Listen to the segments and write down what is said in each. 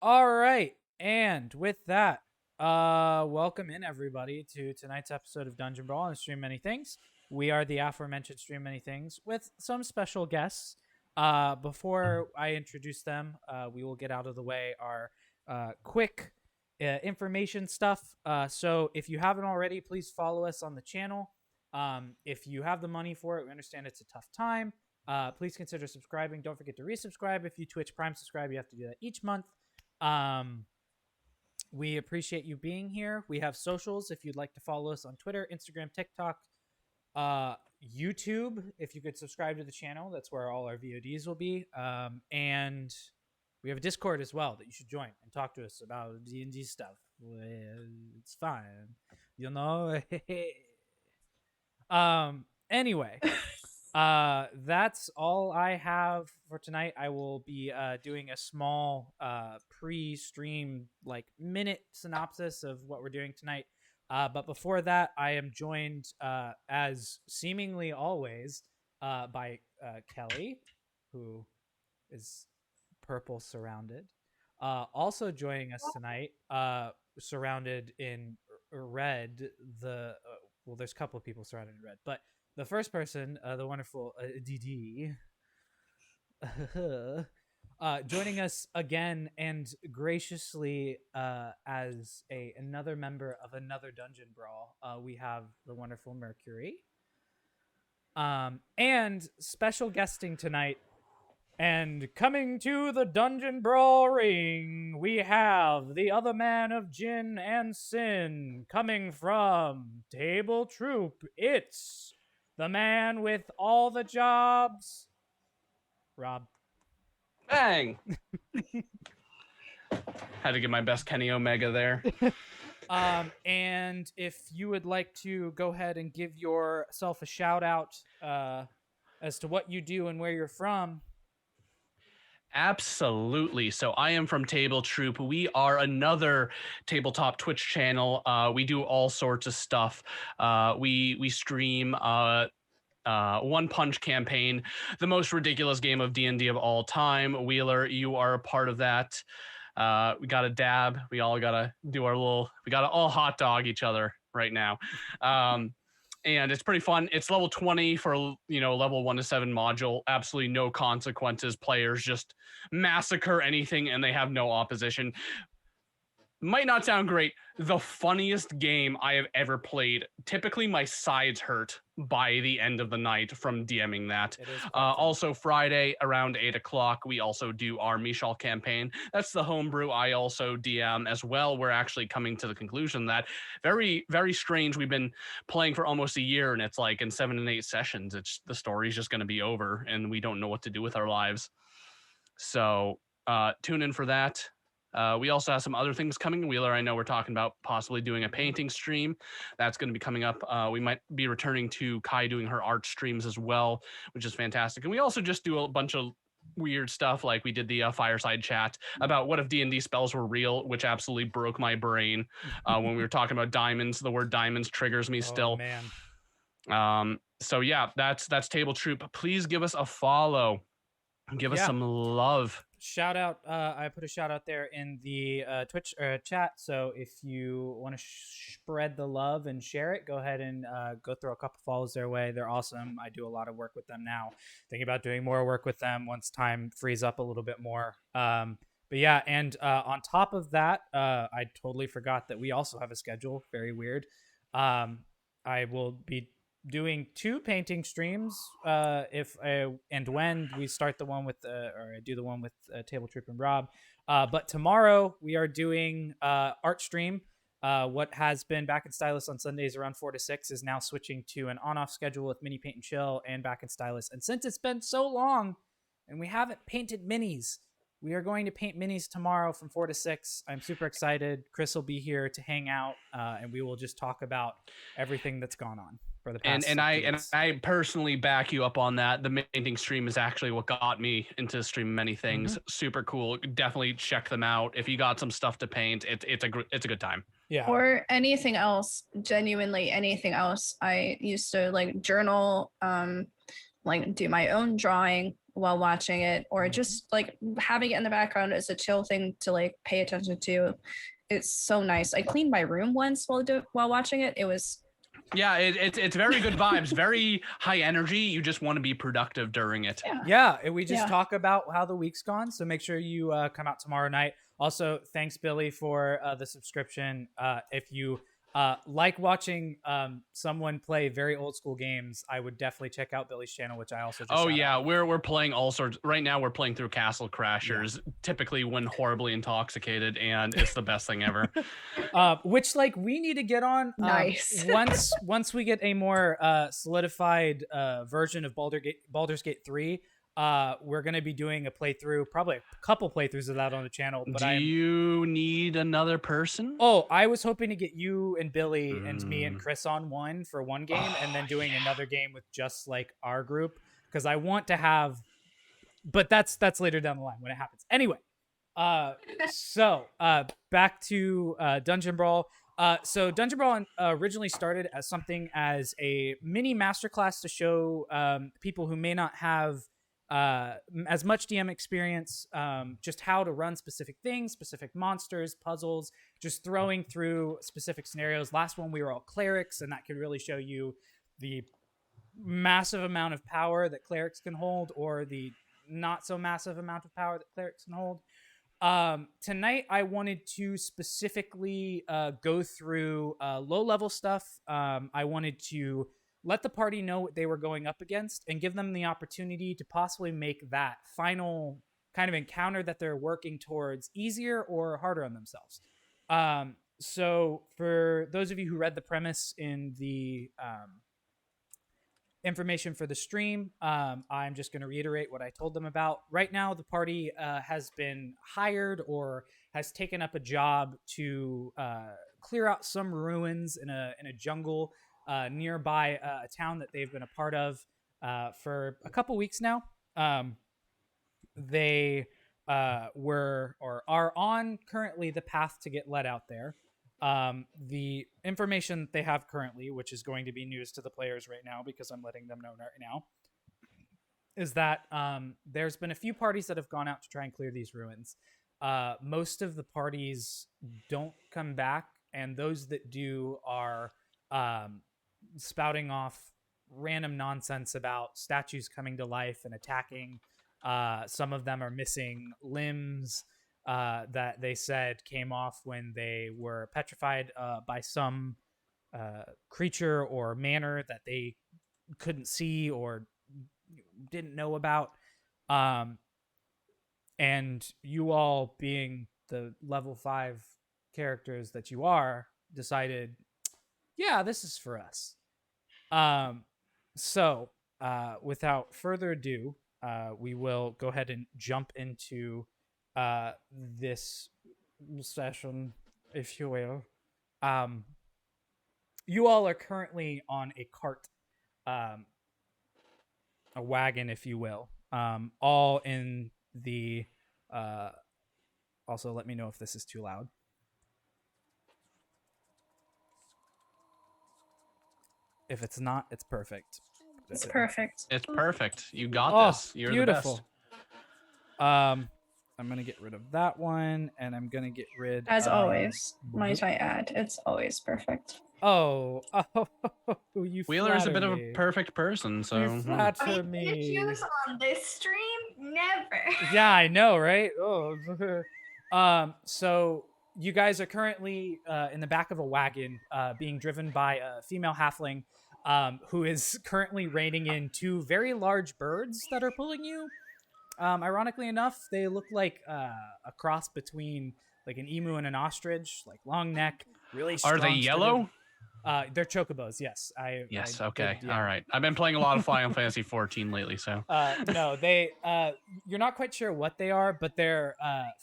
All right. And with that, welcome in everybody to tonight's episode of Dungeon Brawl and Stream Many Things. We are the aforementioned Stream Many Things with some special guests. Before I introduce them, we will get out of the way our quick information stuff. So if you haven't already, please follow us on the channel. If you have the money for it, we understand it's a tough time. Please consider subscribing. Don't forget to resubscribe. If you Twitch Prime subscribe, you have to do that each month. We appreciate you being here. We have socials if you'd like to follow us on Twitter, Instagram, TikTok, YouTube. If you could subscribe to the channel, that's where all our VODs will be. And we have a Discord as well that you should join and talk to us about D&D stuff. It's fine, you know. Anyway. That's all I have for tonight. I will be doing a small pre-stream minute synopsis of what we're doing tonight. But before that, I am joined as seemingly always by Kelly, who is purple surrounded. Also joining us tonight, surrounded in red. There's a couple of people surrounded in red, but the first person, the wonderful DD, joining us again and graciously as another member of another Dungeon Brawl, we have the wonderful Mercury. And special guesting tonight, and coming to the Dungeon Brawl ring, we have the other man of gin and sin, coming from Table Troop. It's the man with all the jobs, Rob. Bang! Had to get my best Kenny Omega there. And if you would like to go ahead and give yourself a shout out as to what you do and where you're from. Absolutely. So I am from Table Troop. We are another tabletop Twitch channel. We do all sorts of stuff. We stream One Punch Campaign, the most ridiculous game of D&D of all time. Wheeler, you are a part of that. We got to dab. We all got to do our little. We got to all hot dog each other right now. And it's pretty fun. It's level 20 for, level 1 to 7 module. Absolutely no consequences. Players just massacre anything and they have no opposition. Might not sound great. The funniest game I have ever played. Typically, my sides hurt by the end of the night from DMing that. Also, Friday around 8 o'clock, we also do our Michal campaign. That's the homebrew I also DM as well. We're actually coming to the conclusion that very, very strange. We've been playing for almost a year, and it's like in 7 and 8 sessions, the story's just going to be over, and we don't know what to do with our lives. So tune in for that. We also have some other things coming. Wheeler, I know we're talking about possibly doing a painting stream. That's going to be coming up. We might be returning to Kai doing her art streams as well, which is fantastic. And we also just do a bunch of weird stuff, like we did the fireside chat about what if D&D spells were real, which absolutely broke my brain when we were talking about diamonds. The word diamonds triggers me still. Man. So yeah, that's Table Troop. Please give us a follow. Give us some love. Shout out. I put a shout out there in the Twitch chat. So if you want to spread the love and share it, go ahead and go throw a couple follows their way. They're awesome. I do a lot of work with them now. Thinking about doing more work with them once time frees up a little bit more. But yeah, and on top of that, I totally forgot that we also have a schedule. Very weird. I will be doing 2 painting streams if and when we start the one with or I do the one with Table Troop and Rob, but tomorrow we are doing art stream. What has been Back in Stylus on Sundays around 4 to 6 is now switching to an on-off schedule with Mini Paint and Chill and Back in Stylus. And since it's been so long and we haven't painted minis, we are going to paint minis tomorrow from 4 to 6. I'm super excited. Chris will be here to hang out, and we will just talk about everything that's gone on for the past. And I personally back you up on that. The painting stream is actually what got me into streaming many things. Mm-hmm. Super cool. Definitely check them out if you got some stuff to paint. It's a good time. Yeah. Or anything else. Genuinely anything else. I used to journal. Do my own drawing, while watching it, or just like having it in the background as a chill thing to like pay attention to. It's so nice. I cleaned my room once while watching it. It was Yeah, it's very good vibes, very high energy. You just want to be productive during it. Yeah, and we just Yeah. talk about how the week's gone. So make sure you come out tomorrow night. Also, thanks Billy for the subscription. If you like watching someone play very old school games, I would definitely check out Billy's channel, which I also just Oh shout yeah, out. we're playing all sorts. Right now we're playing through Castle Crashers, typically when horribly intoxicated, and it's the best thing ever. Which like we need to get on Nice. once we get a more solidified version of Baldur's Gate 3. We're gonna be doing a playthrough, probably a couple playthroughs of that on the channel. But Do you need another person? Oh, I was hoping to get you and Billy and me and Chris on one for one game, and then doing another game with just like our group, because I want to have. But that's later down the line when it happens. Anyway, so back to Dungeon Brawl. So Dungeon Brawl originally started as something as a mini masterclass to show people who may not have as much DM experience, just how to run specific things, specific monsters, puzzles, just throwing through specific scenarios. Last one, we were all clerics, and that could really show you the massive amount of power that clerics can hold, or the not so massive amount of power that clerics can hold. Tonight, I wanted to specifically go through low level stuff. I wanted to let the party know what they were going up against and give them the opportunity to possibly make that final kind of encounter that they're working towards easier or harder on themselves. So for those of you who read the premise in the information for the stream, I'm just going to reiterate what I told them about. Right now, the party has been hired or has taken up a job to clear out some ruins in a jungle nearby a town that they've been a part of for a couple weeks now. They were or are on currently the path to get let out there. The information they have currently, which is going to be news to the players right now because I'm letting them know right now, is that there's been a few parties that have gone out to try and clear these ruins. Most of the parties don't come back, and those that do are spouting off random nonsense about statues coming to life and attacking. Some of them are missing limbs that they said came off when they were petrified by some creature or manner that they couldn't see or didn't know about. And you all, being the level 5 characters that you are, decided, yeah, this is for us. So without further ado, we will go ahead and jump into this session, if you will. You all are currently on a cart, a wagon, if you will, all in the also let me know if this is too loud. If it's not, it's perfect. It's perfect. It's perfect. You got this. You're beautiful. the best. I'm gonna get rid of that one, and I'm gonna get rid As of... always, might I add, it's always perfect. Oh, you Wheeler's a bit of me. a perfect person, so You flatter Did me. use on this stream? Never. Yeah, I know, right? Oh, so you guys are currently in the back of a wagon, being driven by a female halfling, who is currently reining in 2 very large birds that are pulling you. Ironically enough, they look like a cross between like an emu and an ostrich, like long neck, really strong. Are they yellow? They're chocobos, yes. Yes, I okay. did, yeah. All right. I've been playing a lot of Final Fantasy 14 lately, so. No, they you're not quite sure what they are, but they're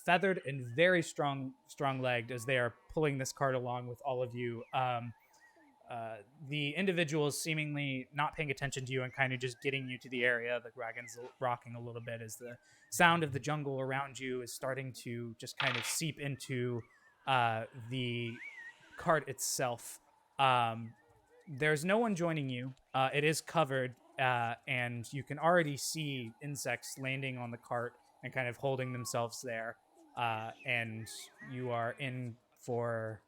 feathered and very strong-legged as they are pulling this cart along with all of you. The individual is seemingly not paying attention to you and kind of just getting you to the area. The wagon's rocking a little bit as the sound of the jungle around you is starting to just kind of seep into the cart itself. There's no one joining you. It is covered and you can already see insects landing on the cart and kind of holding themselves there. And you are in for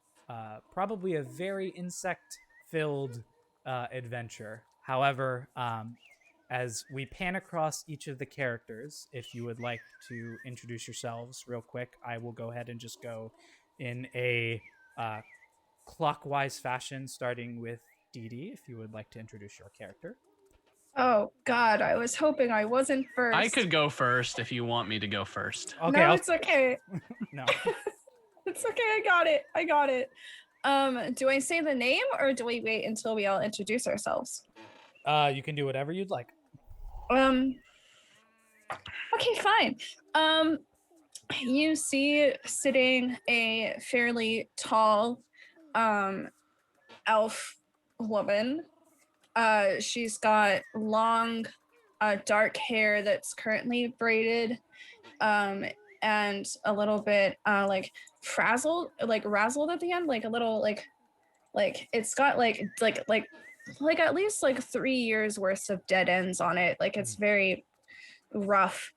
probably a very insect-filled adventure. However, as we pan across each of the characters, if you would like to introduce yourselves real quick, I will go ahead and just go in a clockwise fashion, starting with Dee Dee, if you would like to introduce your character. Oh God, I was hoping I wasn't first. I could go first if you want me to go first. Okay, No, it's okay. No. It's okay. I got it. Do I say the name or do we wait until we all introduce ourselves? You can do whatever you'd like. Okay, fine. You see sitting a fairly tall elf woman. She's got long dark hair that's currently braided, and a little bit like frazzled, like razzled at the end, like a little like it's got like at least like 3 years worth of dead ends on it. Like it's very rough.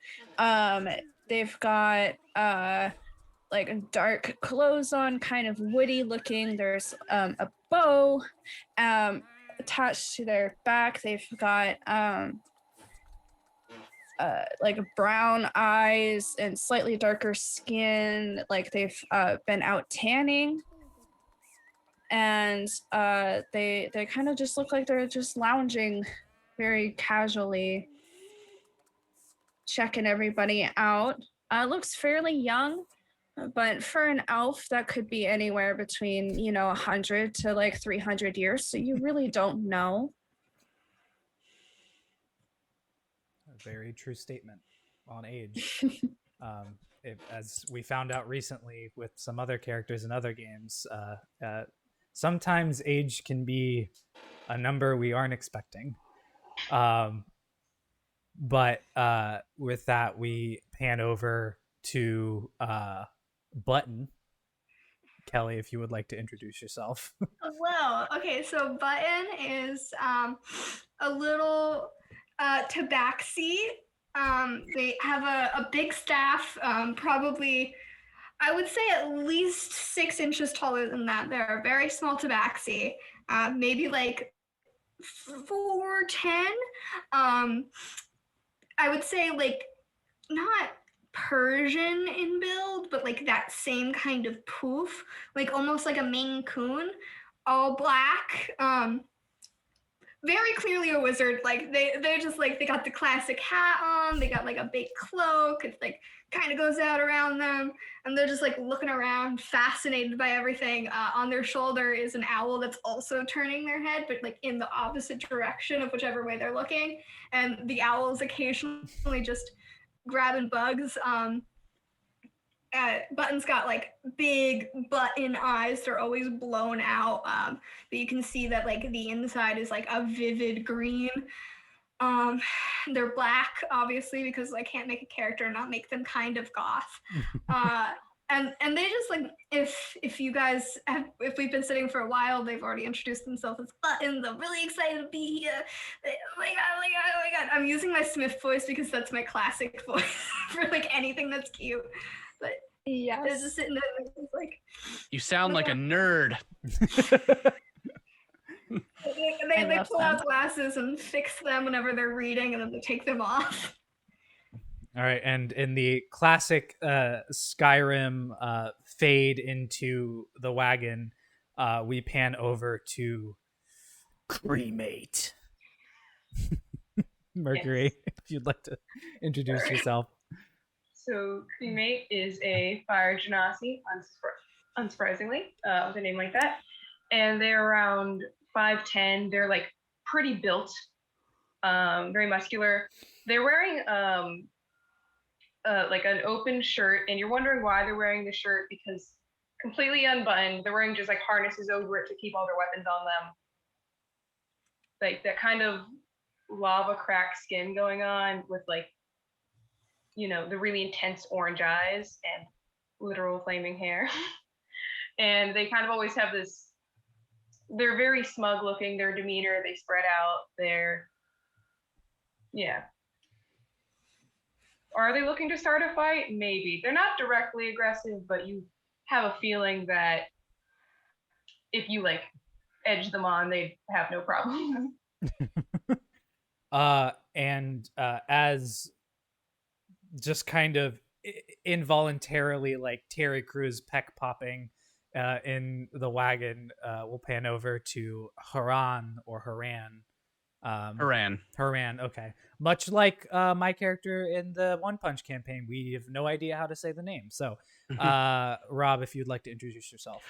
They've got like dark clothes on, kind of woody looking. There's a bow attached to their back. They've got like brown eyes and slightly darker skin. Like they've been out tanning. And they kind of just look like they're just lounging very casually, checking everybody out. Looks fairly young, but for an elf, that could be anywhere between 100 to like 300 years. So you really don't know. A very true statement on age. As we found out recently with some other characters in other games, sometimes age can be a number we aren't expecting. But with that, we pan over to Button. Kelly, if you would like to introduce yourself. Well, okay, so Button is a little tabaxi. They have a big staff, probably, I would say at least 6 inches taller than that. They're a very small tabaxi, maybe like 4'10". I would say like not Persian in build, but like that same kind of poof, like almost like a Maine Coon, all black. Very clearly a wizard. Like they're just like, they got the classic hat on, they got like a big cloak, it's like kind of goes out around them, and they're just like looking around, fascinated by everything. On their shoulder is an owl that's also turning their head, but like in the opposite direction of whichever way they're looking, and the owl is occasionally just grabbing bugs. Button's got like big button eyes. They're always blown out, but you can see that like the inside is like a vivid green. They're black, obviously, because I can't make a character and not make them kind of goth. And they just like, if you guys have, if we've been sitting for a while, they've already introduced themselves as Buttons. I'm really excited to be here. Oh my god. I'm using my Smith voice because that's my classic voice for like anything that's cute. But yeah, they're just sitting there like, You sound like a nerd. they pull out glasses and fix them whenever they're reading, and then they take them off. All right, and in the classic Skyrim fade into the wagon, we pan over to Cremate. Mercury, if you'd like to introduce yourself. So Cremate is a fire genasi, unsurprisingly, with a name like that. And they're around 5'10". They're like pretty built, very muscular. They're wearing like an open shirt, and you're wondering why they're wearing the shirt, because completely unbuttoned. They're wearing just like harnesses over it to keep all their weapons on them. Like that kind of lava crack skin going on with like, the really intense orange eyes and literal flaming hair. And they kind of always have they're very smug looking, their demeanor, they spread out, they're Yeah. Or are they looking to start a fight? Maybe. They're not directly aggressive, but you have a feeling that if you like edge them on, they'd have no problem. And as just kind of involuntarily, like Terry Crews peck popping in the wagon, we'll pan over to Haran or Haran. Haran. Okay. Much like my character in the One Punch campaign, we have no idea how to say the name. So, Rob, if you'd like to introduce yourself.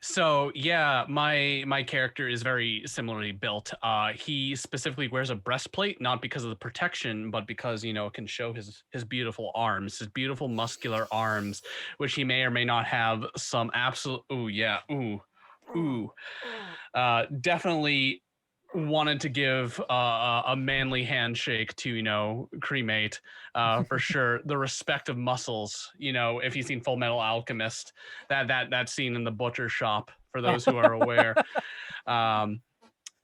So yeah, my character is very similarly built. He specifically wears a breastplate, not because of the protection, but because it can show his beautiful arms, his beautiful muscular arms, which he may or may not have some absolute. Definitely wanted to give a manly handshake to cremate for sure. The respective muscles, if you've seen Full Metal Alchemist, that scene in the butcher shop, for those who are aware.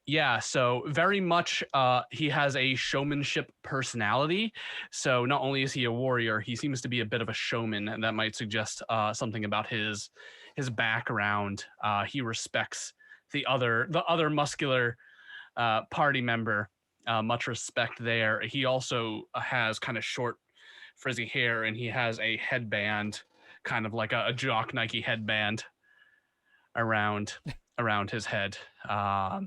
Yeah, so very much he has a showmanship personality. So not only is he a warrior, he seems to be a bit of a showman, and that might suggest something about his background. He respects the other muscular party member. Much respect there. He also has kind of short frizzy hair, and he has a headband, kind of like a jock Nike headband around his head. Yeah,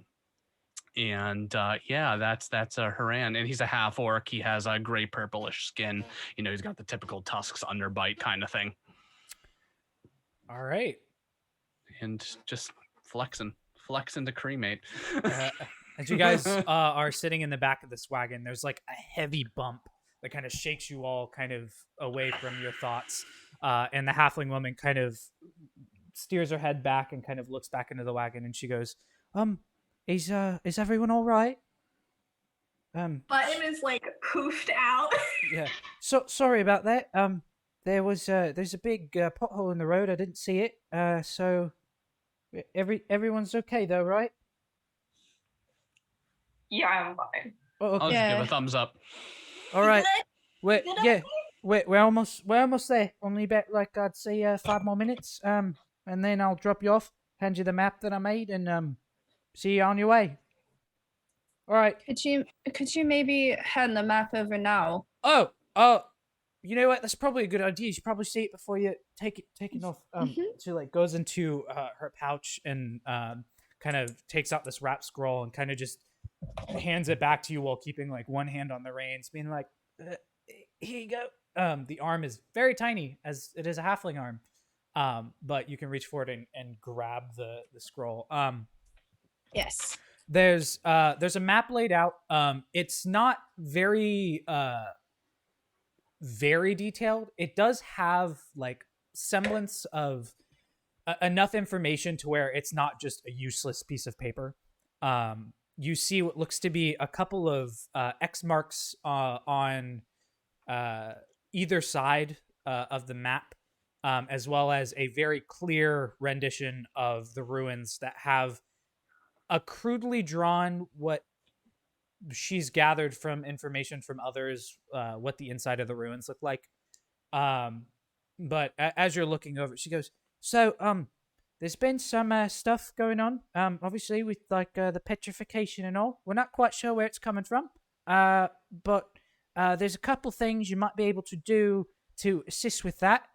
that's a Haran, and he's a half orc. He has a gray purplish skin. He's got the typical tusks underbite kind of thing. All right. And just flexing to cremate. As you guys are sitting in the back of this wagon, there's like a heavy bump that kind of shakes you all kind of away from your thoughts. And the halfling woman kind of steers her head back and kind of looks back into the wagon, and she goes, is everyone all right? Button is like poofed out. Yeah. So sorry about that. There's a big pothole in the road. I didn't see it. So everyone's okay though, right? Yeah, I'm fine. Oh, okay. I'll just give a thumbs up. All right. We're almost there. Only about, like, I'd say 5 more minutes. And then I'll drop you off, hand you the map that I made, and see you on your way. All right. Could you maybe hand the map over now? Oh, you know what? That's probably a good idea. You should probably see it before you take it off. She like goes into her pouch and kind of takes out this wrap scroll and kind of just hands it back to you while keeping like one hand on the reins, being like, "Here you go." The arm is very tiny, as it is a halfling arm, but you can reach forward and grab the scroll. Yes. There's a map laid out. It's not very detailed. It does have like semblance of enough information to where it's not just a useless piece of paper. You see what looks to be a couple of X marks on either side of the map, as well as a very clear rendition of the ruins that have a crudely drawn, what she's gathered from information from others, what the inside of the ruins look like. But as you're looking over, she goes, "So, there's been some stuff going on, obviously with like the petrification and all. We're not quite sure where it's coming from, but there's a couple things you might be able to do to assist with that.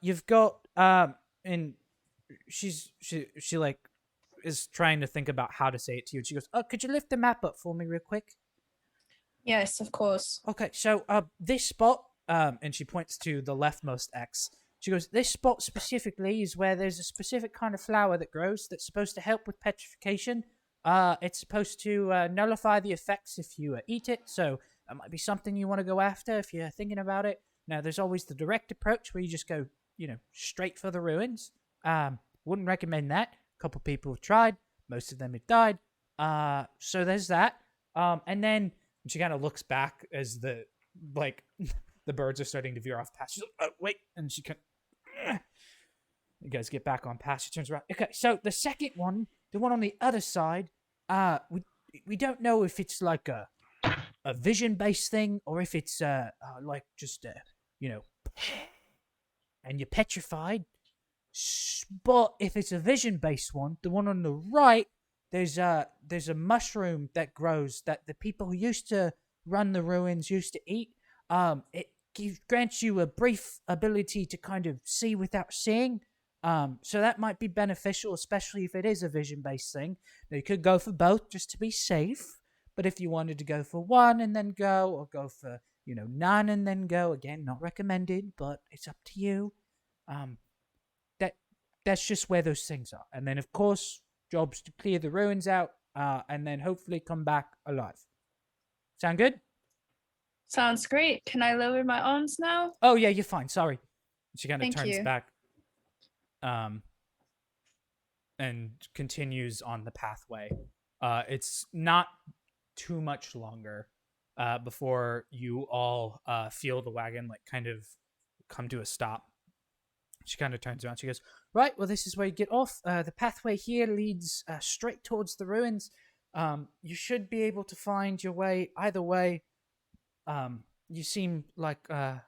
You've got and she like is trying to think about how to say it to you. And she goes, "Oh, could you lift the map up for me real quick?" Yes, of course. Okay, so this spot, and she points to the leftmost X. She goes, "This spot specifically is where there's a specific kind of flower that grows that's supposed to help with petrification. It's supposed to nullify the effects if you eat it, so that might be something you want to go after if you're thinking about it. Now, there's always the direct approach where you just go, straight for the ruins. Wouldn't recommend that. A couple people have tried. Most of them have died. So there's that. And then she kind of looks back as the birds are starting to veer off path. She's like, "Oh, wait." And she you guys get back on path. She turns around. "Okay, so the second one, the one on the other side, we don't know if it's like a a vision-based thing, or if it's like just and you're petrified. But if it's a vision-based one, the one on the right, there's a mushroom that grows that the people who used to run the ruins used to eat. It grants you a brief ability to kind of see without seeing. So that might be beneficial, especially if it is a vision-based thing. Now, you could go for both just to be safe. But if you wanted to go for one and then go, or go for, none and then go, again, not recommended, but it's up to you. That's just where those things are. And then, of course, jobs to clear the ruins out, and then hopefully come back alive. Sound good? Sounds great. Can I lower my arms now? Oh, yeah, you're fine. Sorry. She kind of Thank turns you. back. And continues on the pathway. It's not too much longer before you all feel the wagon like kind of come to a stop. She kind of turns around. She goes, right, well, this is where you get off. The pathway here leads straight towards the ruins. You should be able to find your way either way. You seem like a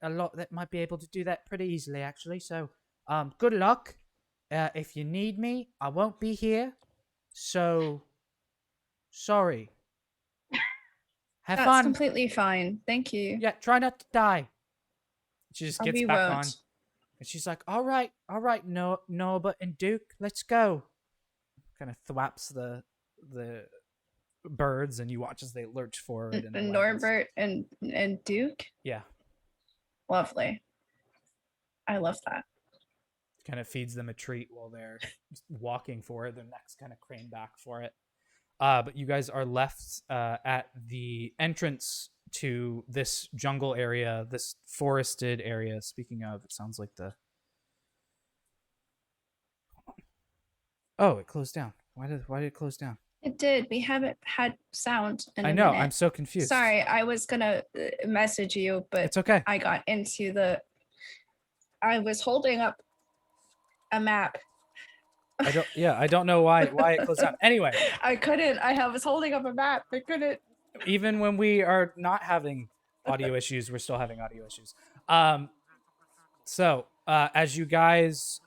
lot that might be able to do that pretty easily, actually. So good luck. If you need me, I won't be here. So, sorry. Have That's fun. completely fine. Thank you. Yeah, try not to die. She just gets We back won't. on. And she's like, all right, Norbert and Duke, let's go. Kind of thwaps the birds, and you watch as they lurch forward. in the wagons. Norbert and Duke? Yeah. Lovely. I love that. Kind of feeds them a treat while they're walking for it. Their necks kind of crane back for it. But you guys are left at the entrance to this jungle area, this forested area. Speaking of, it sounds like Oh, it closed down. Why did it close down? It did. We haven't had sound in a I know. minute. I'm so confused. Sorry, I was gonna message you, but It's okay. I got into I was holding up a map. I don't know why it closed down. Anyway, I was holding up a map. I couldn't. even when we are not having audio issues, we're still having audio issues. So as you guys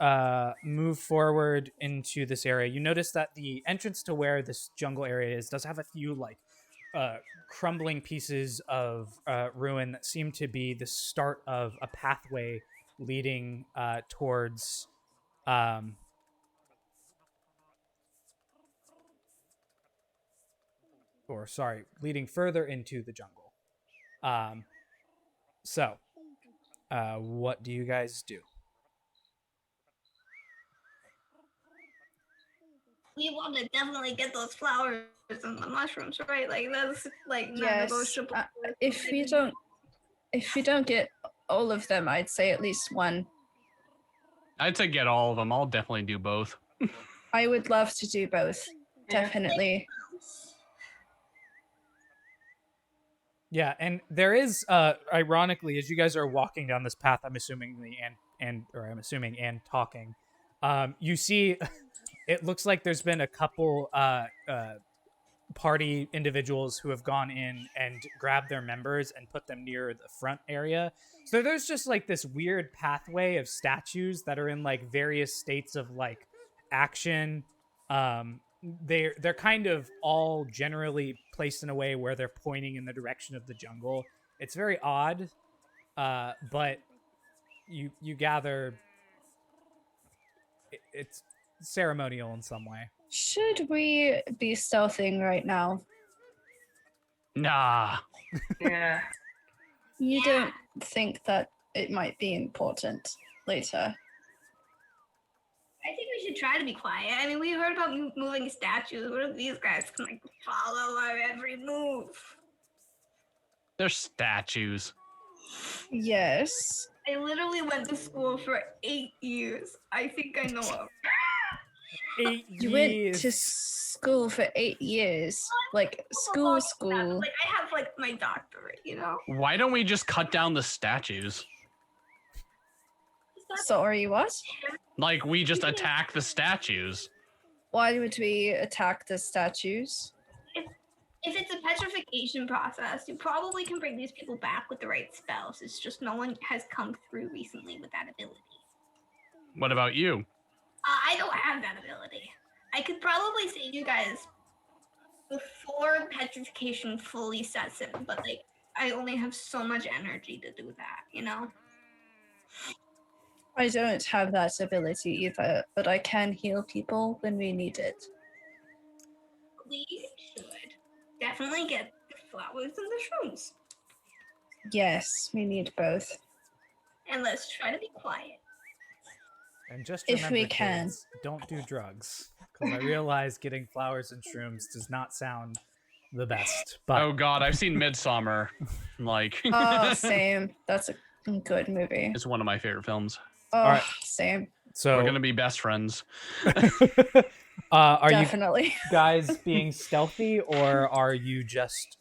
move forward into this area, you notice that the entrance to where this jungle area is does have a few crumbling pieces of ruin that seem to be the start of a pathway leading towards leading further into the jungle. So what do you guys do? We want to definitely get those flowers and the mushrooms, right? Like that's like Yes. non-negotiable. If we don't get all of them, I'd say at least one. I'd say get all of them. I'll definitely do both. I would love to do both. Yeah. Definitely. Yeah, and there is ironically, as you guys are walking down this path, I'm assuming and talking, you see it looks like there's been a couple party individuals who have gone in and grabbed their members and put them near the front area. So there's just like this weird pathway of statues that are in like various states of like action. They're kind of all generally placed in a way where they're pointing in the direction of the jungle. It's very odd, but you gather it's ceremonial in some way. Should we be stealthing right now? Nah. Yeah. You don't think that it might be important later? I think we should try to be quiet. I mean, we heard about moving statues. What if these guys can like follow our every move? They're statues. Yes. I literally went to school for 8 years. I think I know of. 8 You went years. to school for 8 years. Like school. Like I have like my doctorate, you know. Why don't we just cut down the statues? Sorry, what? Like we just attack the statues. Why would we attack the statues? If if it's a petrification process, you probably can bring these people back with the right spells. It's just no one has come through recently with that ability. What about you? I don't have that ability. I could probably save you guys before petrification fully sets in, but like I only have so much energy to do that, you know? I don't have that ability either, but I can heal people when we need it. We should definitely get the flowers and the shrooms. Yes, we need both. And let's try to be quiet. And just If remember, we can. kids, don't do drugs. Because I realize getting flowers and shrooms does not sound the best. But Oh God, I've seen Midsummer. Like, Oh, same. That's a good movie. it's one of my favorite films. Oh, right. same. so We're gonna be best friends. are you Definitely. guys being stealthy, or are you just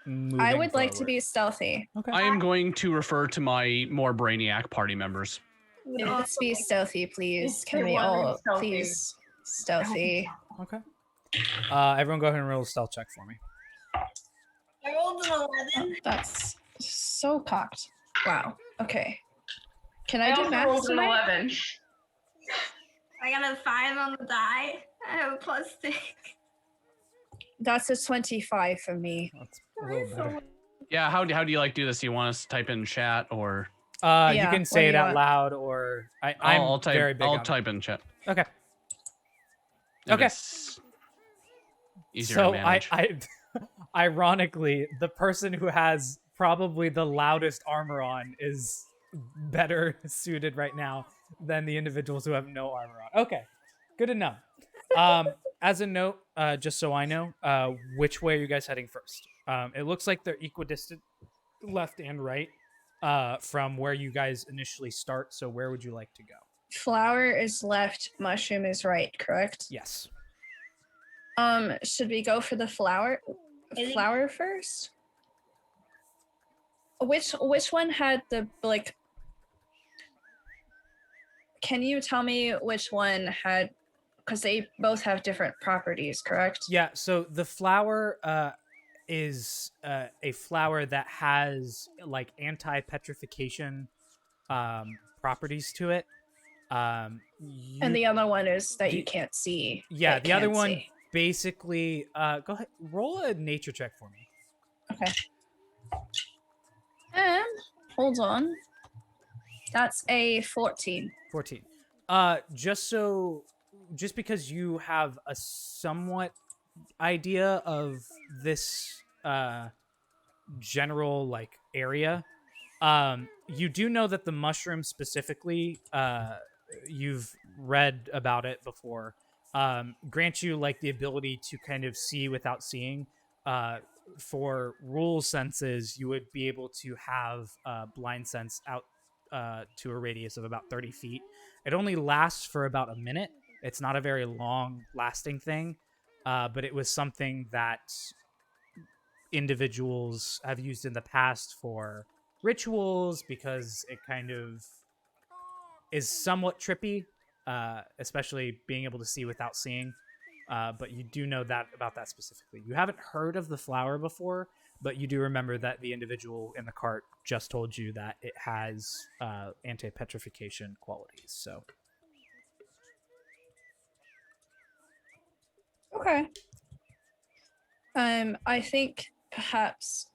moving I would like to forward? be stealthy. Okay. I am going to refer to my more brainiac party members. Let's be stealthy, please. It's Can we one all stealthy. please stealthy? Okay. Everyone go ahead and roll a stealth check for me. I rolled an 11. That's so cocked. Wow. Okay. Can I do also math rolled an tonight? 11. I got a 5 on the die. I have a +6. That's a 25 for me. That's a little better. Yeah, how do you like do this? You want us to type in chat or You Yeah, can what say do it you out want? loud, or I'm I'll type very big on I'll it. type in chat. Okay. If Okay. it's easier So to manage. I ironically, the person who has probably the loudest armor on is better suited right now than the individuals who have no armor on. Okay, good to know. As a note, just so I know, which way are you guys heading first? It looks like they're equidistant, left and right, from where you guys initially start. So where would you like to go? Flower is left, mushroom is right, correct? Yes. Should we go for the flower first? Which one had the like can you tell me which one had, because they both have different properties, correct? Yeah, so the flower is a flower that has like anti-petrification properties to it. And the other one is that you the- can't see. yeah, that the other can one see. basically go ahead, roll a nature check for me. Okay. Hold on. That's a 14. 14. Just because you have a somewhat idea of this general like area, you do know that the mushroom specifically, you've read about it before, grants you like the ability to kind of see without seeing. For rule senses, you would be able to have blind sense out to a radius of about 30 feet. It only lasts for about a minute. It's not a very long lasting thing, but it was something that individuals have used in the past for rituals because it kind of is somewhat trippy, especially being able to see without seeing. But you do know that about that specifically. You haven't heard of the flower before, but you do remember that the individual in the cart just told you that it has anti-petrification qualities. So Okay. I think perhaps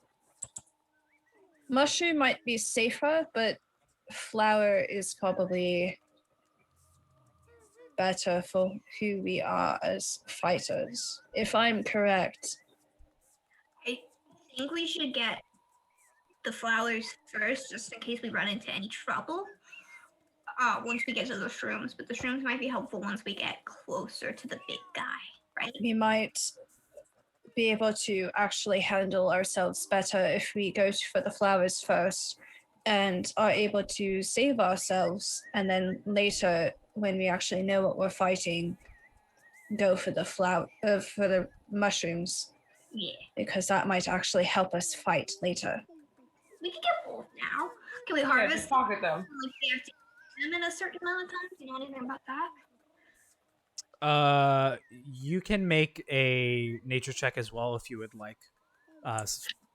mushroom might be safer, but flower is probably better for who we are as fighters. If I'm correct. I think we should get the flowers first, just in case we run into any trouble. Once we get to the shrooms, but the shrooms might be helpful once we get closer to the big guy, right? We might be able to actually handle ourselves better if we go for the flowers first and are able to save ourselves, and then later when we actually know what we're fighting, go for the for the mushrooms, Yeah. because that might actually help us fight later. We can get both now. Can we Yeah, harvest just pocket them. like we have to eat them in a certain amount of time? Do you know anything about that? You can make a nature check as well if you would like.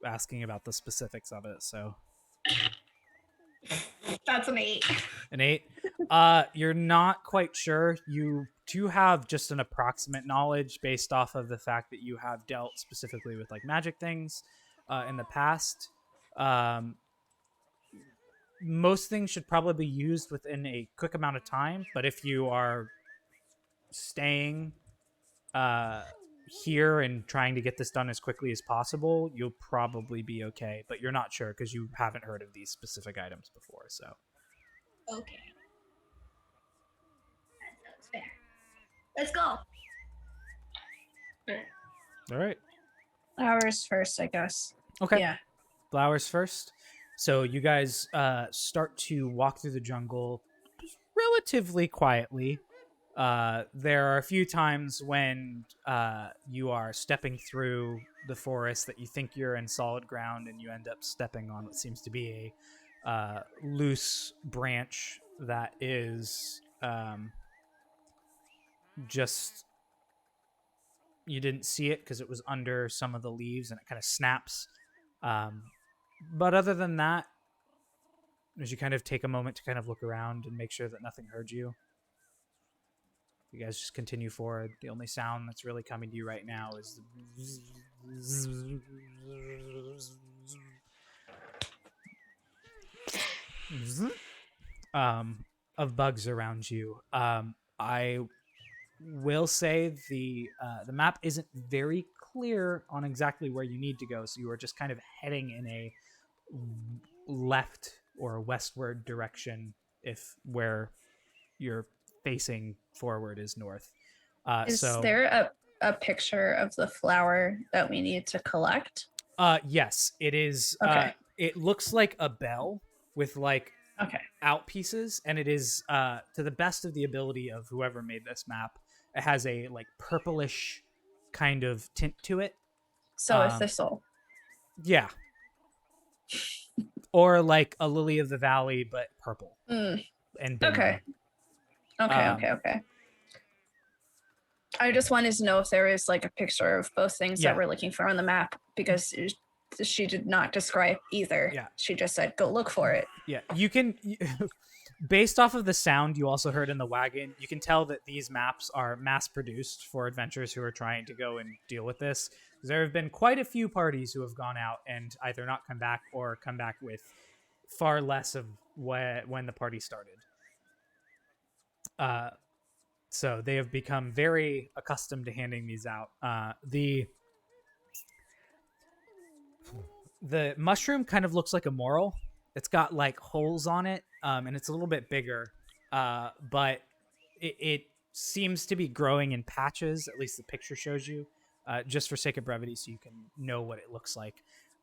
Asking about the specifics of it. So That's an 8. an 8. You're not quite sure. You do have just an approximate knowledge based off of the fact that you have dealt specifically with like magic things in the past. Most things should probably be used within a quick amount of time, but if you are staying here and trying to get this done as quickly as possible, you'll probably be okay, but you're not sure because you haven't heard of these specific items before. So Okay. That sounds fair. Let's go. all right. Flowers first, I guess. Okay. Yeah. Flowers first. So you guys start to walk through the jungle relatively quietly. There are a few times when you are stepping through the forest that you think you're in solid ground and you end up stepping on what seems to be a loose branch that is just... You didn't see it because it was under some of the leaves and it kind of snaps. But other than that, as you kind of take a moment to kind of look around and make sure that nothing heard you, you guys just continue forward. The only sound that's really coming to you right now is of bugs around you. I will say the map isn't very clear on exactly where you need to go, so you are just kind of heading in a left or westward direction if where you're facing forward is north. Is so there a picture of the flower that we need to collect? yes, it is. Okay. It looks like a bell with like Okay. out pieces, and it is to the best of the ability of whoever made this map, it has a like purplish kind of tint to it. So a thistle. Yeah. Or like a lily of the valley, but purple. And bigger. Okay. Okay. I just wanted to know if there is like a picture of both things Yeah. that we're looking for on the map, because she did not describe either. Yeah. She just said, go look for it. Yeah, you can... Based off of the sound you also heard in the wagon, you can tell that these maps are mass-produced for adventurers who are trying to go and deal with this. There have been quite a few parties who have gone out and either not come back or come back with far less of when the party started. So they have become very accustomed to handing these out. The mushroom kind of looks like a moral. It's got like holes on it, and it's a little bit bigger, but it seems to be growing in patches. At least the picture shows you, just for sake of brevity, so you can know what it looks like.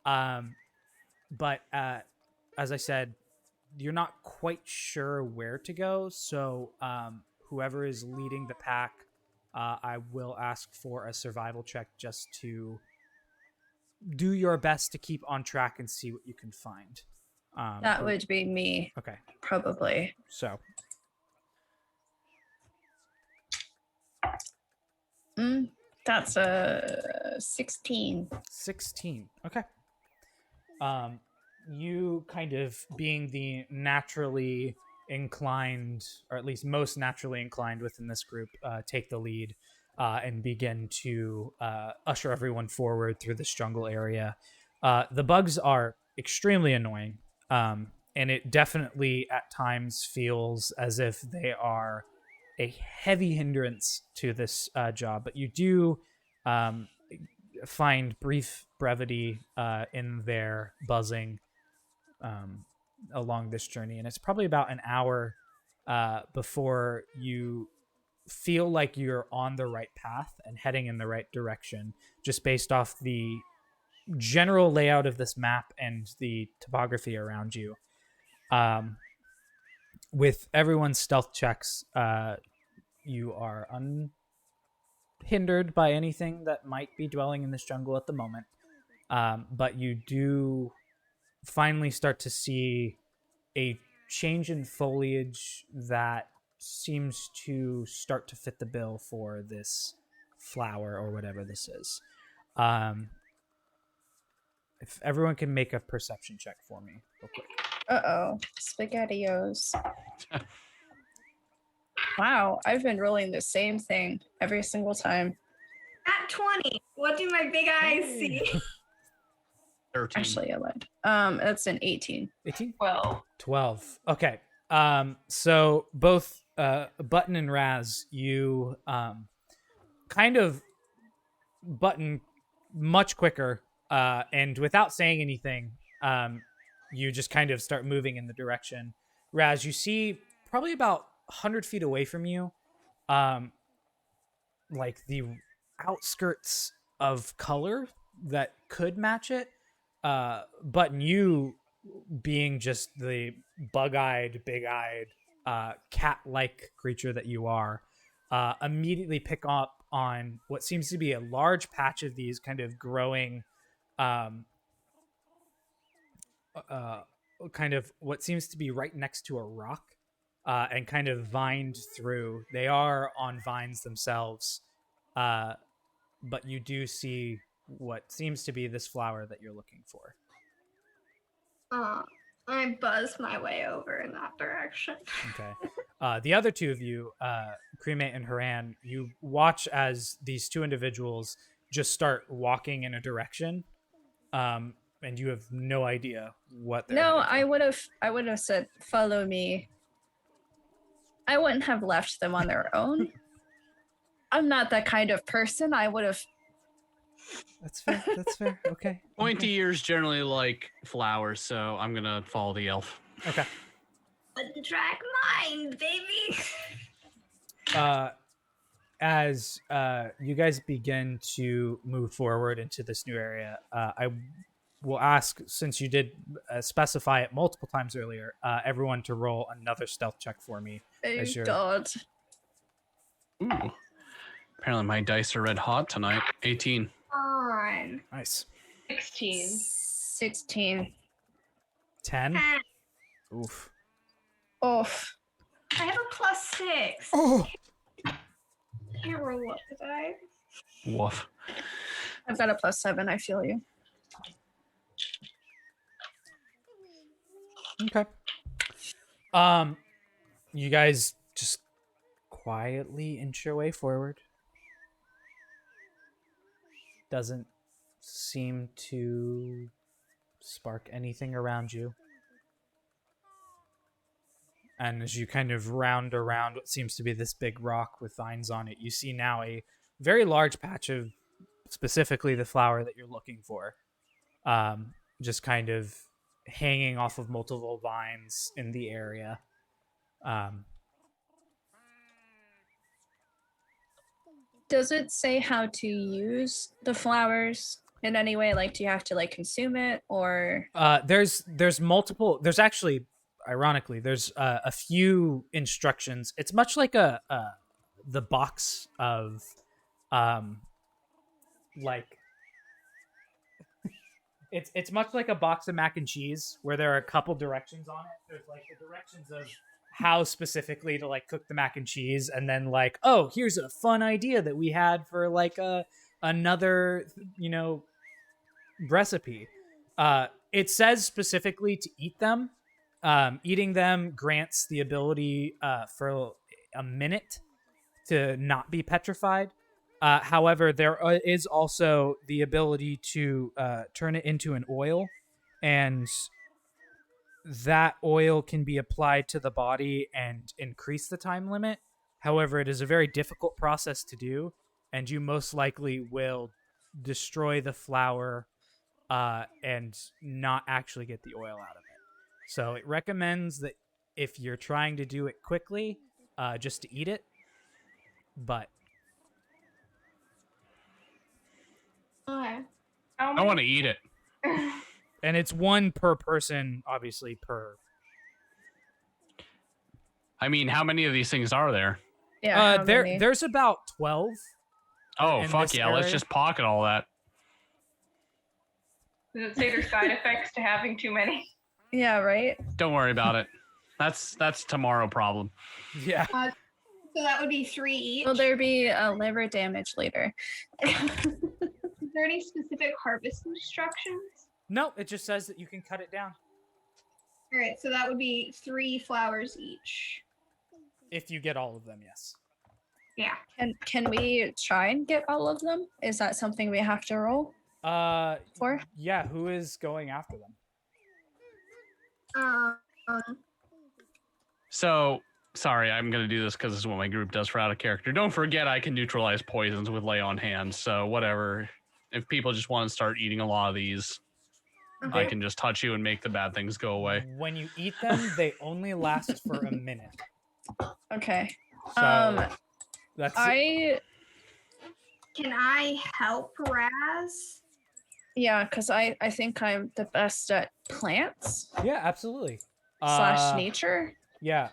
But as I said, you're not quite sure where to go. So whoever is leading the pack, I will ask for a survival check just to do your best to keep on track and see what you can find. That would be me. Okay. Probably. So. That's a 16. 16. Okay. You kind of being the naturally inclined, or at least most naturally inclined within this group, take the lead and begin to usher everyone forward through this jungle area. The bugs are extremely annoying. And it definitely at times feels as if they are a heavy hindrance to this job, but you do find brief brevity in their buzzing along this journey. And it's probably about an hour before you feel like you're on the right path and heading in the right direction, just based off the general layout of this map and the topography around you. With everyone's stealth checks, you are unhindered by anything that might be dwelling in this jungle at the moment. But you do finally start to see a change in foliage that seems to start to fit the bill for this flower or whatever this is. If everyone can make a perception check for me real quick. Uh-oh. SpaghettiOs. Wow, I've been rolling the same thing every single time. At 20. What do my big eyes see? 13. Actually, I lied. That's an 18. 18? Well, 12. Okay. So both Button and Razz, you kind of Button much quicker, and without saying anything, you just kind of start moving in the direction. Razz, you see probably about 100 feet away from you, like the outskirts of color that could match it. Button, you being just the bug-eyed, big-eyed, cat-like creature that you are, immediately pick up on what seems to be a large patch of these kind of growing, kind of what seems to be right next to a rock, and kind of vined through. They are on vines themselves, but you do see what seems to be this flower that you're looking for. I buzz my way over in that direction. Okay. The other two of you, Cremate and Haran, you watch as these two individuals just start walking in a direction, and you have no idea what they're No, headed I would have said, follow me. I wouldn't have left them on their own. I'm not that kind of person. I would have. That's fair. That's fair. Okay. Pointy ears generally like flowers, so I'm gonna follow the elf. Okay. But the track mine, baby. As you guys begin to move forward into this new area, I will ask, since you did specify it multiple times earlier, everyone to roll another stealth check for me. Thank God. Ooh. Apparently my dice are red hot tonight. 18. On. Nice. 16. 16. 10. I Oof. Oof. have a +6. Oh. Can't roll up the die. Woof. I've got a +7. I feel you. Okay. You guys just quietly inch your way forward. Doesn't seem to spark anything around you. And as you kind of round around what seems to be this big rock with vines on it, you see now a very large patch of specifically the flower that you're looking for. Just kind of hanging off of multiple vines in the area. Does it say how to use the flowers in any way? Like, do you have to like consume it or? There's multiple. There's actually, ironically, there's a few instructions. It's much like the box of, like. It's much like a box of mac and cheese where there are a couple directions on it. There's like the directions of how specifically to like cook the mac and cheese, and then like, oh, here's a fun idea that we had for like another, recipe. It says specifically to eat them. Eating them grants the ability for a minute to not be petrified. However, there is also the ability to turn it into an oil, and that oil can be applied to the body and increase the time limit. However, it is a very difficult process to do, and you most likely will destroy the flower and not actually get the oil out of it. So it recommends that if you're trying to do it quickly, just to eat it, but... Okay. I want to eat it. And it's one per person, obviously, per... I mean, how many of these things are there? Yeah. how many? There's about 12. Oh, In fuck this yeah. Let's area? just pocket all that. Does it say there's side effects to having too many? Yeah, right? Don't worry about it. That's tomorrow problem. Yeah. So that would be 3 each. Will there be liver damage later? Is there any specific harvest instructions? No, it just says that you can cut it down All right, so that would be 3 flowers each. if you get all of them. Yes. Yeah. And can we try and get all of them? Is that something we have to roll for? Yeah. Who is going after them? So, sorry, I'm going to do this because this is what my group does for out of character. Don't forget I can neutralize poisons with lay on hands, so whatever. If people just want to start eating a lot of these, I can just touch you and make the bad things go away. When you eat them, they only last for a minute. Okay. So that's Can I help Razz? Yeah, because I think I'm the best at plants yeah, absolutely. / nature. Yeah.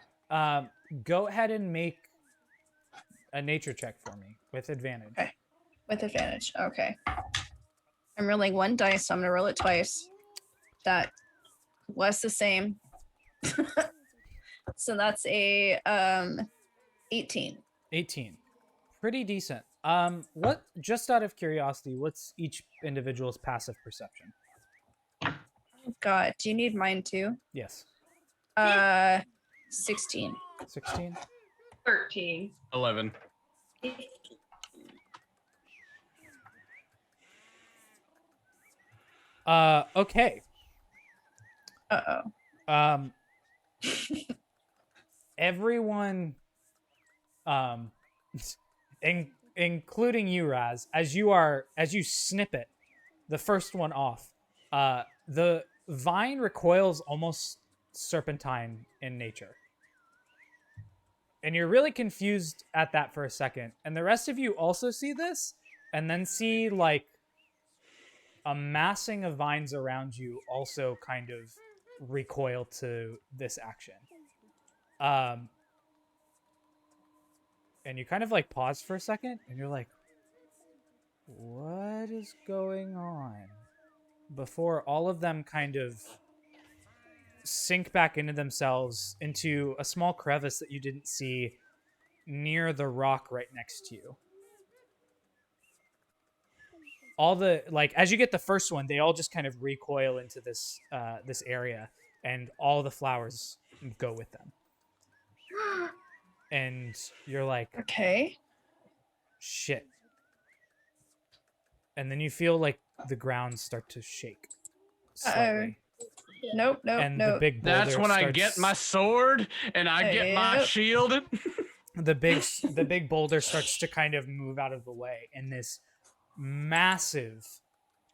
Go ahead and make a nature check for me with advantage. Okay. With advantage. Okay. I'm rolling 1 dice, so I'm gonna roll it twice. That was the same. So that's a 18. 18. Pretty decent. What? Just out of curiosity, what's each individual's passive perception? Oh God, do you need mine too? Yes. 16. 16. 13. 11. Okay. Uh-oh. Everyone, including you, Razz, as you snip it, the first one off, the vine recoils almost serpentine in nature. And you're really confused at that for a second. And the rest of you also see this, and then see like a massing of vines around you also kind of recoil to this action. And you kind of like pause for a second and you're like, what is going on? Before all of them kind of sink back into themselves into a small crevice that you didn't see near the rock right next to you. All the, like, as you get the first one, they all just kind of recoil into this this area, and all the flowers go with them. And you're like, Okay. shit. And then you feel like the ground start to shake slightly. Nope. And Nope. the big boulder That's when I get my sword and I get my Yep. shield. the big boulder starts to kind of move out of the way, and this massive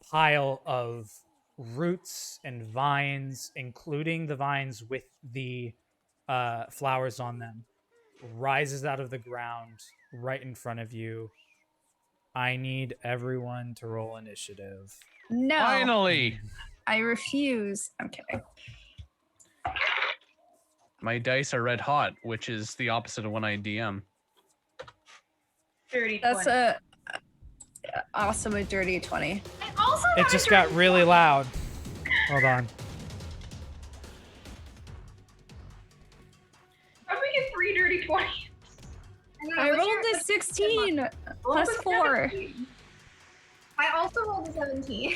pile of roots and vines, including the vines with the flowers on them, rises out of the ground right in front of you. I need everyone to roll initiative. No. Finally. I refuse. I'm kidding. My dice are red hot, which is the opposite of when I DM. Dirty That's 20. a awesome, a dirty 20. I also It just got really loud. Hold on. How do we get 3 dirty 20s? I rolled a 16 plus 4. I also rolled a 17.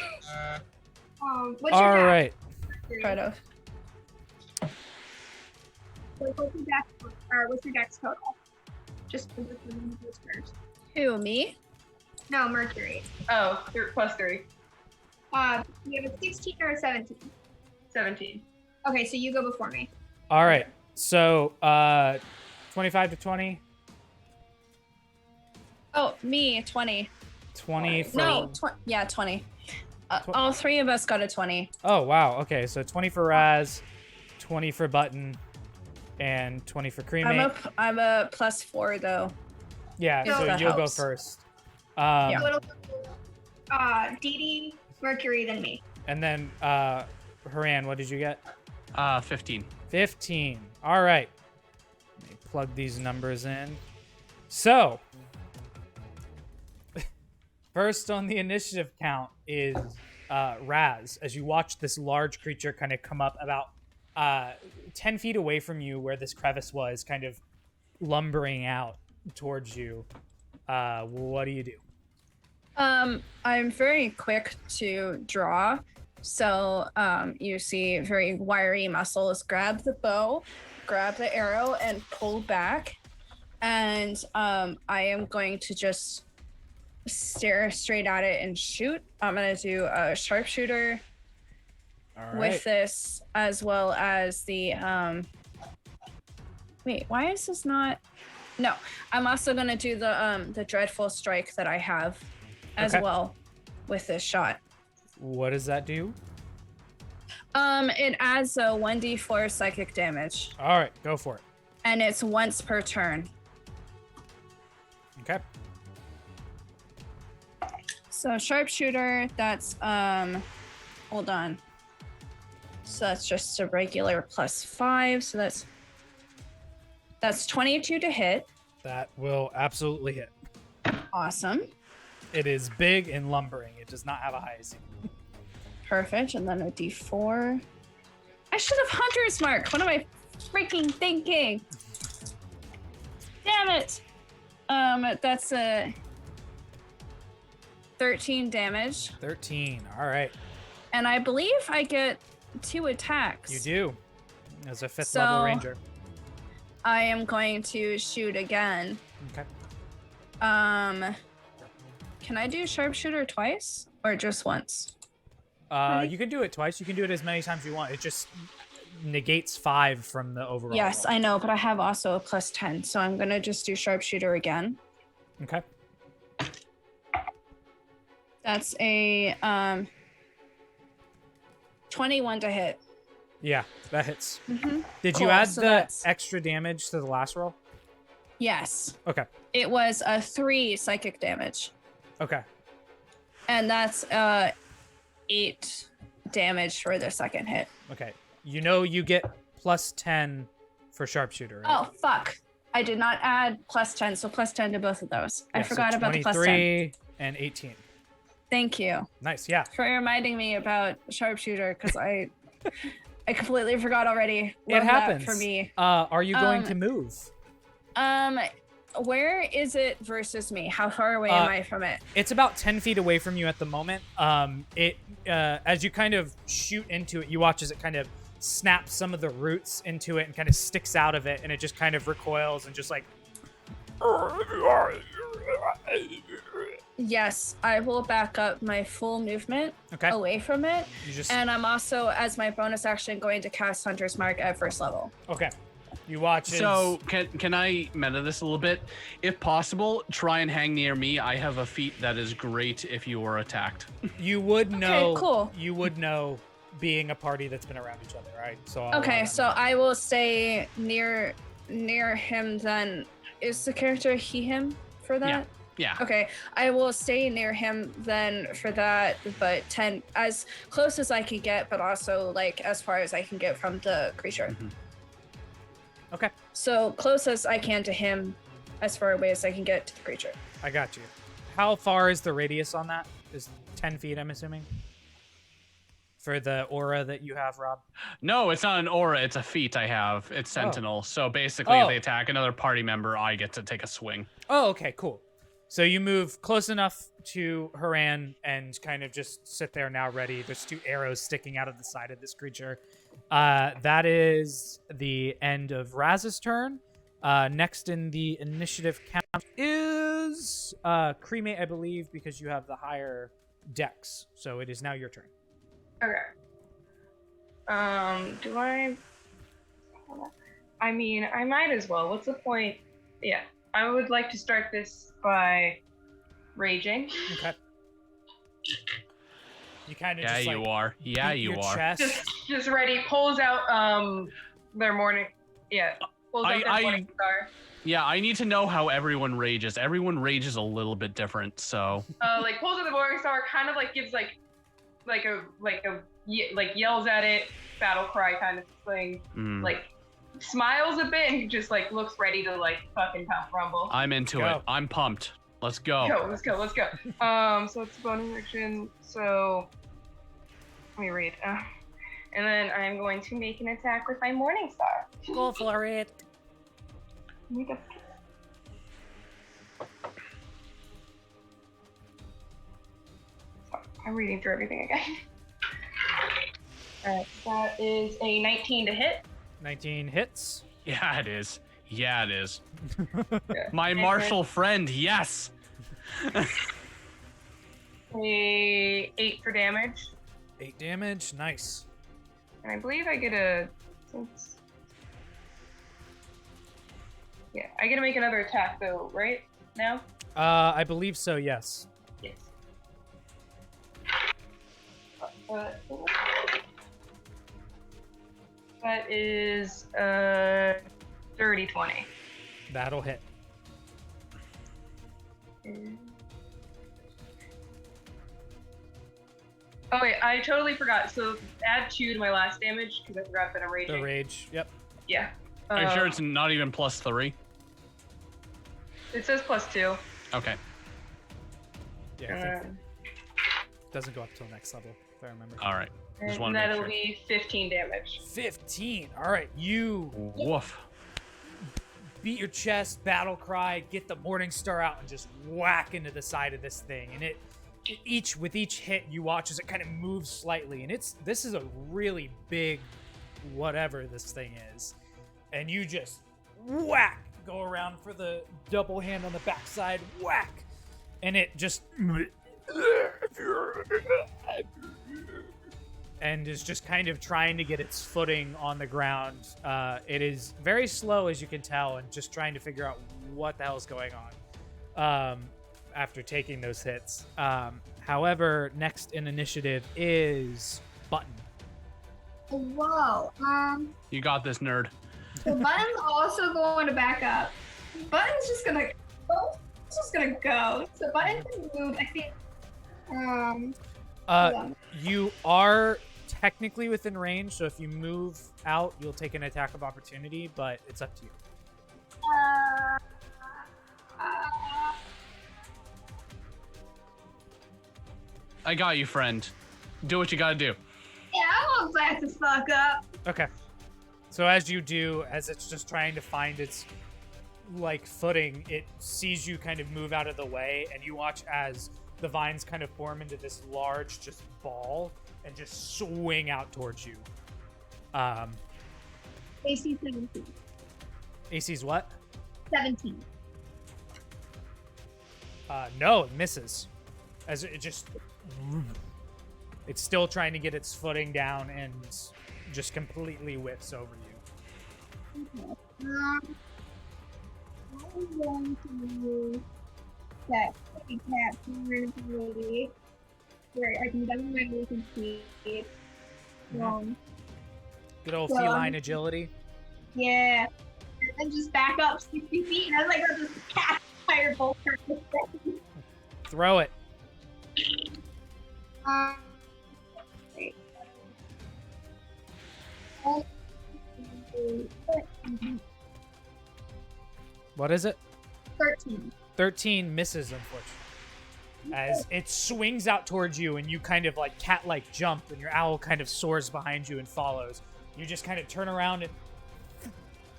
What's All your right. Kind of. What's your dex total? Just for the first. Who, me? No, Mercury. Oh, plus 3. You have a 16 or a 17. 17. Okay, so you go before me. All right. So, 25 to 20. Oh, me, 20. 20 for... No, 20. All 3 of us got a 20. Oh, wow. Okay, so 20 for Razz, 20 for Button, and 20 for Cremate. I'm a plus 4 though. Yeah, If so that you'll helps. go first. Yeah. Little, Dee Dee, Mercury, then me. And then, Haran, what did you get? 15. 15. All right. Let me plug these numbers in. So, first on the initiative count is Razz, as you watch this large creature kind of come up about 10 feet away from you where this crevice was, kind of lumbering out towards you. What do you do? I'm very quick to draw. So you see very wiry muscles grab the bow, grab the arrow, and pull back. And I am going to just stare straight at it and shoot. I'm going to do a sharpshooter with this, as well as the... Wait, why is this not... No, I'm also going to do the dreadful strike that I have as well with this shot. What does that do? It adds a 1d4 psychic damage. All right, go for it. And it's once per turn. Okay. So sharpshooter, that's hold on. So that's just a regular +5. So that's 22 to hit. That will absolutely hit. Awesome. It is big and lumbering. It does not have a high AC. Perfect. And then a d4. I should have Hunter's Mark. What am I freaking thinking? Damn it. That's a 13 damage. 13. All right. And I believe I get 2 attacks. You do. As a 5th level ranger. I am going to shoot again. Okay. Can I do sharpshooter twice or just once? You can do it twice. You can do it as many times as you want. It just negates 5 from the overall. Yes, roll. I know, but I have also a +10, so I'm gonna just do sharpshooter again. Okay. That's a 21 to hit. Yeah, that hits. Mm-hmm. Did Cool, you add so the that's- extra damage to the last roll? Yes. Okay. It was a 3 psychic damage. Okay. And that's 8 damage for the second hit. Okay. You know you get +10 for sharpshooter, right? Oh, fuck. I did not add +10, so +10 to both of those. I Yeah, so forgot about the +10. 23 and 18. Thank you Nice, yeah. for reminding me about sharpshooter, because I completely forgot already. It Love that happens. for me. Are you going to move? Where is it versus me? How far away am I from it? It's about 10 feet away from you at the moment. As you kind of shoot into it, you watch as it kind of snaps some of the roots into it and kind of sticks out of it, and it just kind of recoils and just like... Yes, I will back up my full movement away from it. And I'm also, as my bonus action, going to cast Hunter's Mark at 1st level. Okay. You watch it. So can I meta this a little bit? If possible, try and hang near me. I have a feat that is great if you were attacked. You would know. Okay, cool. You would know, being a party that's been around each other, right? So So I will stay near him then. Is the character he/him for that? Yeah. Okay, I will stay near him then for that, but 10 as close as I can get, but also like as far as I can get from the creature. Mm-hmm. Okay. So close as I can to him, as far away as I can get to the creature. I got you. How far is the radius on that? Is 10 feet, I'm assuming? For the aura that you have, Rob? No, it's not an aura. It's a feat I have. It's Sentinel. So basically, if they attack another party member, I get to take a swing. Oh, okay, cool. So you move close enough to Haran and kind of just sit there now ready. There's 2 arrows sticking out of the side of this creature. That is the end of Razz's turn. Next in the initiative count is Cremate, I believe, because you have the higher dex. So it is now your turn. Okay. Do I? I mean, I might as well. What's the point? Yeah, I would like to start this by raging. Okay. You kind of Yeah, just you like are. Yeah, beat you your are. chest. Just ready. Pulls out their morning. Yeah. Pulls out their morning star. Yeah, I need to know how everyone rages. Everyone rages a little bit different, so. Like pulls out the morning star, kind of like gives like yells at it, battle cry kind of thing. Like smiles a bit and just like looks ready to like fucking rumble. I'm into it. I'm pumped. Let's go. Let's go. So it's bonus action. So let me read. And then I'm going to make an attack with my Morning Star. Go for it. Make a- Sorry, I'm reading through everything again. Alright, that is a 19 to hit. 19 hits. Yeah, it is. Yeah, it is. Yeah. My And martial friend, yes. then a 8 for damage. 8 damage. Nice. And I believe I get a... Yeah, I get to make another attack though, right? Now? I believe so, yes. Yes. That is dirty 20. That'll hit. Oh wait, I totally forgot. So add 2 to my last damage because I forgot that I'm raging. The rage. Yep. Yeah. Are you sure it's not even +3? It says +2. Okay. Yeah, I think it doesn't go up till next level, if I remember. All right. Just And want to make that'll sure. be 15 damage. 15. All right, you Woof. beat your chest, battle cry, get the Morning Star out, and just whack into the side of this thing. And with each hit, you watch as it kind of moves slightly. And this is a really big whatever this thing is. And you just whack, go around for the double hand on the backside, whack, and it just and is just kind of trying to get its footing on the ground. It is very slow, as you can tell, and just trying to figure out what the hell is going on after taking those hits. However, next in initiative is Button. Whoa. You got this, nerd. So Button's also going to back up. Button's just gonna go. So Button can move, I think. Hold on. You are technically within range, so if you move out, you'll take an attack of opportunity, but it's up to you. I got you, friend. Do what you gotta do. Yeah, I won't back this fuck up. Okay. So as you do, as it's just trying to find its footing, it sees you kind of move out of the way, and you watch as the vines kind of form into this large just ball and just swing out towards you. AC 17. AC's what? 17. No, it misses. As it just... It's still trying to get its footing down and just completely whips over you. Okay. I'm going to use that ability where I can double my movement speed. Good old So, feline agility. Yeah. And just back up 60 feet, and I was like, I'll just cast firebolt. Throw it. Wait. 13. What is it? 13. 13 misses, unfortunately. As it swings out towards you, and you kind of cat-like jump, and your owl kind of soars behind you and follows. You just kind of turn around and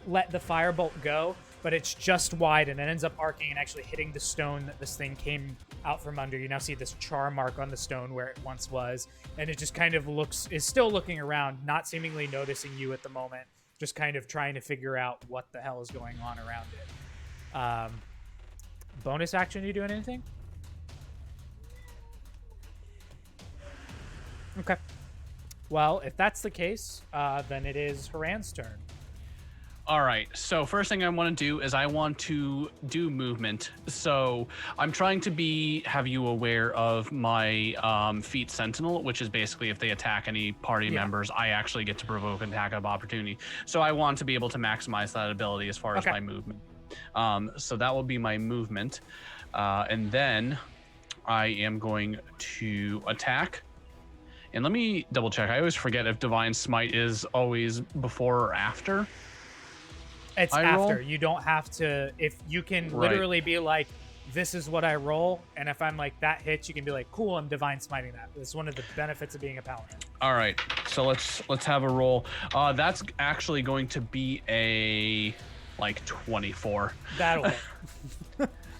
let the firebolt go, but it's just wide, and it ends up arcing and actually hitting the stone that this thing came out from under. You now see this char mark on the stone where it once was, and it just kind of is still looking around, not seemingly noticing you at the moment, just kind of trying to figure out what the hell is going on around it. Bonus action, you doing anything? Okay. Well, if that's the case, then it is Haran's turn. All right. So first thing I want to do is I want to do movement. So I'm trying to have you aware of my feat sentinel, which is basically if they attack any party members, I actually get to provoke an attack of opportunity. So I want to be able to maximize that ability as far as my movement. So that will be my movement. And then I am going to attack. And let me double check. I always forget if Divine Smite is always before or after. It's after. You don't have to. If you can literally be like, this is what I roll, and if I'm like, that hits, you can be like, cool, I'm divine smiting that. It's one of the benefits of being a paladin. All right, so let's have a roll. That's actually going to be a like 24. That'll hit.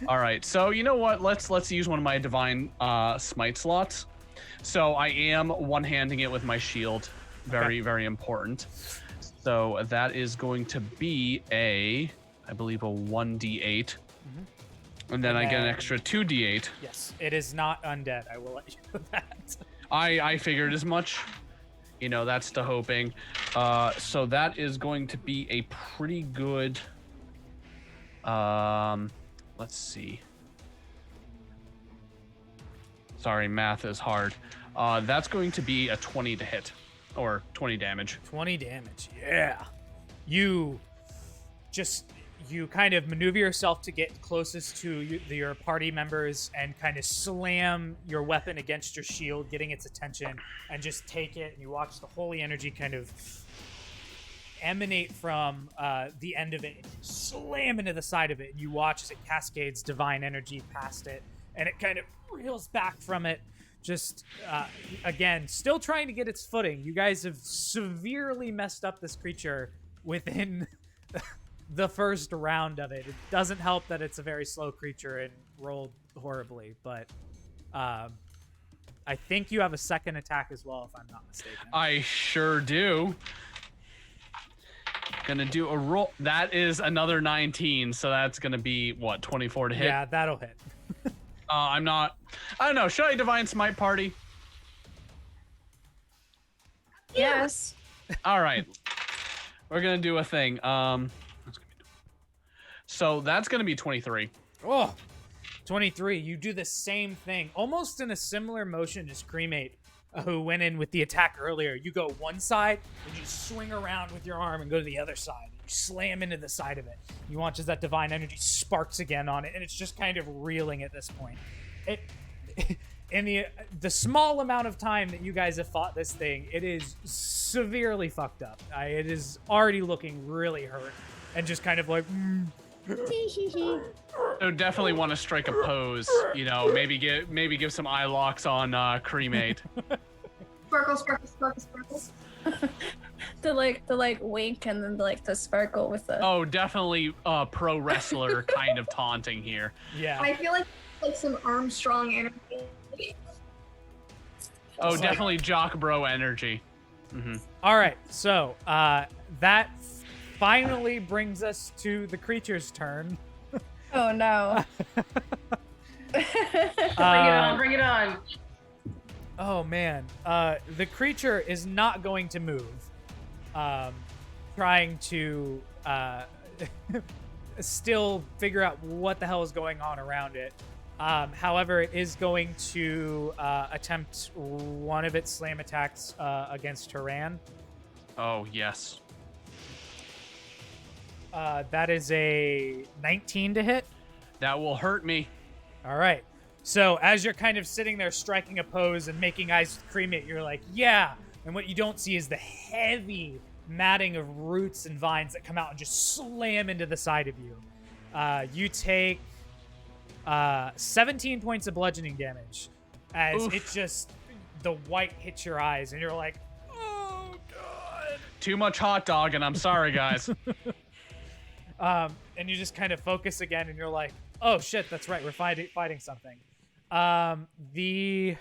All right, so you know what? Let's use one of my divine smite slots. So I am one-handing it with my shield. Very, very important. So that is going to be I believe, a 1d8. And then I get an extra 2d8. Yes, it is not undead. I will let you know that. I figured as much. You know, that's the hoping. So that is going to be a pretty good... let's see. Sorry, math is hard. That's going to be a 20 to hit. Or 20 damage. 20 damage, yeah. You kind of maneuver yourself to get closest to your party members and kind of slam your weapon against your shield, getting its attention, and just take it. And you watch the holy energy kind of emanate from the end of it, slam into the side of it. And you watch as it cascades divine energy past it, and it kind of reels back from it. Just, again, still trying to get its footing. You guys have severely messed up this creature within the first round of it. It doesn't help that it's a very slow creature and rolled horribly, but I think you have a second attack as well, if I'm not mistaken. I sure do. Gonna do a roll. That is another 19, so that's gonna be, what, 24 to hit? Yeah, that'll hit. I don't know. Should I divine smite party? Yes. All right. We're going to do a thing. So that's going to be 23. Oh, 23. You do the same thing, almost in a similar motion as Cremate, who went in with the attack earlier. You go one side, and you swing around with your arm and go to the other side. You slam into the side of it. You watch as that divine energy sparks again on it, and it's just kind of reeling at this point. In the small amount of time that you guys have fought this thing, it is severely fucked up. It is already looking really hurt, and just kind of like... So definitely want to strike a pose, you know, maybe give some eye locks on Cremate. Sparkle, sparkle, sparkle, sparkle. the wink and then the sparkle with the... Oh, definitely pro wrestler kind of taunting here. Yeah. I feel like some Armstrong energy. Oh, definitely jock bro energy. Mm-hmm. All right, so that finally brings us to the creature's turn. Oh no. Bring it on, bring it on. Oh man, the creature is not going to move, trying to still figure out what the hell is going on around it. However, it is going to attempt one of its slam attacks against Haran. Oh, yes. That is a 19 to hit. That will hurt me. All right. So as you're kind of sitting there striking a pose and making eyes with Cremate, you're like, yeah. And what you don't see is the heavy matting of roots and vines that come out and just slam into the side of you. You take 17 points of bludgeoning damage as Oof. it just, the white hits your eyes and you're like, oh God. Too much hot dog, and I'm sorry, guys. And you just kind of focus again and you're like, oh shit, that's right, we're fighting something. The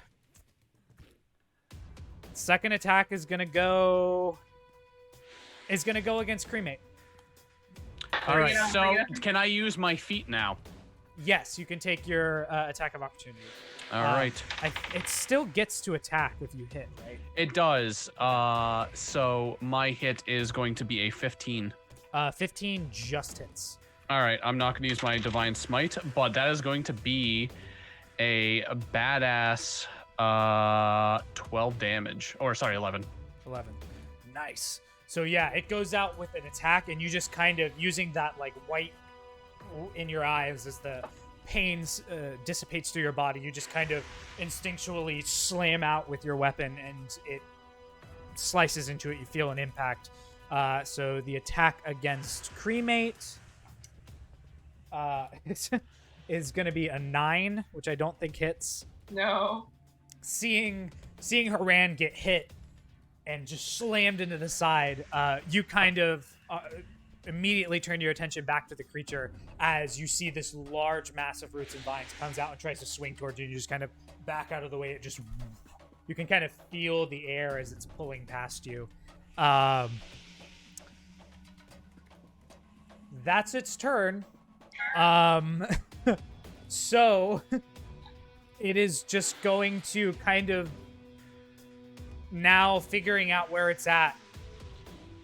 second attack is gonna go against Cremate. All right, Yeah. so can I use my feet now? Yes, you can take your attack of opportunity. All right. It still gets to attack if you hit, right? It does. So my hit is going to be a 15. 15 just hits. All right, I'm not going to use my divine smite, but that is going to be a badass 12 damage. Or sorry, 11. 11. Nice. So yeah, it goes out with an attack, and you just kind of using that like white in your eyes as the pain dissipates through your body. You just kind of instinctually slam out with your weapon, and it slices into it. You feel an impact. So the attack against Cremate is going to be a 9, which I don't think hits. No. Seeing Haran get hit and just slammed into the side, you kind of immediately turn your attention back to the creature as you see this large mass of roots and vines comes out and tries to swing towards you. And you just kind of back out of the way. You can kind of feel the air as it's pulling past you. That's its turn. So it is just going to kind of, now figuring out where it's at,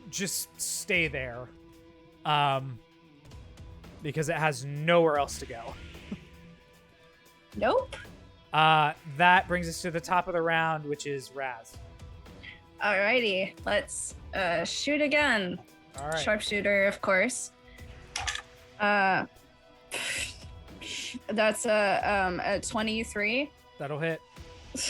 just stay there. Because it has nowhere else to go. Nope. That brings us to the top of the round, which is Razz. Alrighty, let's shoot again. All right. Sharpshooter, of course. That's a 23. That'll hit.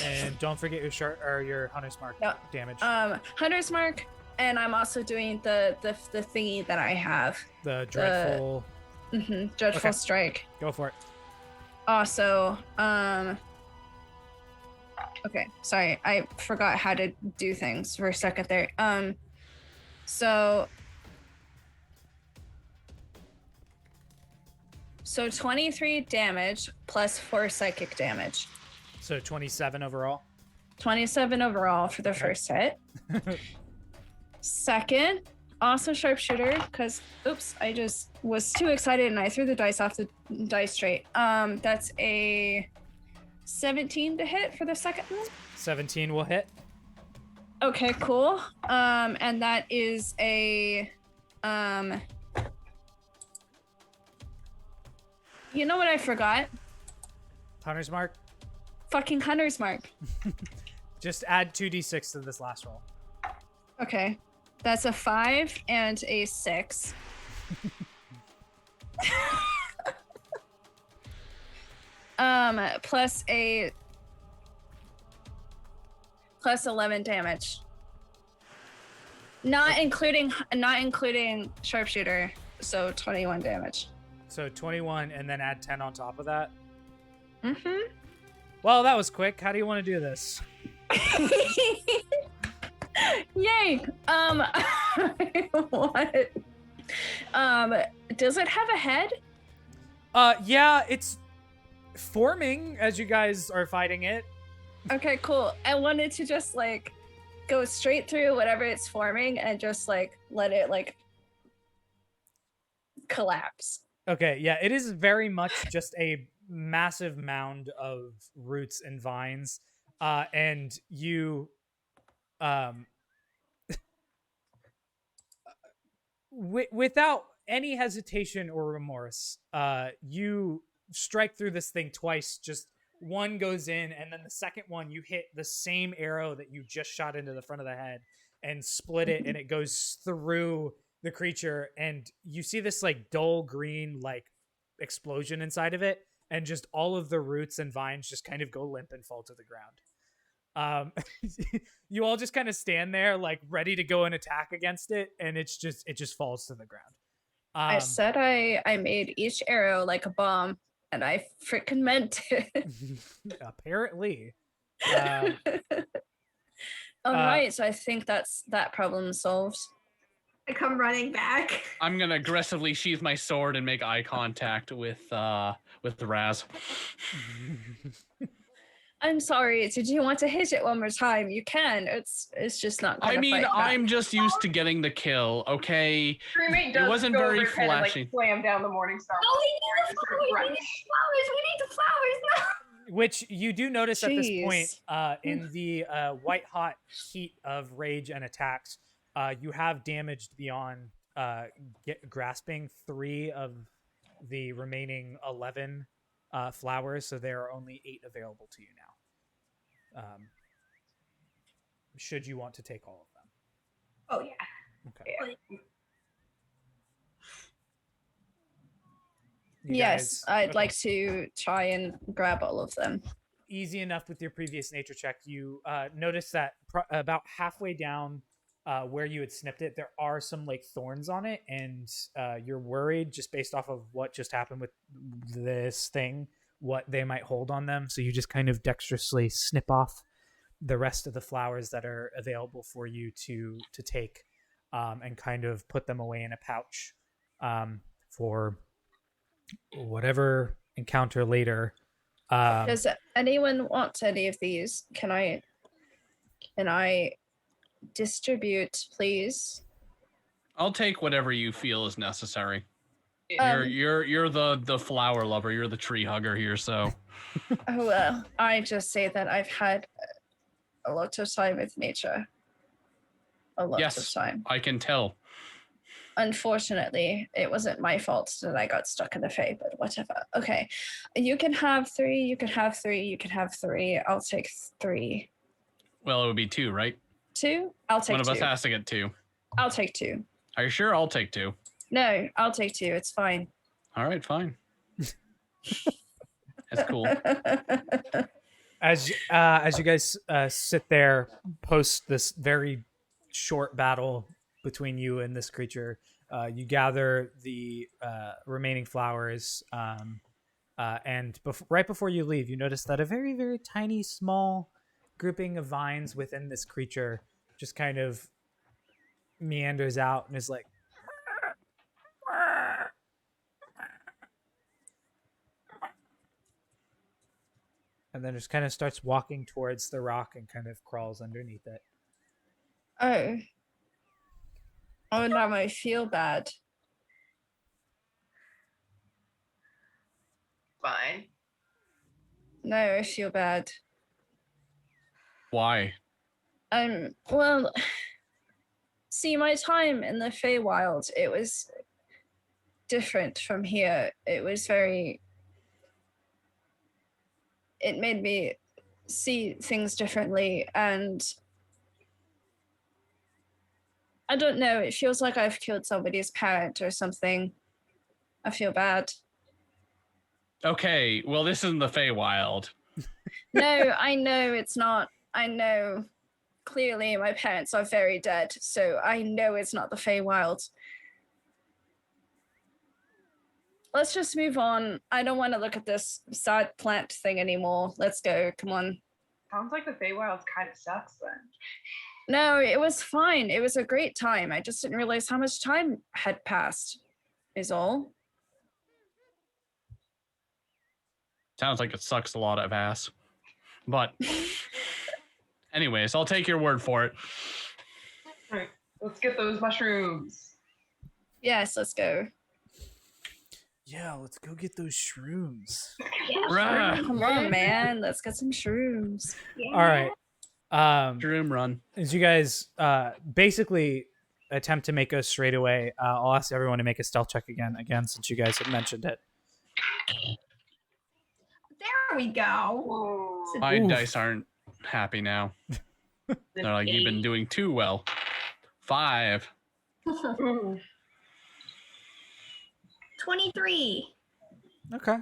And don't forget your Hunter's Mark No. damage. Hunter's Mark, and I'm also doing the thingy that I have. The dreadful. Dreadful Okay. Strike. Go for it. Also, okay, sorry, I forgot how to do things for a second there. So 23 damage plus 4 psychic damage. So 27 overall. 27 overall for the first hit. Second, also sharpshooter, because oops, I just was too excited and I threw the dice off the dice tray. That's a 17 to hit for the second one. 17 will hit. Okay, cool. And that is a you know what I forgot? Hunter's Mark. Fucking Hunter's Mark. Just add 2d6 to this last roll. Okay. That's a 5 and a 6. Plus 11 damage. Not including sharpshooter, so 21 damage. So 21 and then add 10 on top of that. Mm-hmm. Well, that was quick. How do you want to do this? Yay! What? Does it have a head? Yeah, it's forming as you guys are fighting it. Okay, cool. I wanted to just like go straight through whatever it's forming and just like let it like collapse. Okay, yeah, it is very much just a massive mound of roots and vines. And you without any hesitation or remorse, you strike through this thing twice. Just one goes in, and then the second one you hit the same arrow that you just shot into the front of the head and split it, and it goes through the creature, and you see this like dull green like explosion inside of it, and just all of the roots and vines just kind of go limp and fall to the ground. You all just kind of stand there like ready to go and attack against it, and it just falls to the ground. I said I made each arrow like a bomb, and I freaking meant it. Apparently. All right, so I think that problem solved. I come running back. I'm gonna aggressively sheath my sword and make eye contact with the Razz. I'm sorry. Did you want to hit it one more time? You can. It's just not. I mean, fight back. I'm just used to getting the kill. Okay, Crewmate does wasn't go very over his head and, flashy. like, slam down the Morning Star. Oh, we need the flowers. We need the flowers. We need the flowers now. Which you do notice at this Jeez. point, in the white hot heat of rage and attacks, you have damaged beyond grasping 3 of the remaining 11 flowers, so there are only 8 available to you now. Should you want to take all of them. Oh yeah. Okay. Yeah. You Yes, guys- I'd okay. like to try and grab all of them. Easy enough with your previous nature check. You notice that about halfway down where you had snipped it, there are some like thorns on it, and you're worried just based off of what just happened with this thing, what they might hold on them. So you just kind of dexterously snip off the rest of the flowers that are available for you to take, and kind of put them away in a pouch for whatever encounter later. Does anyone want any of these? Can I distribute, please? I'll take whatever you feel is necessary. Um, You're the flower lover. You're the tree hugger here, so. Oh, well, I just say that I've had a lot of time with nature. A lot of time. I can tell. Unfortunately, it wasn't my fault that I got stuck in the Fae, but whatever. Okay. You can have 3, you can have 3, you can have 3. I'll take 3. Well, it would be 2, right? 2? I'll take 2. One of us has to get 2. I'll take 2. Are you sure? I'll take 2. No, I'll take 2. It's fine. All right, fine. That's cool. As you guys sit there post this very short battle between you and this creature, you gather the remaining flowers, and right before you leave, you notice that a very, very tiny, small grouping of vines within this creature just kind of meanders out and is like, and then just kind of starts walking towards the rock and kind of crawls underneath it. Oh. Oh, now I feel bad. Fine. No, I feel bad. Why? Well, see, my time in the Feywild, it was different from here. It was very... It made me see things differently, and I don't know, it feels like I've killed somebody's parent or something. I feel bad. Okay, well, this isn't the Feywild. No, I know it's not. I know. Clearly, my parents are very dead, so I know it's not the Feywild. Let's just move on. I don't want to look at this sad plant thing anymore. Let's go. Come on. Sounds like the Feywild kind of sucks then. No, it was fine. It was a great time. I just didn't realize how much time had passed, is all. Sounds like it sucks a lot of ass. But anyways, I'll take your word for it. All right, let's get those mushrooms. Yes, let's go. Yeah, let's go get those shrooms. Rah! Come on, man. Let's get some shrooms. All right. Dream run. As you guys basically attempt to make us straight away, I'll ask everyone to make a stealth check again, since you guys have mentioned it. There we go. My dice aren't happy now. They're like, you've been doing too well. 5. 23. Okay.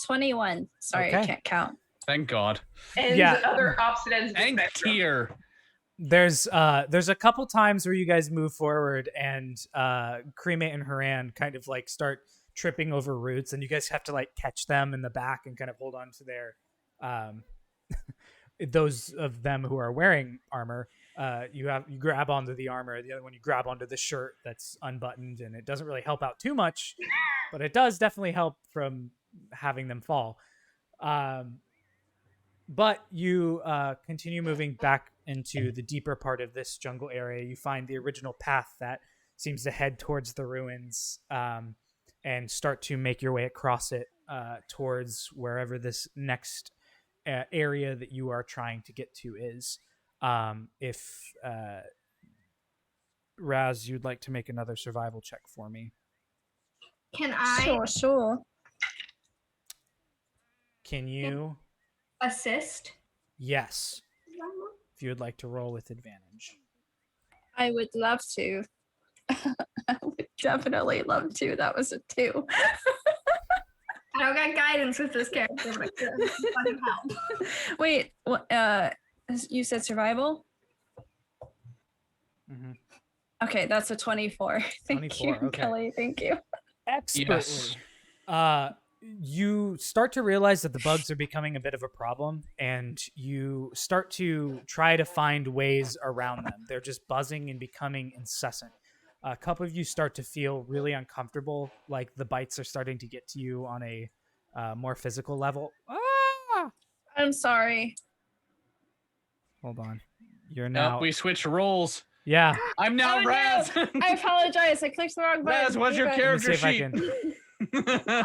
21. Sorry, I Okay. can't count. Thank God. And Yeah. other opposite ends of the Thank spectrum. tier. There's a couple times where you guys move forward and Cremate and Haran kind of like start tripping over roots, and you guys have to like catch them in the back and kind of hold on to their those of them who are wearing armor. You grab onto the armor, the other one you grab onto the shirt that's unbuttoned, and it doesn't really help out too much, but it does definitely help from having them fall. But you continue moving back into the deeper part of this jungle area. You find the original path that seems to head towards the ruins, and start to make your way across it towards wherever this next area that you are trying to get to is. If Razz, you'd like to make another survival check for me. Can I Sure. Can you? assist? Yes. If you would like to roll with advantage. I would love to. I would definitely love to. That was a 2. I don't got guidance with this character, but it's fucking help. Wait, you said survival? Mm-hmm. Okay, that's a 24. Thank 24, you, okay. Kelly. Thank you. Expertly. Yes. You start to realize that the bugs are becoming a bit of a problem, and you start to try to find ways around them. They're just buzzing and becoming incessant. A couple of you start to feel really uncomfortable, like the bites are starting to get to you on a more physical level. Ah! I'm sorry. Hold on. You're Nope, now. we switched roles. Yeah. I'm now Oh, no. Razz. I apologize. I clicked the wrong button. Razz, what's your My bad. Let me see character if I sheet? can.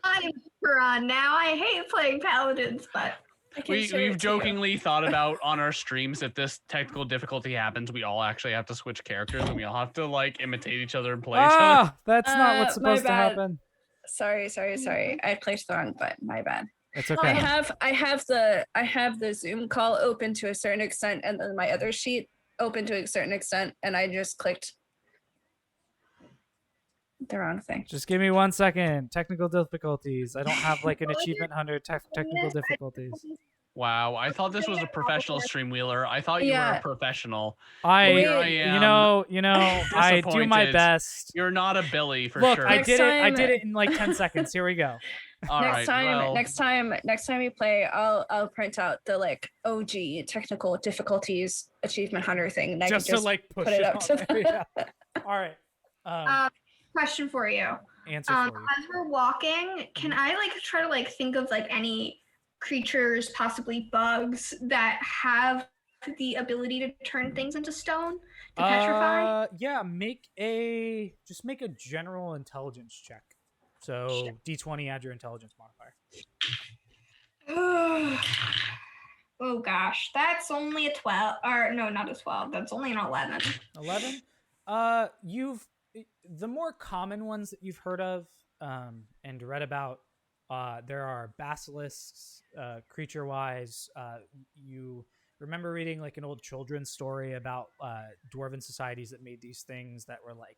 I'm Huron now. I hate playing paladins, but I can show it We've to jokingly thought about on our streams if this technical difficulty happens, we all actually have to switch characters and we all have to like imitate each other and play each other. Ah, that's not what's my supposed to bad. happen. Sorry. I placed the wrong button. My bad. It's I okay. have the Zoom call open to a certain extent, and then my other sheet open to a certain extent, and I just clicked the wrong thing. Just give me 1 second. Technical difficulties. I don't have like an achievement hunter technical difficulties. Wow, I thought this was a professional stream wheeler. I thought you were Yeah. a professional. I, Here I you am, know, I do my disappointed. best. You're not a Billy for Look, sure. I Next did it. I time- did it in like 10 seconds. Here we go. All right, well, Next time we play, I'll print out the like OG technical difficulties achievement hunter thing, and I Just can to like push put it up on to there. Yeah. All right. question for you. Answer for you. As we're walking, can I like try to like think of like any creatures, possibly bugs, that have the ability to turn things into stone to petrify? Yeah, make a general intelligence check. So D20, add your intelligence modifier. Oh gosh, that's only a 12. Or no, not a 12. That's only an 11. 11. The more common ones that you've heard of and read about, there are basilisks, creature wise. You remember reading like an old children's story about dwarven societies that made these things that were like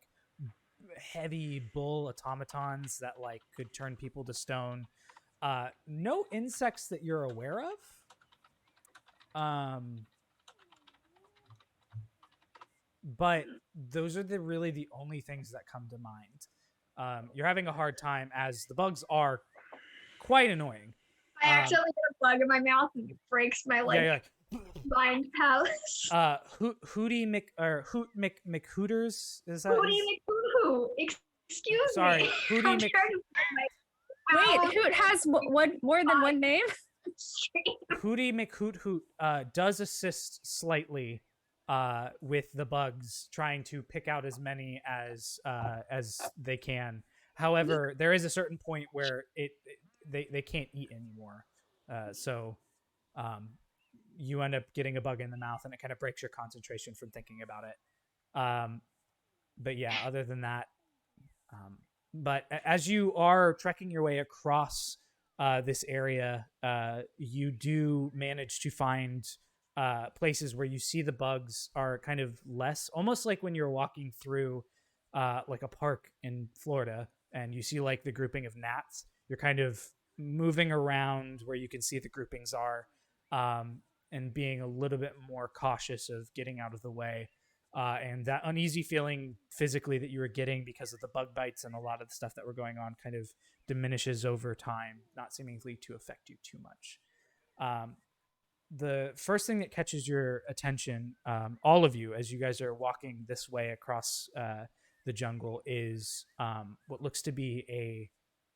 heavy bull automatons that like could turn people to stone. No insects that you're aware of. But those are really the only things that come to mind. You're having a hard time as the bugs are quite annoying. I accidentally get a bug in my mouth and it breaks my like mind palace. Hootie McHooters, is that? Hootie McHoo. Excuse Sorry, me. Hootie I'm Mc. trying to find my- Wait, Hoot has one more than one name? Hootie McHoot does assist slightly with the bugs, trying to pick out as many as they can. However, there is a certain point where they can't eat anymore. So you end up getting a bug in the mouth, and it kind of breaks your concentration from thinking about it. But yeah, other than that, but as you are trekking your way across this area, you do manage to find places where you see the bugs are kind of less, almost like when you're walking through like a park in Florida and you see like the grouping of gnats. You're kind of moving around where you can see the groupings are, and being a little bit more cautious of getting out of the way. And that uneasy feeling physically that you were getting because of the bug bites and a lot of the stuff that were going on kind of diminishes over time, not seemingly to affect you too much. The first thing that catches your attention, all of you, as you guys are walking this way across the jungle, is what looks to be a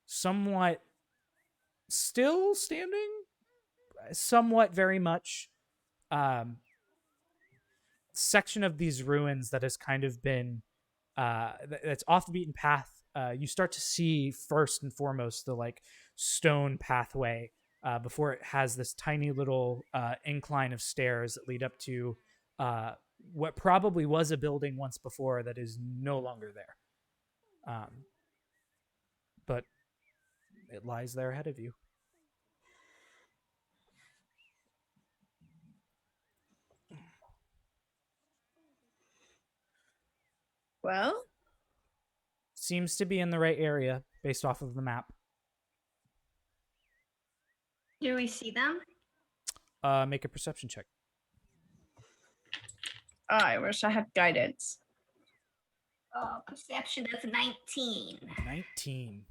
somewhat still standing, somewhat very much section of these ruins that has kind of been that's off the beaten path. You start to see first and foremost the like stone pathway before it has this tiny little incline of stairs that lead up to what probably was a building once before that is no longer there. But it lies there ahead of you. Well, Seems to be in the right area based off of the map. Do we see them? Make a perception check. I wish I had guidance. Perception, that's 19. 19.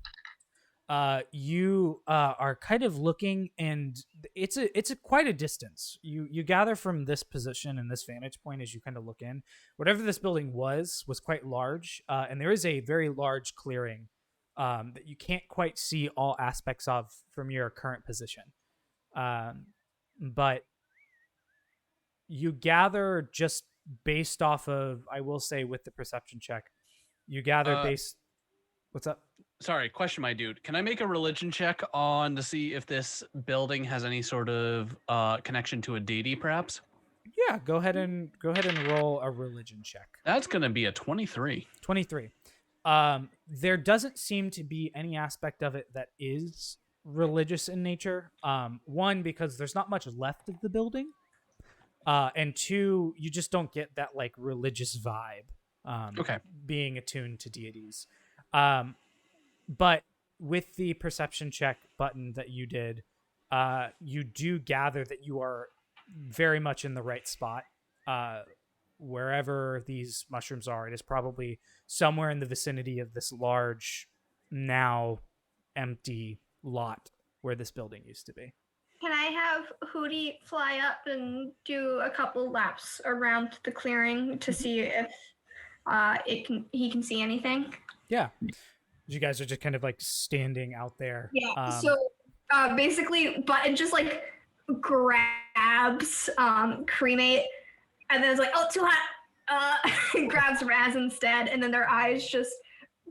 You are kind of looking, and it's quite a distance. You gather from this position and this vantage point as you kind of look in. Whatever this building was quite large, and there is a very large clearing that you can't quite see all aspects of from your current position. But you gather just based off of, I will say, with the perception check, you gather based. What's up? Sorry, question, my dude. Can I make a religion check on to see if this building has any sort of connection to a deity, perhaps? Yeah, go ahead and roll a religion check. That's gonna be a 23. 23. There doesn't seem to be any aspect of it that is religious in nature. One, because there's not much left of the building. And two, you just don't get that like religious vibe. Okay. Being attuned to deities. But with the perception check button that you did, you do gather that you are very much in the right spot. Wherever these mushrooms are, it is probably somewhere in the vicinity of this large, now empty lot where this building used to be. Can I have Hootie fly up and do a couple laps around the clearing to see if he can see anything? Yeah. You guys are just kind of like standing out there. Yeah. So basically, Button just like grabs Cremate, and then it's like, oh, too hot. Grabs Razz instead, and then their eyes just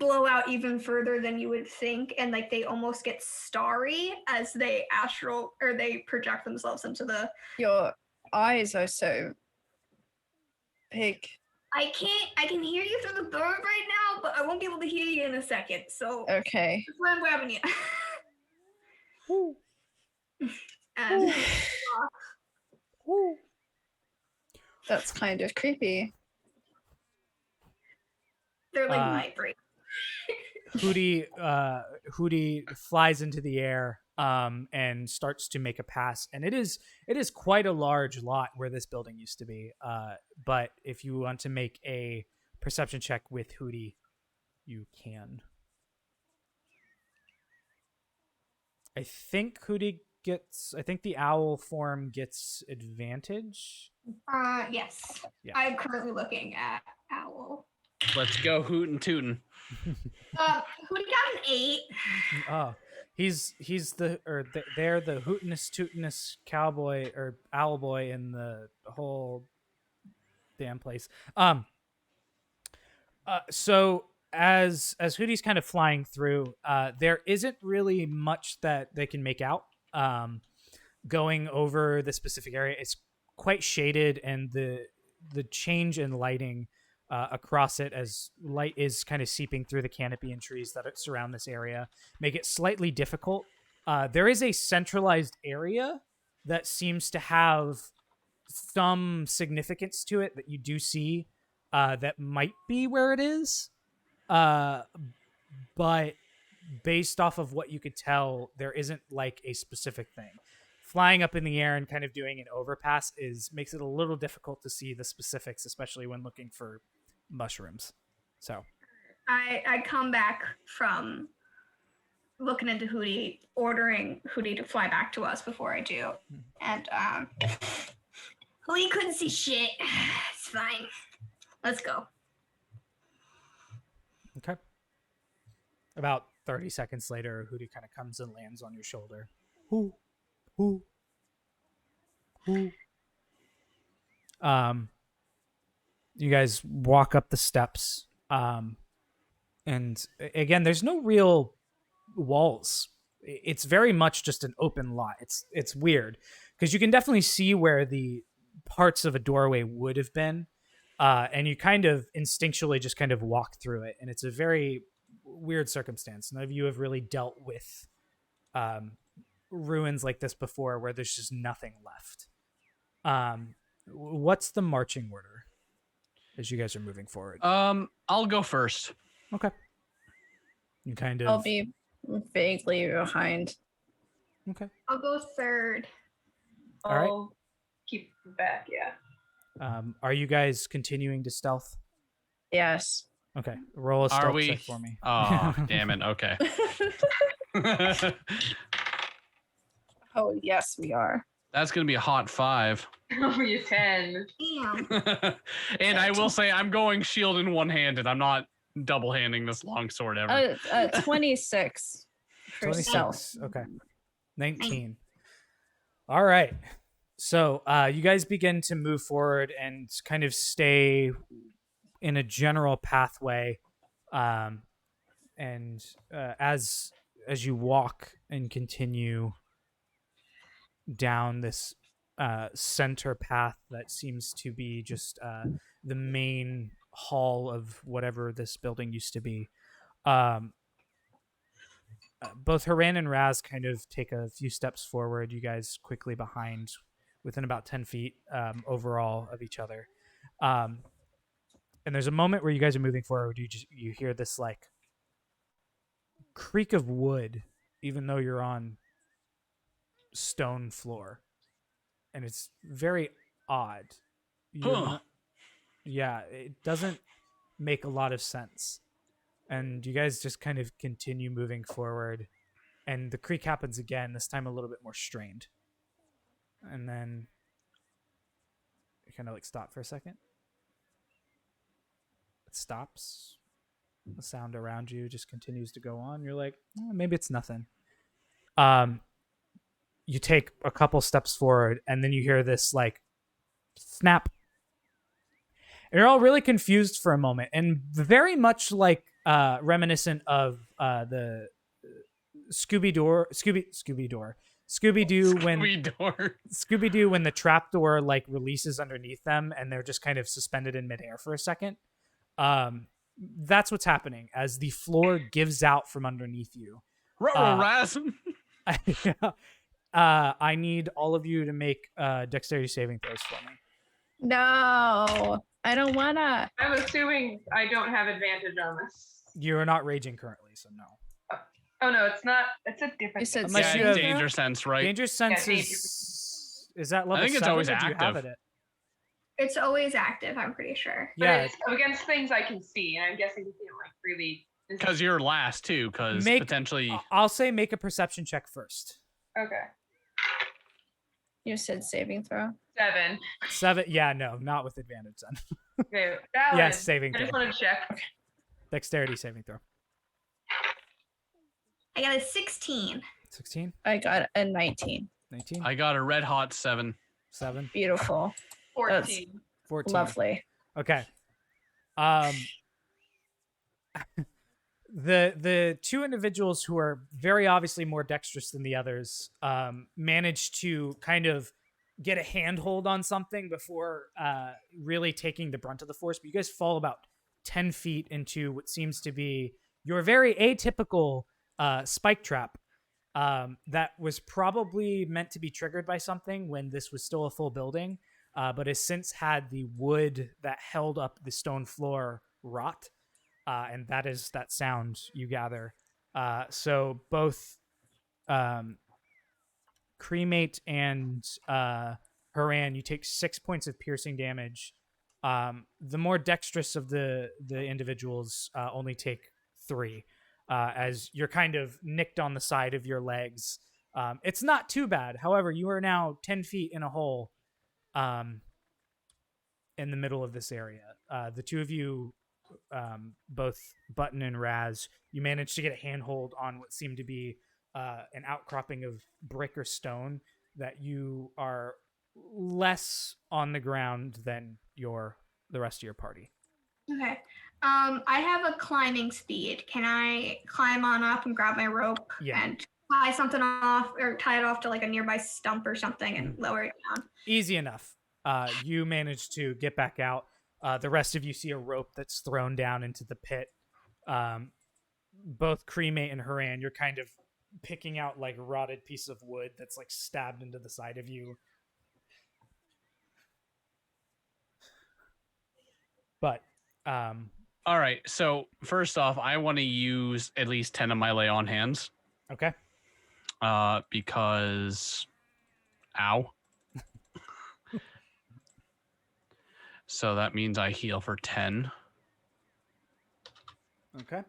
blow out even further than you would think, and like they almost get starry as they project themselves into the. Your eyes are so big. I can hear you through the door right now, but I won't be able to hear you in a second. So okay, that's why I'm grabbing you. And, that's kind of creepy. they're like vibrating. Hootie flies into the air and starts to make a pass, and it is quite a large lot where this building used to be. But if you want to make a perception check with Hootie, you can. I think the owl form gets advantage. Yes. Yeah. I'm currently looking at owl. Let's go hootin' tootin'. Who got an 8? Oh, they're the hootinest tootinest cowboy or owl boy in the whole damn place. So as Hootie's kind of flying through, there isn't really much that they can make out. Going over the specific area, it's quite shaded, and the change in lighting across it as light is kind of seeping through the canopy and trees that surround this area make it slightly difficult. There is a centralized area that seems to have some significance to it that you do see that might be where it is. But based off of what you could tell, there isn't like a specific thing. Flying up in the air and kind of doing an overpass makes it a little difficult to see the specifics, especially when looking for mushrooms. So I come back from looking into Hootie, ordering Hootie to fly back to us before I do. And Hootie couldn't see shit. It's fine. Let's go. Okay. About 30 seconds later, Hootie kind of comes and lands on your shoulder. Who? You guys walk up the steps. And again, there's no real walls. It's very much just an open lot. It's weird because you can definitely see where the parts of a doorway would have been. And you kind of instinctually just kind of walk through it. And it's a very weird circumstance. None of you have really dealt with ruins like this before where there's just nothing left. What's the marching order as you guys are moving forward? I'll go first. Okay. You kind of... I'll be vaguely behind. Okay. I'll go third. All right. I'll keep back, yeah. Are you guys continuing to stealth? Yes. Okay, roll a Are stealth we? check for me. Oh, damn it. Okay. Oh, yes, we are. That's going to be a hot 5. Oh, you 10. Damn. And I will say I'm going shield in one-handed. I'm not double-handing this longsword ever. 26 for 26. stealth. Okay. 19. All right. So you guys begin to move forward and kind of stay in a general pathway. And as you walk and continue down this center path that seems to be just the main hall of whatever this building used to be, both Haran and Razz kind of take a few steps forward. You guys quickly behind, within about 10 feet overall of each other. And there's a moment where you guys are moving forward. You hear this like creak of wood, even though you're on stone floor, and it's very odd. Yeah, it doesn't make a lot of sense. And you guys just kind of continue moving forward, and the creak happens again, this time a little bit more strained. And then you kind of like stop for a second. It stops. The sound around you just continues to go on. You're like, maybe it's nothing. You take a couple steps forward, and then you hear this like snap. And you're all really confused for a moment, and very much like reminiscent of the Scooby-Doo when the trapdoor like releases underneath them, and they're just kind of suspended in midair for a second. That's what's happening as the floor gives out from underneath you. Razz. I need all of you to make dexterity saving throws for me. No, I don't wanna. I'm assuming I don't have advantage on this. You are not raging currently, so no. Oh no, it's not. It's a different. You said Unless Yeah, you have danger sense, right? danger sense Yeah, is that level I think it's 7, always or do you have active. it It's always active, I'm pretty sure. But yeah, it's against things I can see, and I'm guessing you can't like really. Because you're last too, because Make- potentially. I'll say make a perception check first. Okay. You said saving throw. 7. 7, yeah, no, not with advantage then. Okay. That Yes, one. saving I just throw. want to check. Dexterity saving throw. I got a 16. 16, I got a 19. 19, I got a red hot 7. 7, Beautiful. 14. 14. Lovely. Okay. The two individuals who are very obviously more dexterous than the others managed to kind of get a handhold on something before really taking the brunt of the force. But you guys fall about 10 feet into what seems to be your very atypical spike trap that was probably meant to be triggered by something when this was still a full building, but has since had the wood that held up the stone floor rot. And that is that sound you gather. So both Cremate and Haran, you take 6 points of piercing damage. The more dexterous of the individuals only take 3, as you're kind of nicked on the side of your legs. It's not too bad. However, you are now 10 feet in a hole in the middle of this area. The two of you, both Button and Razz, you managed to get a handhold on what seemed to be an outcropping of brick or stone that you are less on the ground than the rest of your party. Okay. I have a climbing speed. Can I climb on up and grab my rope and tie something off or tie it off to like a nearby stump or something and lower it down? Easy enough. You managed to get back out. The rest of you see a rope that's thrown down into the pit. Both Cremate and Haran, you're kind of picking out like a rotted piece of wood that's like stabbed into the side of you. But All right. So first off, I want to use at least 10 of my lay on hands. Okay. Because, ow. So that means I heal for 10. Okay.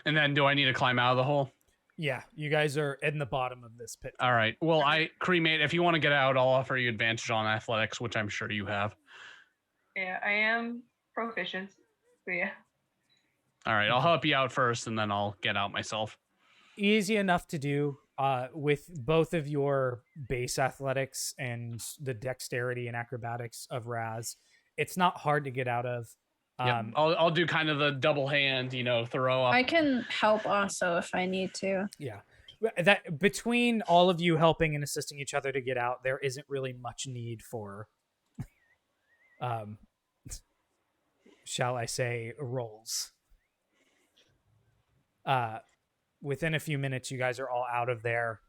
And then do I need to climb out of the hole? Yeah, you guys are in the bottom of this pit. All right. Well, cremate. If you want to get out, I'll offer you advantage on athletics, which I'm sure you have. Yeah, I am proficient. So yeah. All right. I'll help you out first, and then I'll get out myself. Easy enough to do with both of your base athletics and the dexterity and acrobatics of Razz. It's not hard to get out of. Yeah, I'll do kind of the double hand, throw up. I can help also if I need to. Yeah. That between all of you helping and assisting each other to get out, there isn't really much need for shall I say rolls. Within a few minutes you guys are all out of there.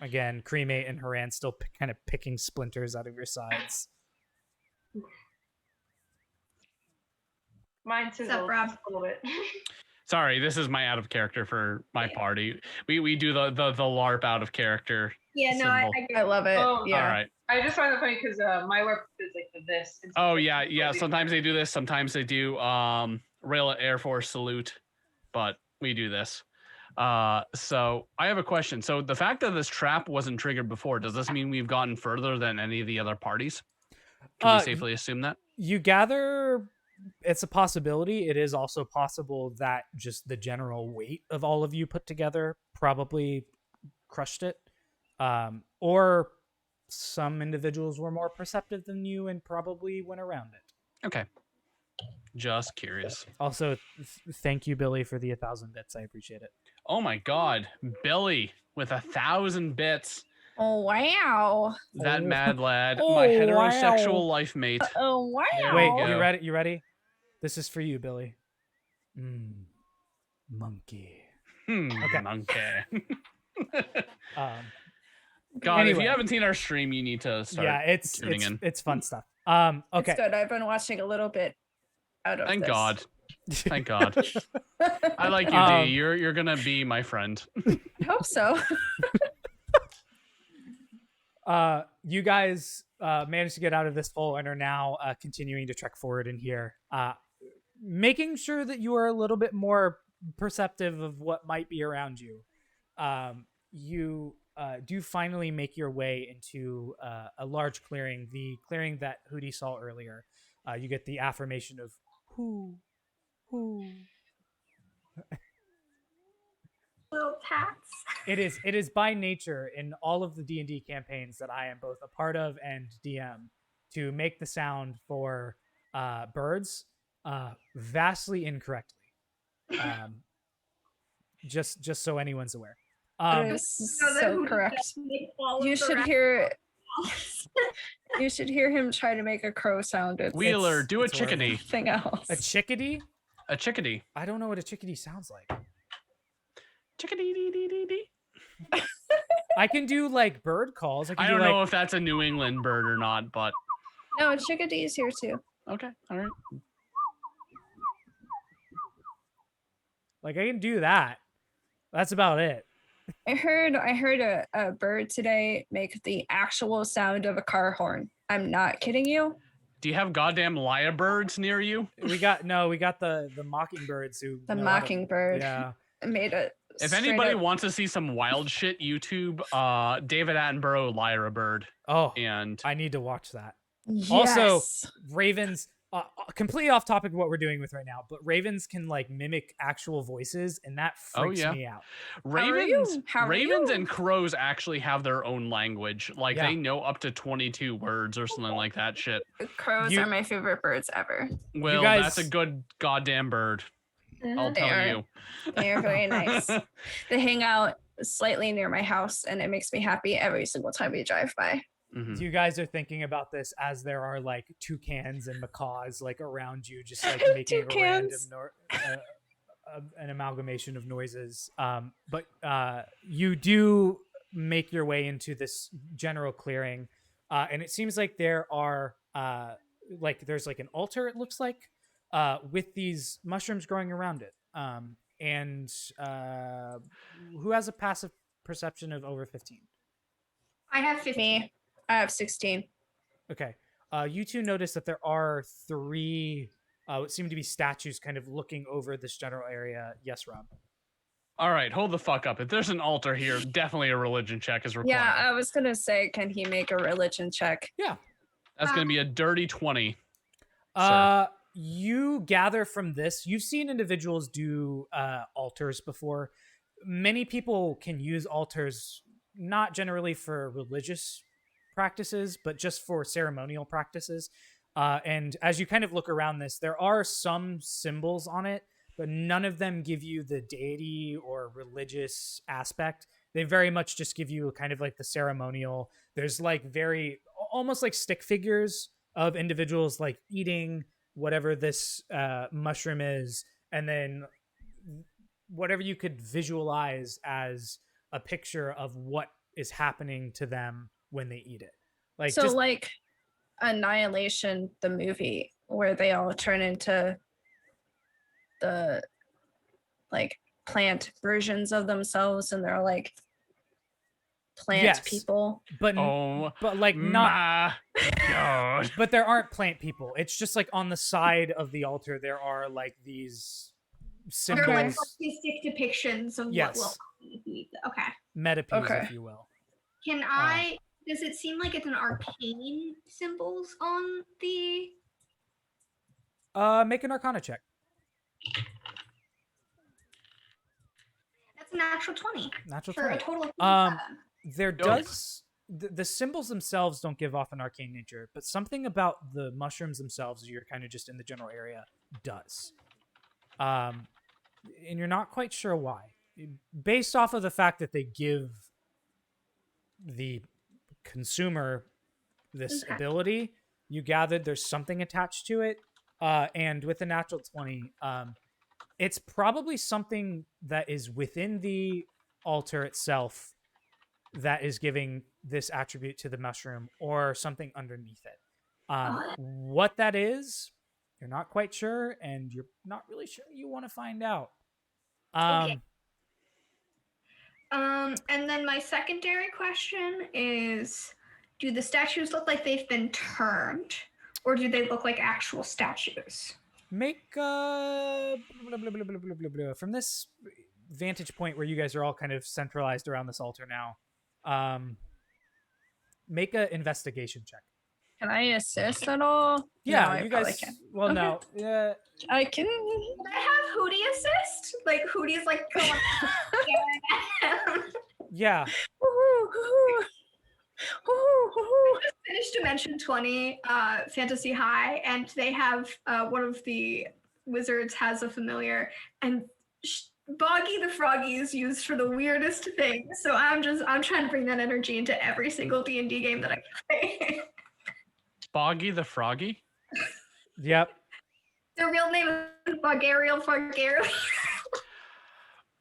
Again, Cremate and Haran still kind of picking splinters out of your sides. Mine sizzles Rob? a little bit. Sorry, this is my out of character for my party. We do the LARP out of character. Yeah, no, I symbol. I love it. Oh, Yeah. All right. I just find it funny because my LARP is like the this. It's Oh like yeah. completely- Sometimes they do this. Sometimes they do Rail Air Force salute, but we do this. So I have a question. So the fact that this trap wasn't triggered before, does this mean we've gotten further than any of the other parties? Can we safely assume that? You gather it's a possibility. It is also possible that just the general weight of all of you put together probably crushed it. Or some individuals were more perceptive than you and probably went around it. Okay. Just curious. Also, thank you, Billy, for the 1,000 bits. I appreciate it. Oh my God, Billy with 1,000 bits. Oh wow. That mad lad, Oh, my heterosexual wow. life mate. Oh wow. There Wait, we you go. ready? You ready? This is for you, Billy. Monkey. Okay. Monkey. God, if Anyway. you haven't seen our stream, you need to start. Yeah, tuning in. it's fun stuff. Okay. It's good. I've been watching a little bit out of Thank this. God. Thank God. I like you, D. You're gonna be my friend. I hope so. You guys managed to get out of this hole and are now continuing to trek forward in here, making sure that you are a little bit more perceptive of what might be around you. You do finally make your way into a large clearing, the clearing that Hootie saw earlier. You get the affirmation of who. little cats. It is by nature in all of the D&D campaigns that I am both a part of and DM to make the sound for birds vastly incorrectly. Just so anyone's aware. It is So that so Hootie correct. just make all of You the should rats hear false. you should hear him try to make a crow sound. Wheeler, do a it's horrible. chickadee. Something else. A chickadee? A chickadee. I don't know what a chickadee sounds like. Chickadee dee dee dee dee. I can do like bird calls. I don't know if that's a New England bird or not, but No, chickadee's here too. okay, all right. Like I can do that. That's about it. I heard a bird today make the actual sound of a car horn. I'm not kidding you. Do you have goddamn lyrebirds near you? We got the mockingbirds who The know how to- mockingbird Yeah. made a If straight anybody up- wants to see some wild shit, YouTube, David Attenborough lyrebird, Oh, and I need to watch that. Yes. Also, Ravens, completely off topic of what we're doing with right now, but Ravens can like mimic actual voices, and that freaks yeah. me out. ravens, How are ravens you? and crows actually have their own language. Like Yeah. they know up to 22 words or something like that shit. Crows You- are my favorite birds ever. Well, guys- that's a good goddamn bird. I'll They tell are. you. They're very nice. They hang out slightly near my house, and it makes me happy every single time we drive by. Mhm. You guys are thinking about this as there are like toucans and macaws like around you, just like making a random Toucans. an amalgamation of noises. But you do make your way into this general clearing, and it seems like there are there's like an altar. It looks like with these mushrooms growing around it. And who has a passive perception of over 15? I have 15. Me, I have 16. Okay. You two notice that there are 3 what seem to be statues kind of looking over this general area. Yes, Rob. All right, hold the fuck up. If there's an altar here, definitely a religion check is required. Yeah, I was gonna say, can he make a religion check? Yeah. That's going to be a dirty 20. You gather from this, you've seen individuals do altars before. Many people can use altars not generally for religious practices, but just for ceremonial practices. And as you kind of look around this, there are some symbols on it, but none of them give you the deity or religious aspect. They very much just give you kind of like the ceremonial. There's like very almost like stick figures of individuals like eating whatever this mushroom is, and then whatever you could visualize as a picture of what is happening to them when they eat it. Like So just, like Annihilation, the movie, where they all turn into the like plant versions of themselves, and they're like plant Yes. people. but like not. My God. But there aren't plant people. It's just like on the side of the altar there are like these They're symbols, like artistic depictions of Yes. what will come if you eat them. Okay. metapies, Okay. if you will. Can I? Does it seem like it's an arcane symbols on the? Make an Arcana check. That's a natural 20 Natural for a 20. total of Um, 57. There Dope. does the symbols themselves don't give off an arcane nature, but something about the mushrooms themselves, you're kind of just in the general area, does. And you're not quite sure why. Based off of the fact that they give the consumer this Okay. ability, you gathered there's something attached to it. And with the natural 20, it's probably something that is within the altar itself that is giving this attribute to the mushroom, or something underneath it. What that is, you're not quite sure, and you're not really sure you want to find out. Okay. And then my secondary question is, do the statues look like they've been turned, or do they look like actual statues? Make from this vantage point where you guys are all kind of centralized around this altar now, make a investigation check. Can I assist at all? Yeah, No, I you probably guys. can. Well, Okay. no. Yeah. I can. Can I have Hootie assist? Like Hootie's like going Yeah. Woohoo, woohoo, woohoo, woohoo. finished Dimension 20 Fantasy High, and they have one of the wizards has a familiar, and Boggy the Froggy is used for the weirdest things. So I'm trying to bring that energy into every single D&D game that I play. Boggy the Froggy? Yep. Their real name is Bogariel Fargariel.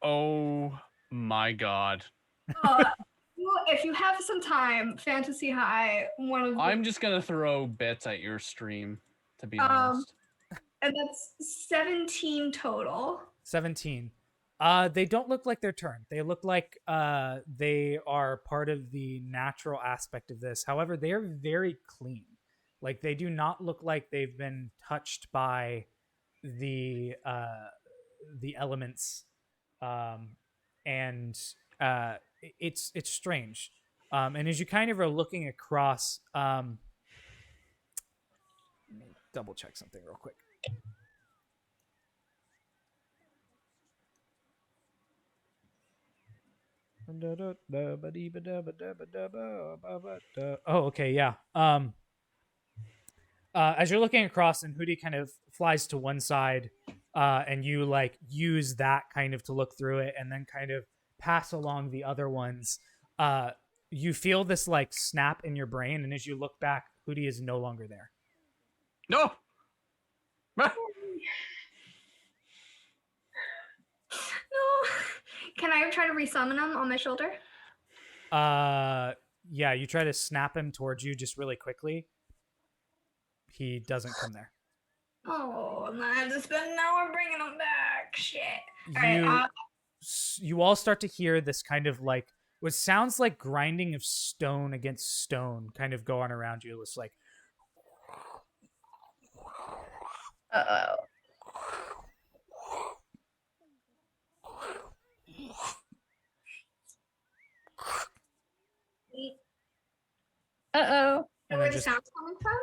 Oh my God. If you have some time, Fantasy High, one of the, I'm just going to throw bits at your stream, to be honest. and that's 17 total. 17. They don't look like they're turned. They look like they are part of the natural aspect of this. However, they are very clean. Like, they do not look like they've been touched by the elements, and it's strange. And as you kind of are looking across, let me double check something real quick. Oh, okay, yeah. As you're looking across, and Hootie kind of flies to one side, and you like use that kind of to look through it, and then kind of pass along the other ones. You feel this like snap in your brain, and as you look back, Hootie is no longer there. No! No. Can I try to resummon him on my shoulder? Yeah, you try to snap him towards you just really quickly. He doesn't come there. Oh, and I have to spend an hour bringing him back. Shit. You all start to hear this kind of like what sounds like grinding of stone against stone kind of go on around you. It's like Uh-oh. Uh-oh. And Where then the just sound's coming from?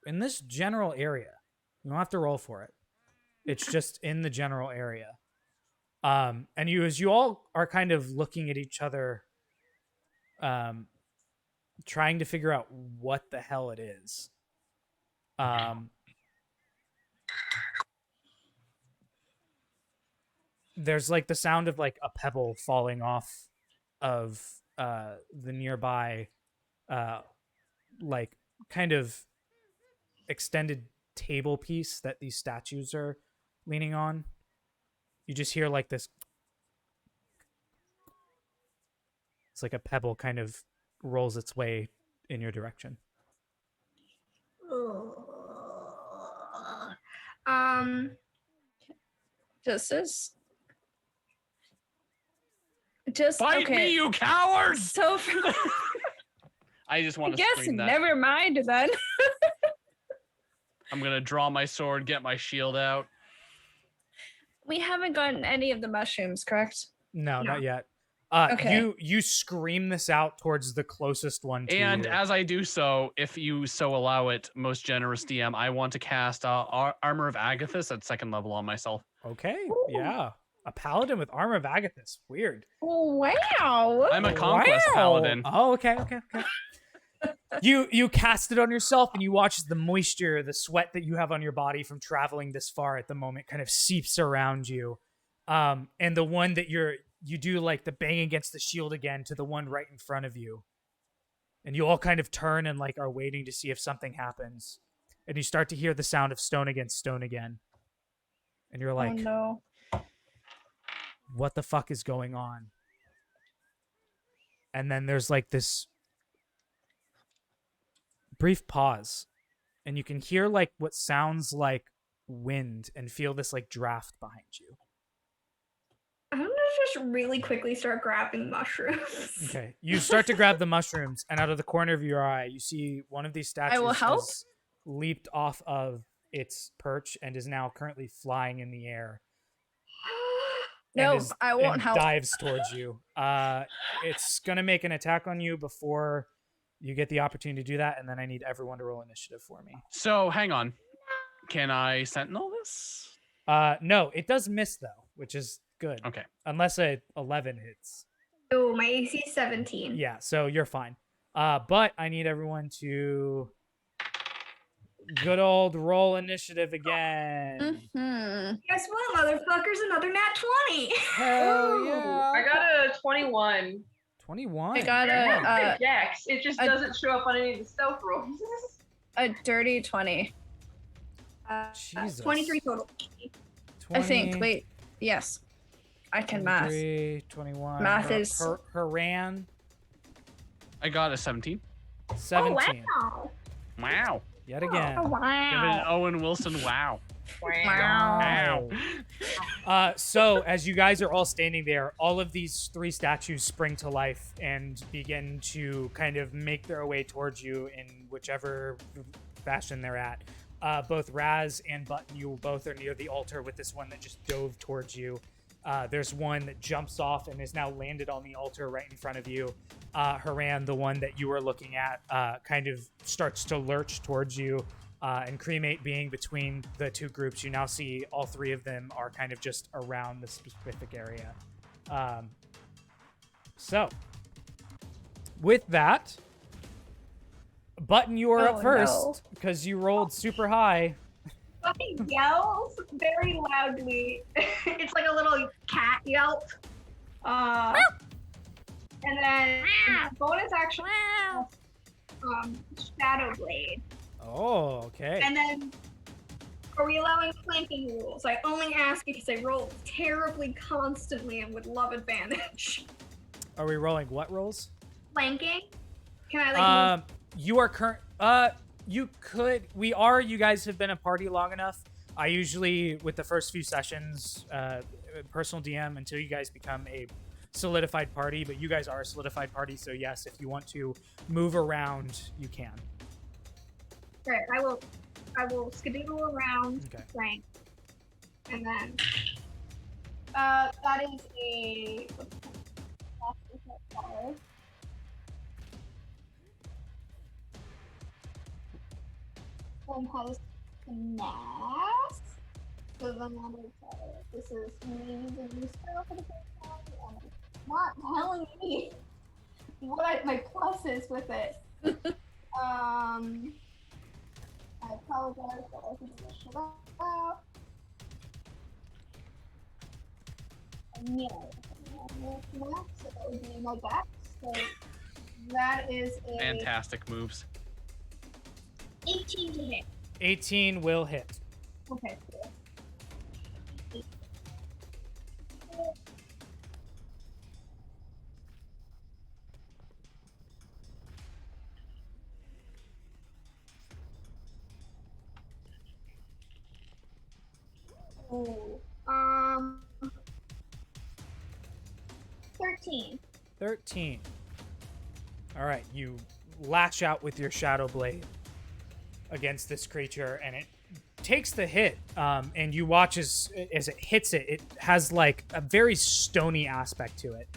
in this general area. You don't have to roll for it. It's just in the general area. And as you all are kind of looking at each other, trying to figure out what the hell it is. There's like the sound of like a pebble falling off of the nearby like kind of extended table piece that these statues are leaning on. You just hear like this. It's like a pebble kind of rolls its way in your direction. Just Fight okay. me, you cowards! So I just I want to guess scream that. never mind then. I'm gonna draw my sword, get my shield out. We haven't gotten any of the mushrooms, correct? No, No. not yet. Okay. You scream this out towards the closest one to And you. as I do so, if you so allow it, most generous DM, I want to cast Armor of Agathis at 2nd level on myself. Okay, yeah. A paladin with armor of Agathis. Weird. Wow. I'm a conquest paladin. Oh, okay. You cast it on yourself, and you watch as the moisture, the sweat that you have on your body from traveling this far at the moment kind of seeps around you. And the one that you do like the bang against the shield again to the one right in front of you. And you all kind of turn and like are waiting to see if something happens. And you start to hear the sound of stone against stone again. And you're like, oh no. what the fuck is going on? And then there's like this brief pause, and you can hear like what sounds like wind and feel this like draft behind you. I'm gonna just really quickly start grabbing mushrooms. Okay, you start to grab the mushrooms, and out of the corner of your eye, you see one of these statues will help. has leaped off of its perch and is now currently flying in the air. and No, is- I won't and help. dives towards you. It's gonna make an attack on you before you get the opportunity to do that, and then I need everyone to roll initiative for me. So hang on. Can I sentinel this? No, it does miss though, which is good. Okay. Unless a 11 hits. Oh, my AC is 17. Yeah, so you're fine. But I need everyone to good old roll initiative again. Mm-hmm. Guess what, motherfuckers? Another nat 20. Hell yeah! I got a 21. 21. I got Good dex. It just a- doesn't show up on any of the stealth rolls. a dirty 20. Jesus. 23 total. 20, I think. Wait. Yes. I can math. 23, 21. Math is- Haran, I got a 17. 17. Oh, wow. Wow. Yet again. Oh, Give it an wow. Owen Wilson wow. Wow. So as you guys are all standing there, all of these three statues spring to life and begin to kind of make their way towards you in whichever fashion they're at. Both Razz and Button, you both are near the altar with this one that just dove towards you. There's one that jumps off and is now landed on the altar right in front of you. Haran, the one that you were looking at, kind of starts to lurch towards you. And Cremate being between the two groups, you now see all three of them are kind of just around the specific area. So, with that, Button, you are Oh, up first no. because you rolled super high. Fucking yells very loudly. It's like a little cat yelp. And then bonus action, Shadow Blade. Oh, okay. And then, are we allowing flanking rules? I only ask because I roll terribly constantly and would love advantage. Are we rolling what rolls? Flanking? Can I like You are current. You could. You guys have been a party long enough. I usually, with the first few sessions, personal DM until you guys become a solidified party. But you guys are a solidified party, so yes, if you want to move around, you can. Right, I will skedaddle around Okay. Frank, and then that is a card. And has finesse. So then I'm gonna say this is maybe the new spell for the first time, and it's not telling me what my plus is with it. I apologize, but I think this shit out. Yeah, so that would be my back. So that is a Fantastic moves. 18 to hit. 18 will hit. Okay, cool. Ooh, 13. 13. All right, you lash out with your shadow blade against this creature, and it takes the hit. And you watch as it hits it. It has like a very stony aspect to it,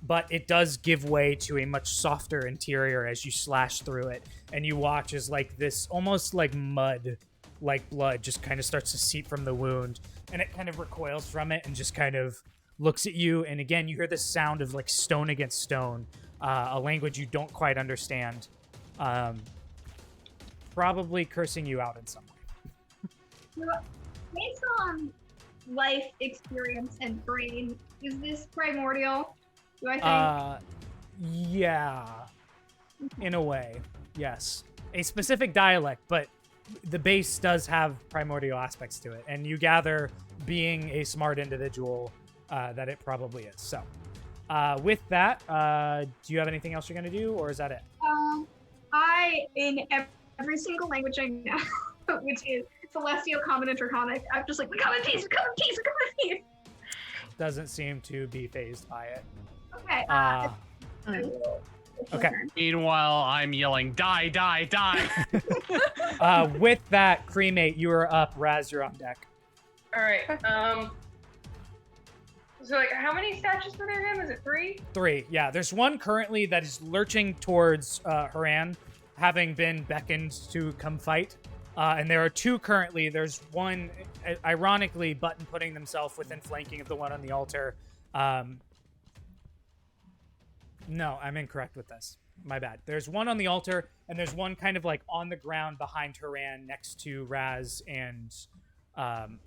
but it does give way to a much softer interior as you slash through it. And you watch as like this almost like mud, like blood, just kind of starts to seep from the wound, and it kind of recoils from it and just kind of looks at you. And again, you hear this sound of like stone against stone, a language you don't quite understand, probably cursing you out in some way. Based on life experience and brain, is this primordial? Do I think? Yeah, in a way, yes. A specific dialect, but the base does have primordial aspects to it, and you gather, being a smart individual, that it probably is. So, with that, do you have anything else you're going to do, or is that it? In every single language I know, which is Celestial, Common, and Draconic, I'm just like, we come in peace, we come in peace, we come in peace. Doesn't seem to be phased by it. Okay. Okay. Meanwhile, I'm yelling, die, die, die. With that, Cremate, you are up. Razz, you're on deck. All right. So like, how many statues were there again? Was it 3? 3. Yeah, there's one currently that is lurching towards Haran, having been beckoned to come fight. And there are 2 currently. There's one, ironically, Button putting themselves within flanking of the one on the altar. No, I'm incorrect with this. My bad. There's one on the altar, and there's one kind of like on the ground behind Haran next to Razz and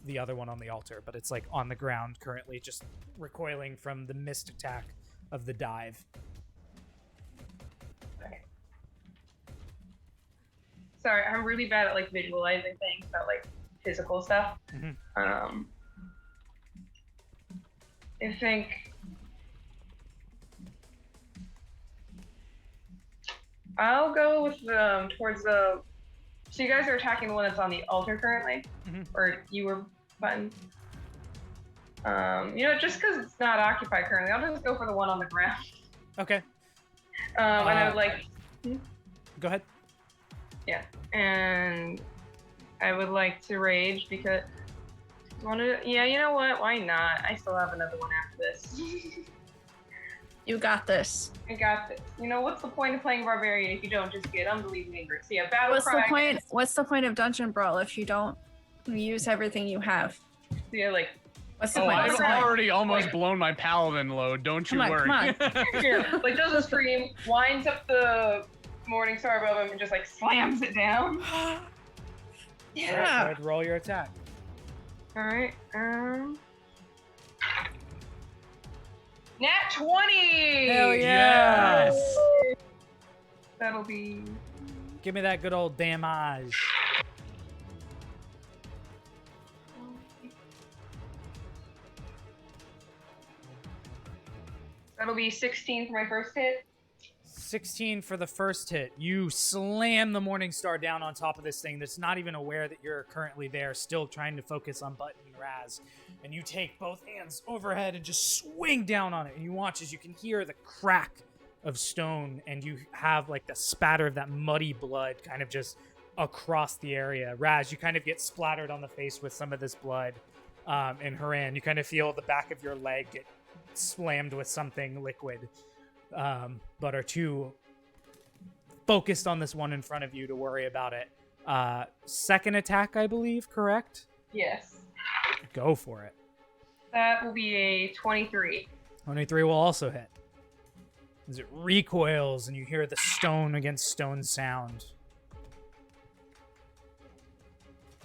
the other one on the altar. But it's like on the ground currently, just recoiling from the missed attack of the dive. Okay. Sorry, I'm really bad at like visualizing things about like physical stuff. Mm-hmm. I think I'll go with towards the. So you guys are attacking the one that's on the altar currently, Mm-hmm. or you were Button. Just because it's not occupied currently, I'll just go for the one on the ground. Okay. And I would like. Go ahead. Yeah, and I would like to rage because. Yeah, you know what? Why not? I still have another one after this. You got this. I got this. You know, what's the point of playing Barbarian if you don't just get unbelievably angry? So yeah, Battle Cry. What's the point of Dungeon Brawl if you don't use everything you have? So yeah, like, What's the Oh, point? I've What's the point? already almost blown my paladin load. Don't you Come on, worry. come here, like does a scream, winds up the Morning Star above him, and just like slams it down. All right, go Yeah. ahead, roll your attack. All right. Nat 20. Hell yeah! Yes. That'll be. Give me that good old damage. That'll be 16 for my first hit. 16 for the first hit. You slam the Morning Star down on top of this thing that's not even aware that you're currently there, still trying to focus on Button and Razz. And you take both hands overhead and just swing down on it. And you watch as you can hear the crack of stone, and you have like the spatter of that muddy blood kind of just across the area. Razz, you kind of get splattered on the face with some of this blood. And Haran, you kind of feel the back of your leg get slammed with something liquid, but are too focused on this one in front of you to worry about it. Second attack, I believe, correct? Yes. Go for it. That will be a 23. 23 will also hit. As it recoils and you hear the stone against stone sound.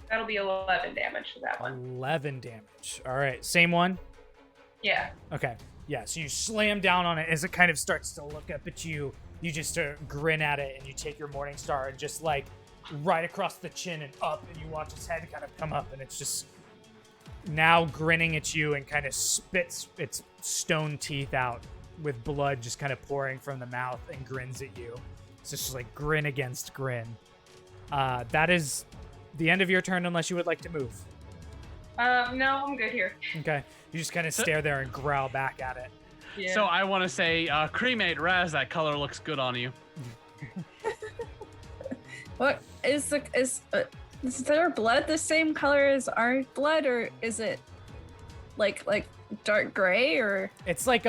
That'll be 11 damage for that one. 11 damage. All right, same one? Yeah. Okay. Yeah, so you slam down on it as it kind of starts to look up at you. You just grin at it and you take your Morning Star and just like right across the chin and up, and you watch its head kind of come up, and it's just now grinning at you and kind of spits its stone teeth out with blood just kind of pouring from the mouth and grins at you. It's just like grin against grin. That is the end of your turn unless you would like to move. No, I'm good here. Okay. You just kind of stare there and growl back at it. Yeah. So I want to say, cremate Razz, that color looks good on you. What is their blood the same color as our blood, or is it like dark gray, or It's like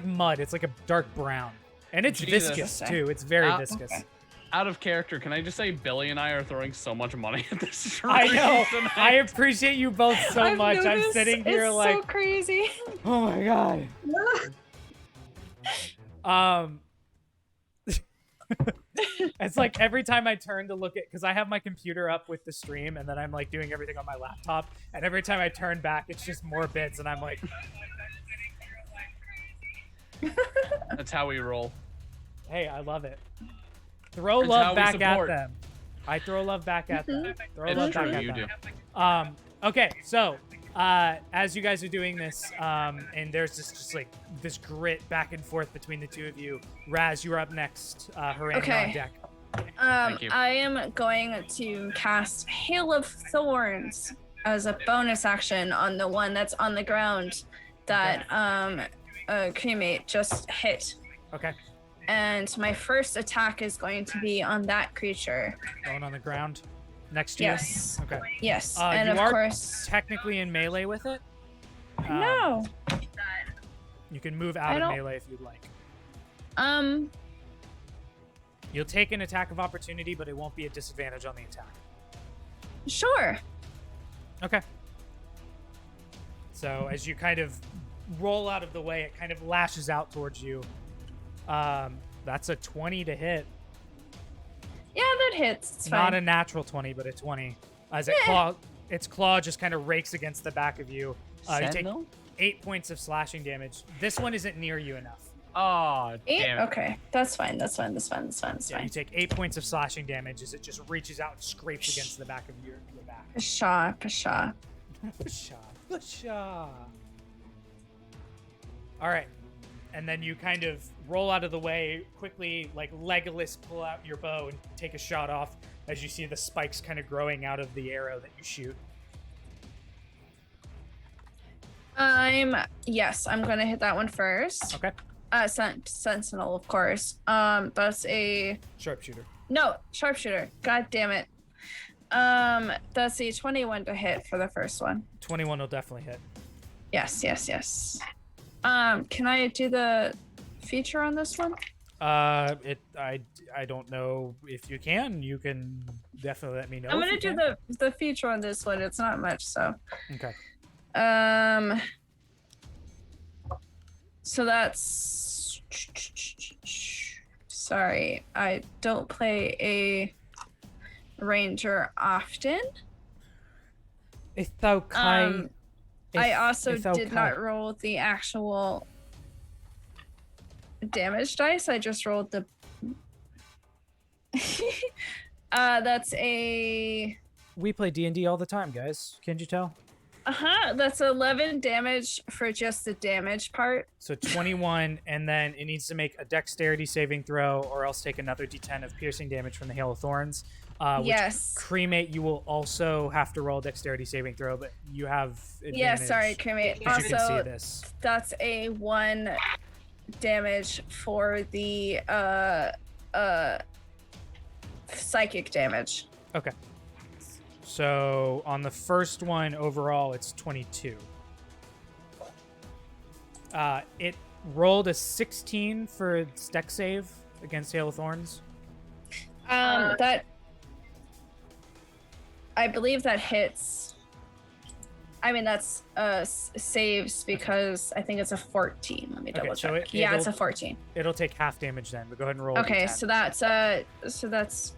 mud. It's like a dark brown. And it's Jesus. viscous too. It's very viscous. okay. Out of character, can I just say Billy and I are throwing so much money at this stream I know. tonight? I appreciate you both so I've much. I'm noticed sitting here it's like, so crazy. oh my god. It's like every time I turn to look at, because I have my computer up with the stream, and then I'm like doing everything on my laptop, and every time I turn back, it's just more bits, and I'm like, That's how we roll. hey, I love it. Throw That's how love we back at support. them. I throw love back at them. Throw love It's back true, at you them. do. Okay, so as you guys are doing this, and there's just like this grit back and forth between the two of you. Razz, you're up next. Haran, you're on Okay. deck. Thank you. I am going to cast Hail of Thorns as a bonus action on the one that's on the ground that cremate just hit. Okay, And my first attack is going to be on that creature. going on the ground next to you. Yes. Okay. Yes. You and of are course. technically in melee with it. No. You can move out I of don't- melee if you'd like. You'll You'll take an attack of opportunity, but it won't be a disadvantage on the attack. Sure. Okay. So as you kind of roll out of the way, it kind of lashes out towards you. That's a 20 to hit. Yeah, that hits. It's Not fine. a natural 20, but a 20. As its claw just kind of rakes against the back of you. You take Sentinel? 8 points of slashing damage. This one isn't near you enough. Oh, Eight? damn it. Okay. That's fine. That's fine. Yeah, you take 8 points of slashing damage as it just reaches out and scrapes against the back of your back. Pshaw. Pshaw. Pshaw. Pshaw. All right. And then you kind of roll out of the way, quickly, like Legolas, pull out your bow and take a shot off as you see the spikes kind of growing out of the arrow that you shoot. Yes, I'm gonna hit that one first. Okay. Sentinel, of course. That's a Sharpshooter. sharpshooter. God damn it. That's a 21 to hit for the first one. 21 will definitely hit. Yes. Can I do the feature on this one? I don't know if you can. You can definitely let me know. I'm if gonna you do can. the feature on this one. It's not much, so. Okay. So that's. Sorry, I don't play a ranger often. It's okay. I also it's did okay. not roll the actual damage dice. I just rolled the. That's a. We play D&D all the time, guys. Can't you tell? That's 11 damage for just the damage part. So 21, and then it needs to make a dexterity saving throw, or else take another d10 of piercing damage from the Hail of Thorns. Which Yes. Cremate, you will also have to roll a dexterity saving throw, but you have advantage. Yeah, sorry, cremate. As you can see Also, this. that's a 1 damage for the psychic damage. Okay. So on the first one overall, it's 22. It rolled a 16 for its dex save against Hail of Thorns. That I believe that hits. I mean, that's saves because I think it's a 14. Let me double so check. Yeah, it's a 14. It'll take half damage then, but go ahead and roll. Okay, D10. so that's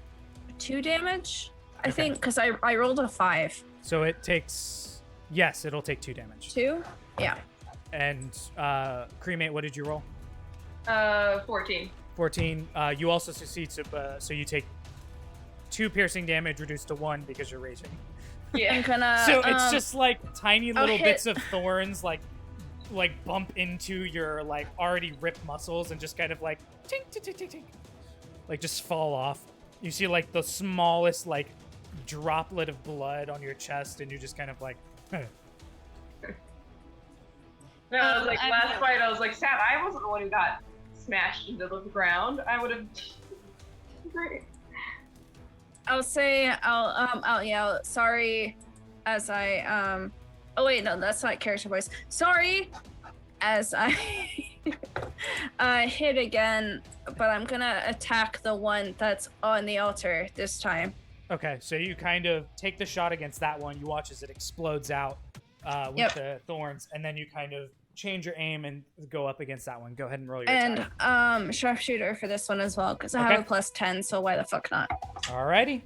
2 damage, I Okay. think, because I rolled a 5. So it takes. Yes, it'll take 2 damage. 2? Yeah. And Cremate, what did you roll? 14. 14. You also succeed, so you take 2 piercing damage reduced to 1 because you're raging. Yeah. I'm gonna. So it's just like tiny little hit- bits of thorns, like bump into your like already ripped muscles and just kind of like tink, tink, tink, tink, tink, like just fall off. You see like the smallest like droplet of blood on your chest, and you just kind of like. No, I was like, I'm- last fight, I was like, sad, I wasn't the one who got smashed into the ground. I would have. Great. I'll say I'll yell sorry as I oh wait, no, that's not character voice. Sorry as I hit again, but I'm gonna attack the one that's on the altar this time. Okay, so you kind of take the shot against that one. You watch as it explodes out with Yep. the thorns, and then you kind of change your aim and go up against that one. Go ahead and roll your And attack. sharpshooter for this one as well, because I Okay. have a +10, so why the fuck not? Alrighty.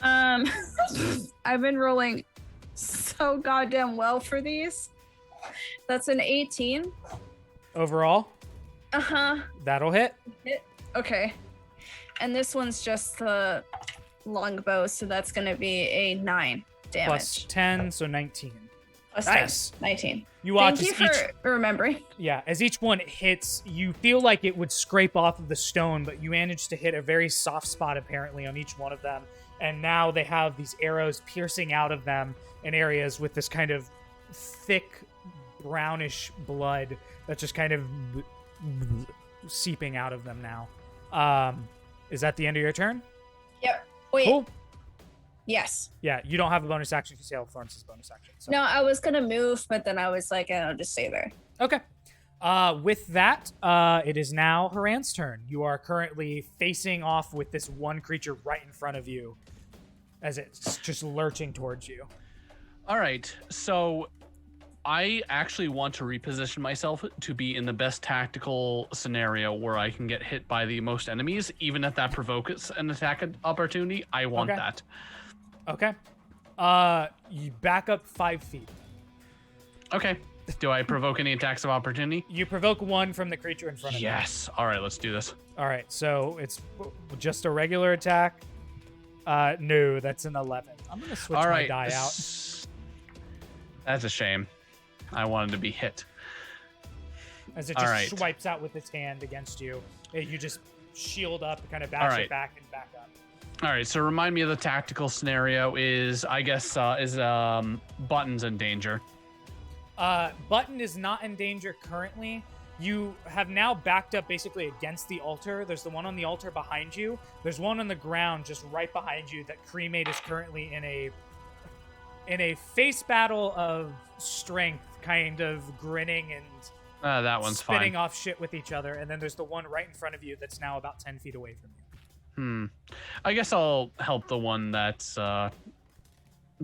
I've been rolling so goddamn well for these. That's an 18. Overall, Uh-huh. that'll hit. Okay. And this one's just the longbow, so that's gonna be a 9 damage. Plus 10, so 19. Plus Nice. 10, 19. You watch Thank you as for remembering. as each one hits, you feel like it would scrape off of the stone, but you manage to hit a very soft spot apparently on each one of them. And now they have these arrows piercing out of them in areas with this kind of thick brownish blood that's just kind of seeping out of them now. Is that the end of your turn? Yep. Wait. Cool. Yes. Yeah, you don't have a bonus action because Hail of Thorns is a bonus action. So. No, I was gonna move, but then I was like, I'll just stay there. Okay. With that, it is now Haran's turn. You are currently facing off with this one creature right in front of you as it's just lurching towards you. All right, so I actually want to reposition myself to be in the best tactical scenario where I can get hit by the most enemies, even if that provokes an attack opportunity. I want Okay. that. Okay. You back up 5 feet. Okay. Do I provoke any attacks of opportunity? You provoke one from the creature in front of you. Yes. All right, let's do this. All right, so it's just a regular attack. No, that's an 11. I'm gonna switch All my right. die out. That's a shame. I wanted to be hit. As it All just right. swipes out with its hand against you. You just shield up, kind of All bash right. it back and back up. All right, so remind me of the tactical scenario is, I guess, Button's in danger. Button is not in danger currently. You have now backed up basically against the altar. There's the one on the altar behind you. There's one on the ground just right behind you that Cremate is currently in a face battle of strength, kind of grinning and That one's spitting fine. off shit with each other. And then there's the one right in front of you that's now about 10 feet away from you. I guess I'll help the one that's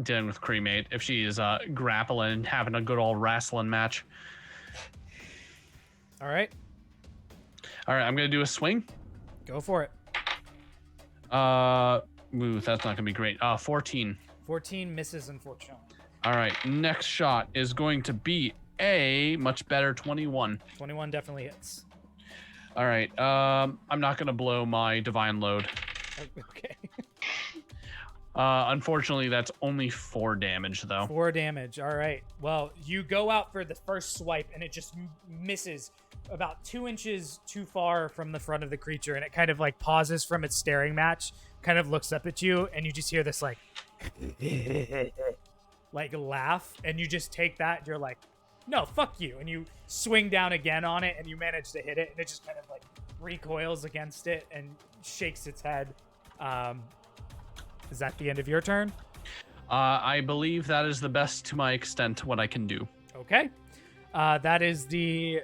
dealing with Cremate if she is grappling and having a good old wrestling match. All right, All right, I'm gonna do a swing. go for it. That's not gonna be great. 14. 14 misses, unfortunately. All right, next shot is going to be a much better 21. 21 definitely hits. All right, I'm not gonna blow my divine load. Okay. Unfortunately, that's only 4 damage though. 4 damage. All right. Well, you go out for the first swipe, and it just misses about 2 inches too far from the front of the creature, and it kind of like pauses from its staring match, kind of looks up at you, and you just hear this like laugh, and you just take that, and you're like, no, fuck you, and you swing down again on it, and you manage to hit it, and it just kind of like recoils against it and shakes its head. Is that the end of your turn? I believe that is the best to my extent what I can do. Okay. That is the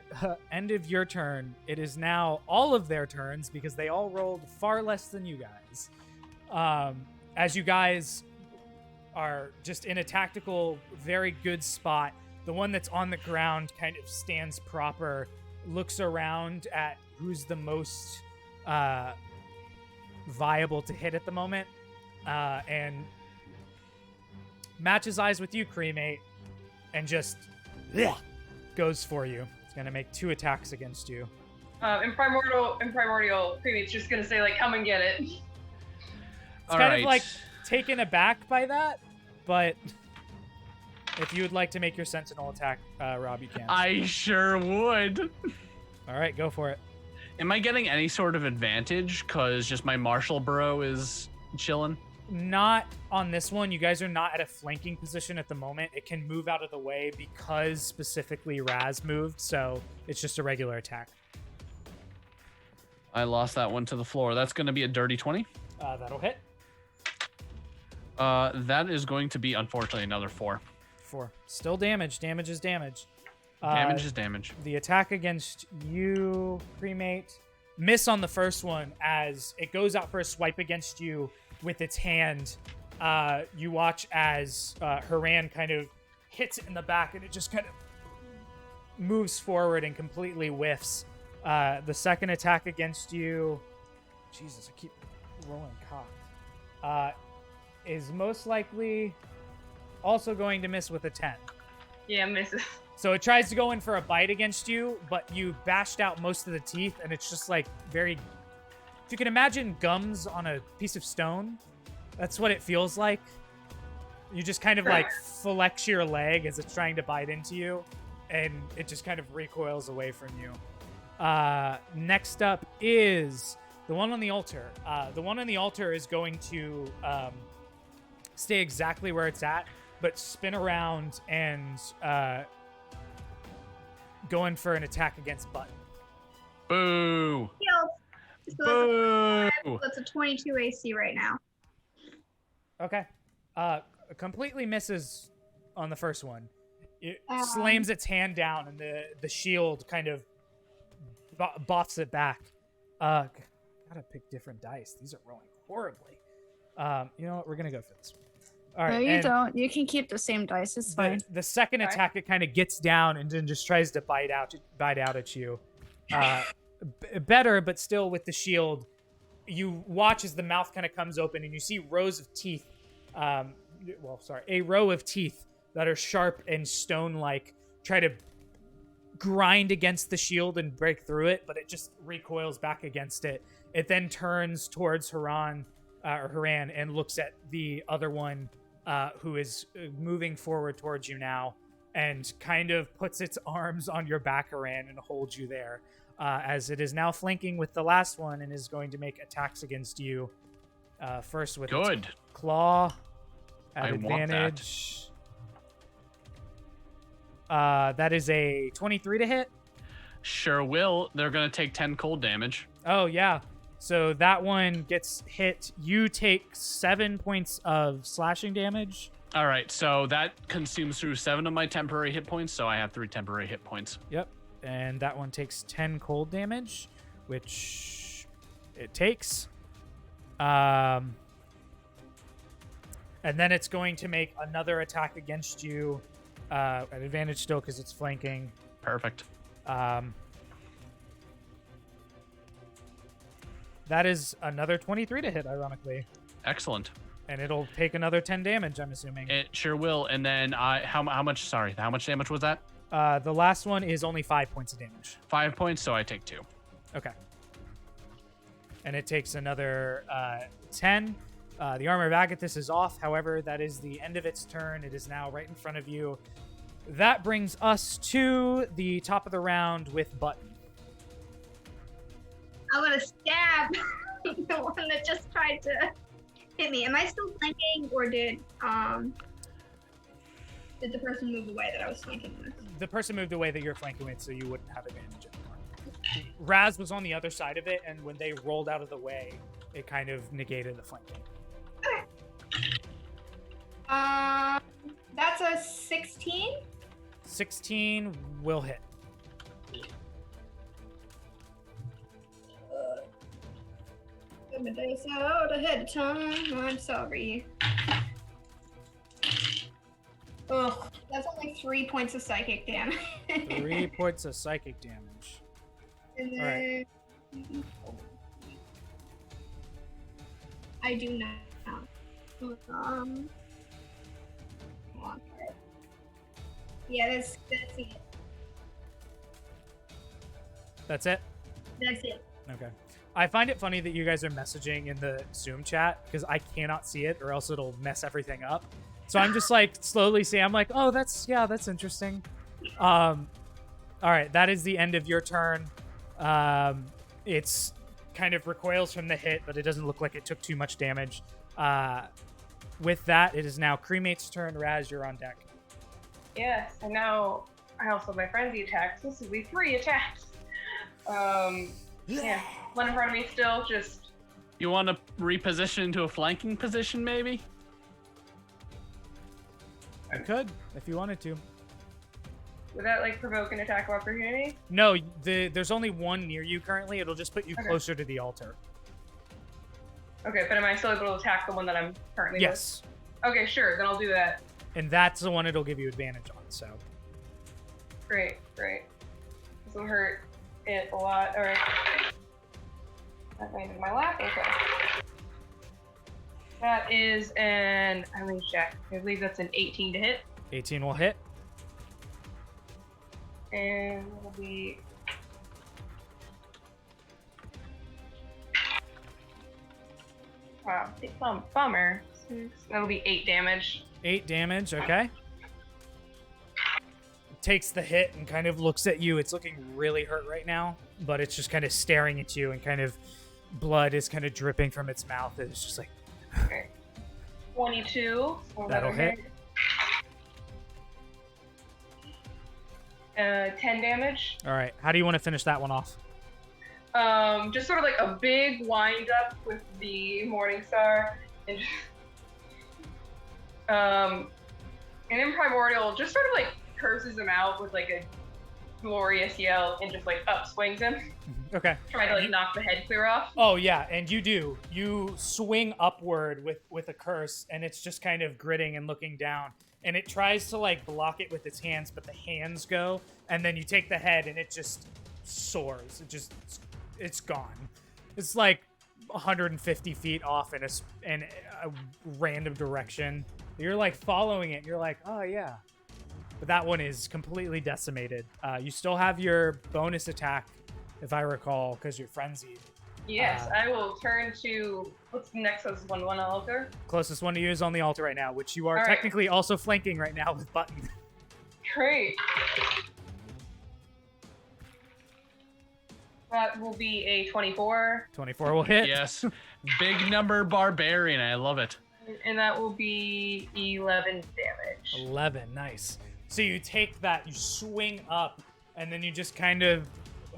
end of your turn. It is now all of their turns because they all rolled far less than you guys. As you guys are just in a tactical, very good spot, the one that's on the ground kind of stands proper, looks around at who's the most viable to hit at the moment, and matches eyes with you, cremate, and just goes for you. It's gonna make 2 attacks against you. In primordial, Cremate's just gonna say like, "Come and get it." It's kind of like taken aback by that, but if you would like to make your sentinel attack, Rob, you can. I sure would. All right, go for it. Am I getting any sort of advantage because just my martial bro is chilling? Not on this one. You guys are not at a flanking position at the moment. It can move out of the way because specifically Razz moved, so it's just a regular attack. I lost that one to the floor. That's going to be a dirty 20. That'll hit. That is going to be, unfortunately, another 4. 4. Still damage. Damage is damage. Damage is damage. The attack against you, cremate, miss on the first one as it goes out for a swipe against you with its hand. You watch as Haran kind of hits it in the back and it just kind of moves forward and completely whiffs. The second attack against you, Jesus, I keep rolling cocked, is most likely also going to miss with a 10. Yeah, misses. So it tries to go in for a bite against you, but you bashed out most of the teeth, and it's just like very... If you can imagine gums on a piece of stone, that's what it feels like. You just kind of like flex your leg as it's trying to bite into you, and it just kind of recoils away from you. Next up is the one on the altar. The one on the altar is going to stay exactly where it's at, but spin around and going for an attack against Button. Boo! So Boo! that's a 22 AC right now. Okay. Completely misses on the first one. It slams its hand down, and the shield kind of boffs it back. Gotta pick different dice. These are rolling horribly. You know what? We're gonna go for this. All right. No, you don't. You can keep the same dice. It's fine. The second attack, it kind of gets down and then just tries to bite out at you. Better, but still with the shield. You watch as the mouth kind of comes open, and you see rows of teeth. A row of teeth that are sharp and stone-like try to grind against the shield and break through it, but it just recoils back against it. It then turns towards Haran and looks at the other one who is moving forward towards you now, and kind of puts its arms on your back, Haran, and holds you there. As it is now flanking with the last one and is going to make attacks against you. First with its claw at advantage. That is a 23 to hit. Sure will. They're going to take 10 cold damage. Oh, yeah. So that one gets hit. You take 7 points of slashing damage. All right, so that consumes through 7 of my temporary hit points, so I have 3 temporary hit points. Yep. And that one takes 10 cold damage, which it takes. And then it's going to make another attack against you at advantage still because it's flanking. Perfect. That is another 23 to hit, ironically. Excellent. And it'll take another 10 damage, I'm assuming. It sure will. And then how much damage was that? The last one is only 5 points of damage. 5 points, so I take 2. Okay. And it takes another 10. The Armor of Agathis is off. However, that is the end of its turn. It is now right in front of you. That brings us to the top of the round with Button. I'm gonna stab the one that just tried to hit me. Am I still flanking, or did the person move away that I was flanking with? The person moved away that you're flanking with, so you wouldn't have advantage anymore. Razz was on the other side of it, and when they rolled out of the way, it kind of negated the flanking. Okay. That's a 16. 16 will hit. Get my dice out ahead of time. I'm sorry. Ugh, that's only 3 points of psychic damage. 3 points of psychic damage. And All right. then I do not. Come on. Yeah, that's it. That's it? That's it. Okay. I find it funny that you guys are messaging in the Zoom chat because I cannot see it or else it'll mess everything up. So I'm just like slowly saying, I'm like, oh, that's interesting. All right, that is the end of your turn. It's kind of recoils from the hit, but it doesn't look like it took too much damage. With that, it is now Cremate's turn. Razz, you're on deck. Yes, and now I also have my frenzy attacks. This will be 3 attacks. Yeah, one in front of me still, just... You want to reposition into a flanking position, maybe? I could, if you wanted to. Would that, like, provoke an attack of opportunity? No, there's only one near you currently. It'll just put you Okay. closer to the altar. Okay, but am I still able to attack the one that I'm currently Yes. with? Okay, sure, then I'll do that. And that's the one it'll give you advantage on, so. Great. This will hurt it a lot. Alright. That landed my lap. Okay. That is an... Let me check. I believe that's an 18 to hit. 18 will hit. And it'll be... Wow, bummer. That'll be 8 damage. 8 damage, okay. Takes the hit and kind of looks at you. It's looking really hurt right now, but it's just kind of staring at you and kind of blood is kind of dripping from its mouth. It's just like... Okay. 22. So That'll hit. 10 damage. All right, how do you want to finish that one off? Just sort of like a big wind up with the Morning Star, and and then Primordial just sort of like curses him out with like a glorious yell and just like up swings him, Okay. trying to like knock the head clear off. Oh yeah, and you do. You swing upward with a curse, and it's just kind of gritting and looking down. And it tries to like block it with its hands, but the hands go, and then you take the head, and it just soars. It's gone. It's like 150 feet off in a random direction. You're like following it. You're like, oh yeah. But that one is completely decimated. You still have your bonus attack, if I recall, because you're frenzied. Yes, I will turn to what's the next closest one? One altar. Closest one to you is on the altar right now, which you are All right. technically also flanking right now with Button. Great. That will be a 24. 24 will hit. Yes. Big number barbarian. I love it. And that will be 11 damage. 11, nice. So you take that, you swing up, and then you just kind of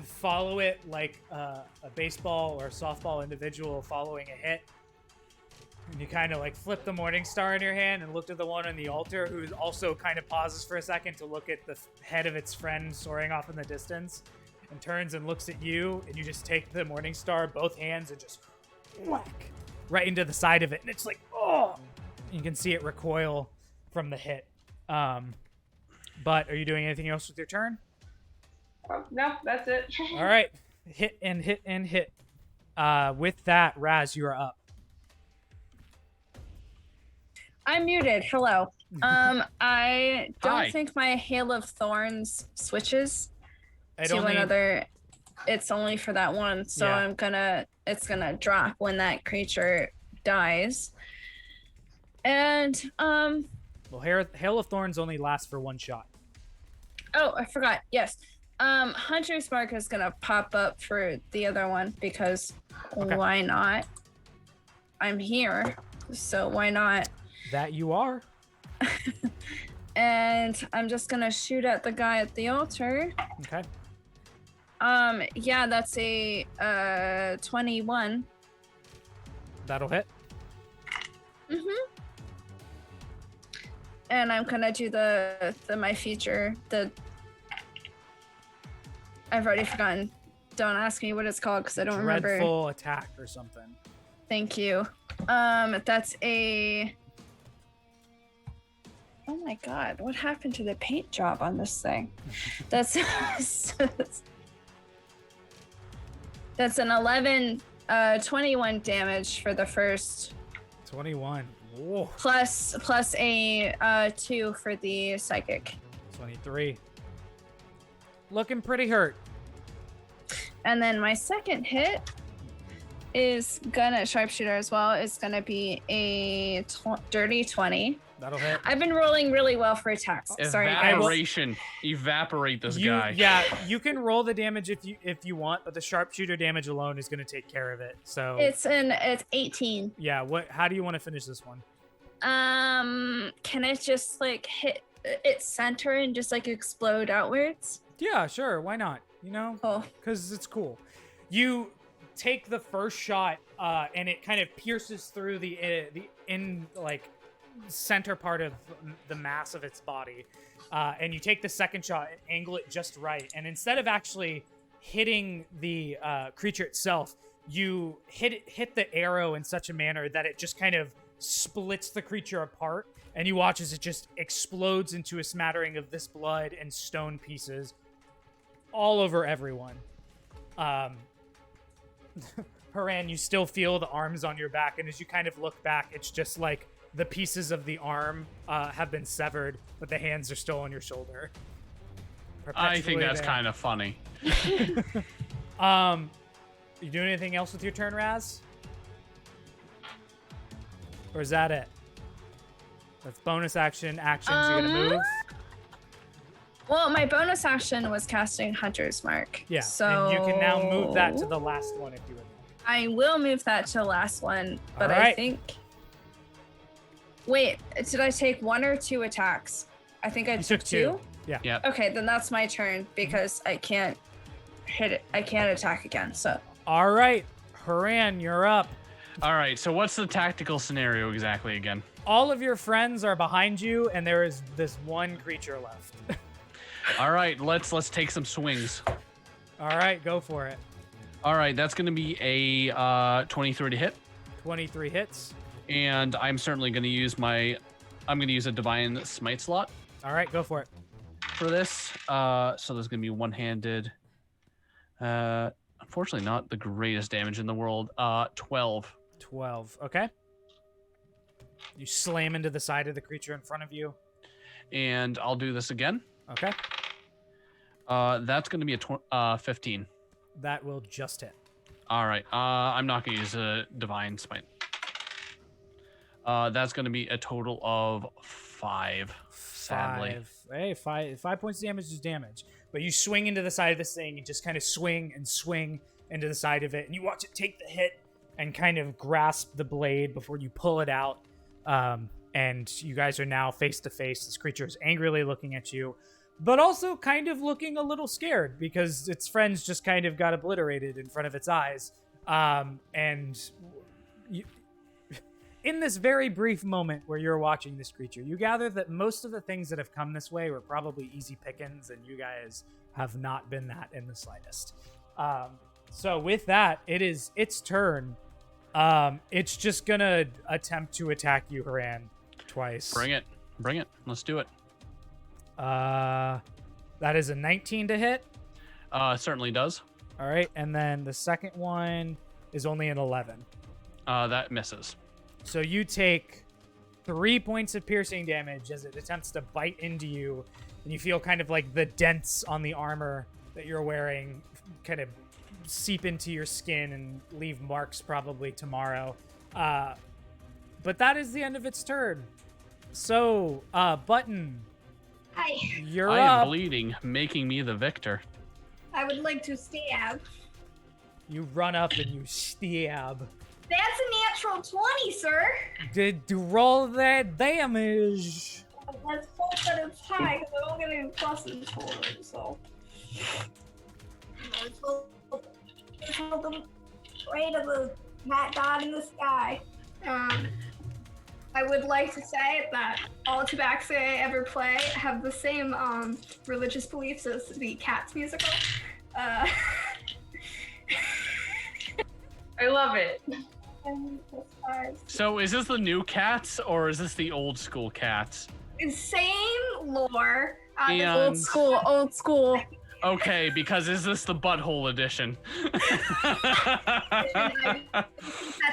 follow it like a baseball or a softball individual following a hit. And you kind of like flip the Morning Star in your hand and look to the one on the altar, who also kind of pauses for a second to look at the head of its friend soaring off in the distance, and turns and looks at you, and you just take the Morning Star, both hands, and just whack right into the side of it, and it's like, oh! You can see it recoil from the hit. But are you doing anything else with your turn? No, that's it. All right. Hit and hit and hit. With that, Razz, you are up. I'm muted. Hello. I don't Hi. think my Hail of Thorns switches It to only- another. It's only for that one, so Yeah. it's gonna drop when that creature dies. And Well, Hail of Thorns only lasts for one shot. oh, I forgot. Yes. Hunter's Mark is gonna pop up for the other one because Okay. why not? I'm here, so why not? That you are. And I'm just gonna shoot at the guy at the altar. Okay. Yeah, that's a 21. That'll hit. And I'm gonna do the my feature. I've already forgotten. Don't ask me what it's called because I don't remember. Dreadful attack or something. Thank you. That's a. Oh my god! What happened to the paint job on this thing? That's that's an 21 damage for the first. 21. Whoa. Plus a 2 for the psychic. 23. Looking pretty hurt. And then my second hit is gonna sharpshooter as well. It's gonna be a dirty 20. That'll hit. I've been rolling really well for attacks. Sorry, guys. Evaporation. Evaporate this guy. Yeah, you can roll the damage if you want, but the sharpshooter damage alone is going to take care of it. So it's 18. Yeah. How do you want to finish this one? Can it just like hit its center and just like explode outwards? Yeah, sure. Why not? Cool. Because it's cool. You take the first shot, and it kind of pierces through the center part of the mass of its body, and you take the second shot and angle it just right, and instead of actually hitting the creature itself, you hit the arrow in such a manner that it just kind of splits the creature apart, and you watch as it just explodes into a smattering of this blood and stone pieces all over everyone. Haran, you still feel the arms on your back, and as you kind of look back, it's just like the pieces of the arm have been severed, but the hands are still on your shoulder. I think that's kind of funny. You doing anything else with your turn, Razz? Or is that it? That's bonus actions. You're gonna move. Well, my bonus action was casting Hunter's Mark. Yeah, so and you can now move that to the last one if you would. I will move that to the last one, but All right. I think. Wait, did I take 1 or 2 attacks? I think I took 2. Yeah. Yep. Okay, then that's my turn because I can't hit it. I can't attack again. So. All right, Haran, you're up. All right. So what's the tactical scenario exactly again? All of your friends are behind you, and there is this one creature left. All right. Let's take some swings. All right, go for it. All right. That's going to be a 23 to hit. 23 hits. And I'm certainly going to use I'm going to use a divine smite slot. All right, go for it. For this. So there's going to be one-handed. Unfortunately, not the greatest damage in the world. 12. 12. Okay. You slam into the side of the creature in front of you. And I'll do this again. Okay. That's going to be a 15. That will just hit. All right. I'm not going to use a divine smite. That's going to be a total of 5. Sadly. 5. Hey, 5 points of damage is damage. But you swing into the side of this thing and just kind of swing and swing into the side of it. And you watch it take the hit and kind of grasp the blade before you pull it out. And you guys are now face to face. This creature is angrily looking at you, but also kind of looking a little scared because its friends just kind of got obliterated in front of its eyes. And you, in this very brief moment where you're watching this creature, you gather that most of the things that have come this way were probably easy pickings, and you guys have not been that in the slightest. So with that, it is its turn. It's just gonna attempt to attack you, Haran, twice. Bring it. Let's do it. That is a 19 to hit. Certainly does. All right, and then the second one is only an 11. That misses. So you take 3 points of piercing damage as it attempts to bite into you, and you feel kind of like the dents on the armor that you're wearing kind of seep into your skin and leave marks probably tomorrow. But that is the end of its turn. So, Button, Hi. you're I up. am bleeding, making me the victor. I would like to stab. You run up and you stab. That's a natural 20, sir. Did you roll that damage? Let's hope that it's high, because I don't get any pluses for it, so. Let's hope I'm afraid of the that god in the sky. I would like to say that all tabaxi I ever play have the same religious beliefs as the Cats musical. I love it. So is this the new Cats or is this the old school Cats? Same lore. And- Old school. Okay, because is this the Butthole edition? That's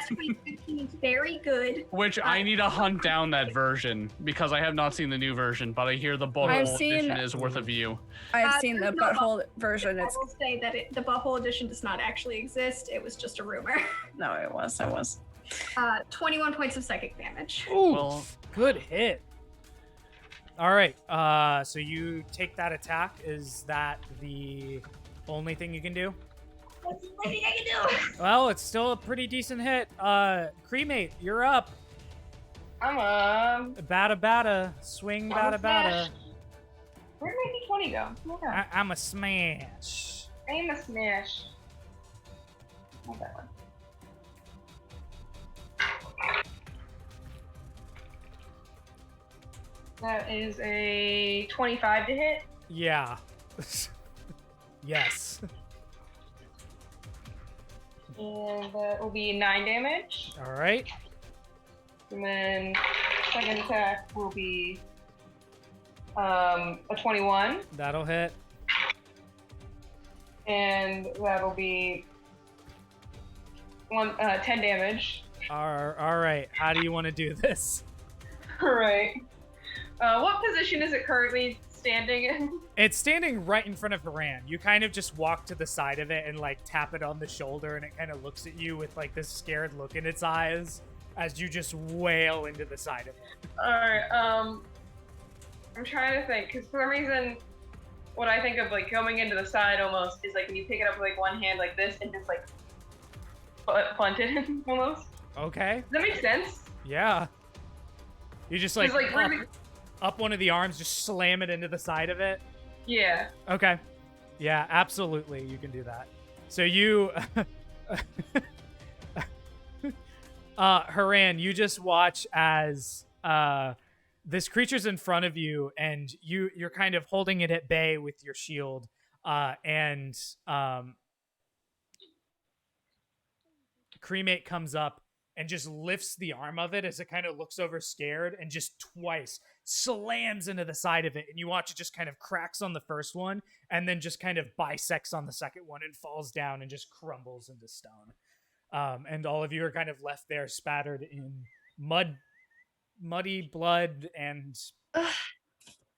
2015 is very good. Which I need to hunt down that version because I have not seen the new version, but I hear the Butthole edition is worth a view. I've seen the there's no butthole version. I It's will say that the Butthole edition does not actually exist. It was just a rumor. no, it was. 21 points of psychic damage. Ooh, Well- good hit. All right. So you take that attack. Is that the only thing you can do? That's the only thing I can do. Well, it's still a pretty decent hit. Cremate, you're up. I'm a. Bada. Swing, bada. Smash. Where did my D20 go? Oh my God. I'm a smash. I am a smash. Not that one. That is a 25 to hit. Yeah. Yes. And that will be 9 damage. All right. And then second attack will be a 21. That'll hit. And that'll be 10 damage. All right. How do you want to do this? Right. What position is it currently standing in? It's standing right in front of Haran. You kind of just walk to the side of it and like tap it on the shoulder, and it kind of looks at you with like this scared look in its eyes as you just wail into the side of it. Alright, I'm trying to think, because for some reason, what I think of like coming into the side almost is like when you pick it up with like one hand like this and just like punt it almost. Okay. Does that make sense? Yeah. You just like, Just, like, up one of the arms, just slam it into the side of it. Yeah. Okay. Yeah, absolutely. You can do that. So you, Haran, you just watch as this creature's in front of you, and you're kind of holding it at bay with your shield, and Cremate comes up and just lifts the arm of it as it kind of looks over scared and just twice slams into the side of it. And you watch it just kind of cracks on the first one and then just kind of bisects on the second one and falls down and just crumbles into stone. And all of you are kind of left there spattered in muddy blood and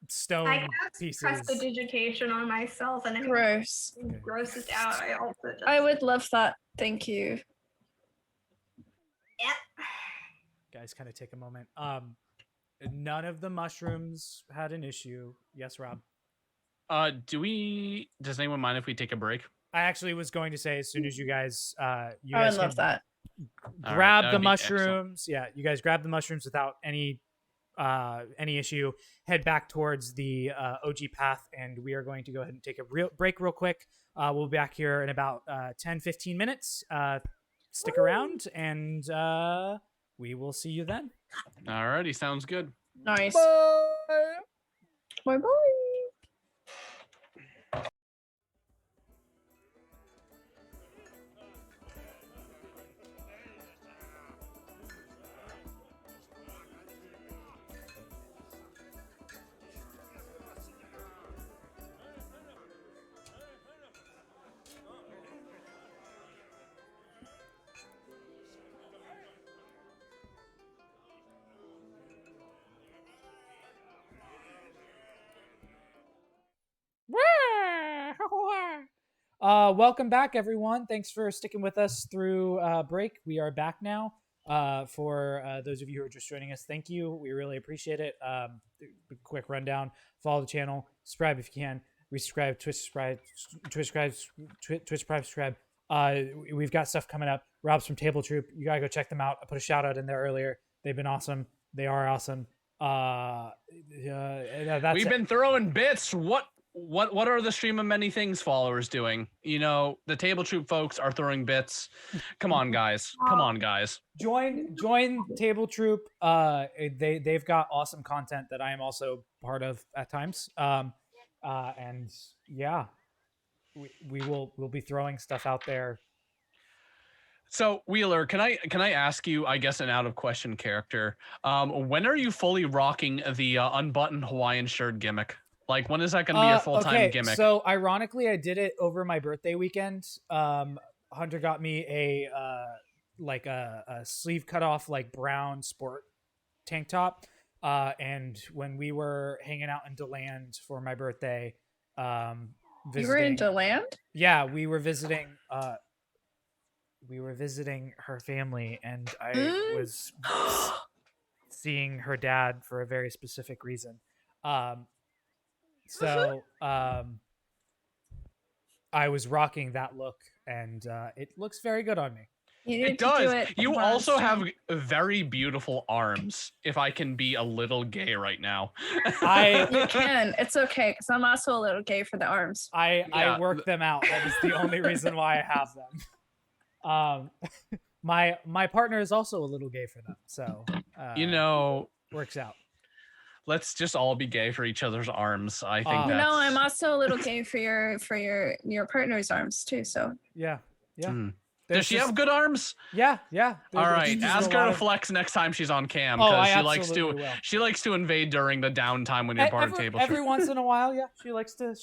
stone I pieces. press the digitation on myself and it Gross. grosses out. I also just... I would love that. Thank you. Yeah. Guys, kind of take a moment. None of the mushrooms had an issue. Yes, Rob. Does anyone mind if we take a break? I actually was going to say as soon as you guys I would love that. All grab right, the that'd be excellent. mushrooms. Yeah, you guys grab the mushrooms without any issue. Head back towards the OG path, and we are going to go ahead and take a break real quick. We'll be back here in about 10-15 minutes. Stick around, and we will see you then. Alrighty, sounds good. Nice. Bye. Bye. Welcome back, everyone. Thanks for sticking with us through break. We are back now. For those of you who are just joining us, thank you. We really appreciate it. Quick rundown: follow the channel, subscribe if you can, resubscribe, Twitch Prime, subscribe. We've got stuff coming up. Rob's from Table Troop. You gotta go check them out. I put a shout out in there earlier. They've been awesome. They are awesome. That's We've been throwing bits. What what are the Stream of Many Things followers doing? You know, the Table Troop folks are throwing bits. Come on, guys. Come on, guys. Join Table Troop. They've got awesome content that I am also part of at times. And yeah, we'll be throwing stuff out there. So Wheeler, can I ask you, I guess, an out of question character? When are you fully rocking the unbuttoned Hawaiian shirt gimmick? Like, when is that going to be your full-time gimmick? So ironically, I did it over my birthday weekend. Hunter got me a sleeve cut off, like brown sport tank top. And when we were hanging out in DeLand for my birthday, You were in DeLand? Yeah, we were visiting her family, and I was seeing her dad for a very specific reason. So I was rocking that look, and it looks very good on me. It does. You also have very beautiful arms, if I can be a little gay right now. You can. It's okay, because I'm also a little gay for the arms. I work them out. That is the only reason why I have them. My partner is also a little gay for them, so works out. Let's just all be gay for each other's arms. I think that's... No, I'm also a little gay for your partner's arms too. So yeah. Does she have good arms? Yeah. All right, ask her to flex next time she's on cam, because she likes to invade during the downtime when you're part of Table Troop. Every once in a while, yeah, she likes to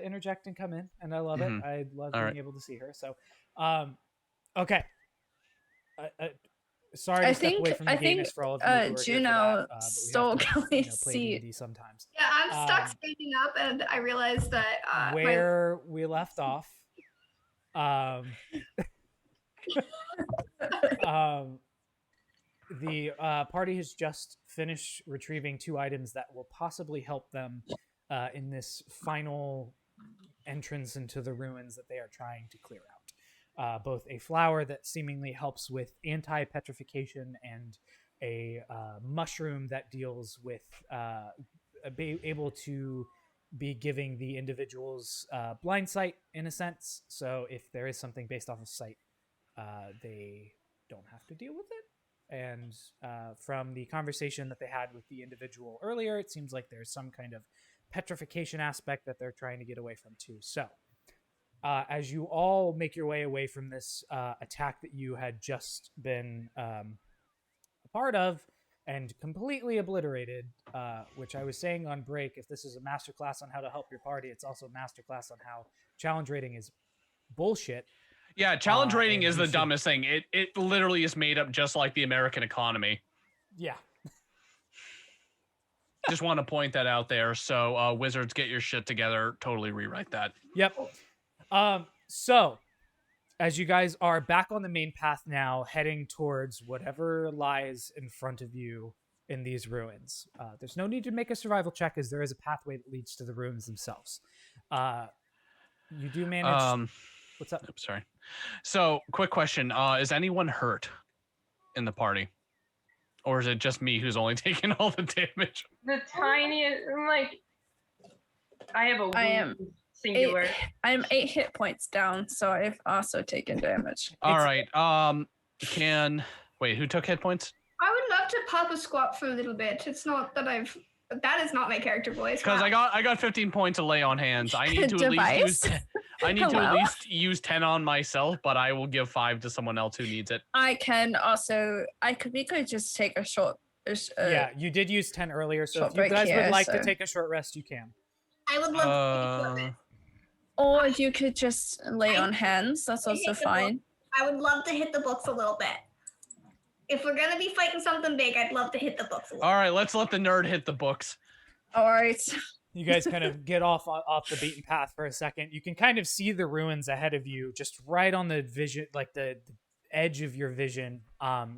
interject and come in, and I love it. I love being able to see her. So, okay. Sorry to step away from the gayness for all of you who are Juno stole Kelly's seat sometimes. Yeah, I'm stuck standing up, and I realized that where we left off. The party has just finished retrieving 2 items that will possibly help them in this final entrance into the ruins that they are trying to clear out. Both a flower that seemingly helps with anti-petrification and a mushroom that deals with able to be giving the individuals blind sight in a sense. So if there is something based off of sight, they don't have to deal with it. And from the conversation that they had with the individual earlier, it seems like there's some kind of petrification aspect that they're trying to get away from too. So as you all make your way away from this attack that you had just been a part of and completely obliterated, which I was saying on break, if this is a masterclass on how to help your party, it's also a masterclass on how challenge rating is bullshit. Yeah, challenge rating is the dumbest thing. It literally is made up just like the American economy. Yeah. Just want to point that out there. So Wizards, get your shit together. Totally rewrite that. Yep. So as you guys are back on the main path now, heading towards whatever lies in front of you in these ruins, there's no need to make a survival check, as there is a pathway that leads to the ruins themselves. You do manage... What's up? I'm sorry. So, quick question. Is anyone hurt in the party? Or is it just me who's only taking all the damage? The tiniest, I have a wound singular. I'm 8 hit points down, so I've also taken damage. All right. Wait, who took hit points? I would love to pop a squat for a little bit. It's not that that is not my character voice. Because I got 15 points to lay on hands. I need to at least use 10 on myself, but I will give 5 to someone else who needs it. We could just take a short. Yeah, you did use 10 earlier, so if you guys would like to take a short rest, you can. I would love to. Or you could just lay on hands. That's also fine. I would love to hit the books a little bit. If we're gonna be fighting something big, I'd love to hit the books a little. All right, let's let the nerd hit the books. All right. You guys kind of get off the beaten path for a second. You can kind of see the ruins ahead of you, just right on the vision, like the edge of your vision.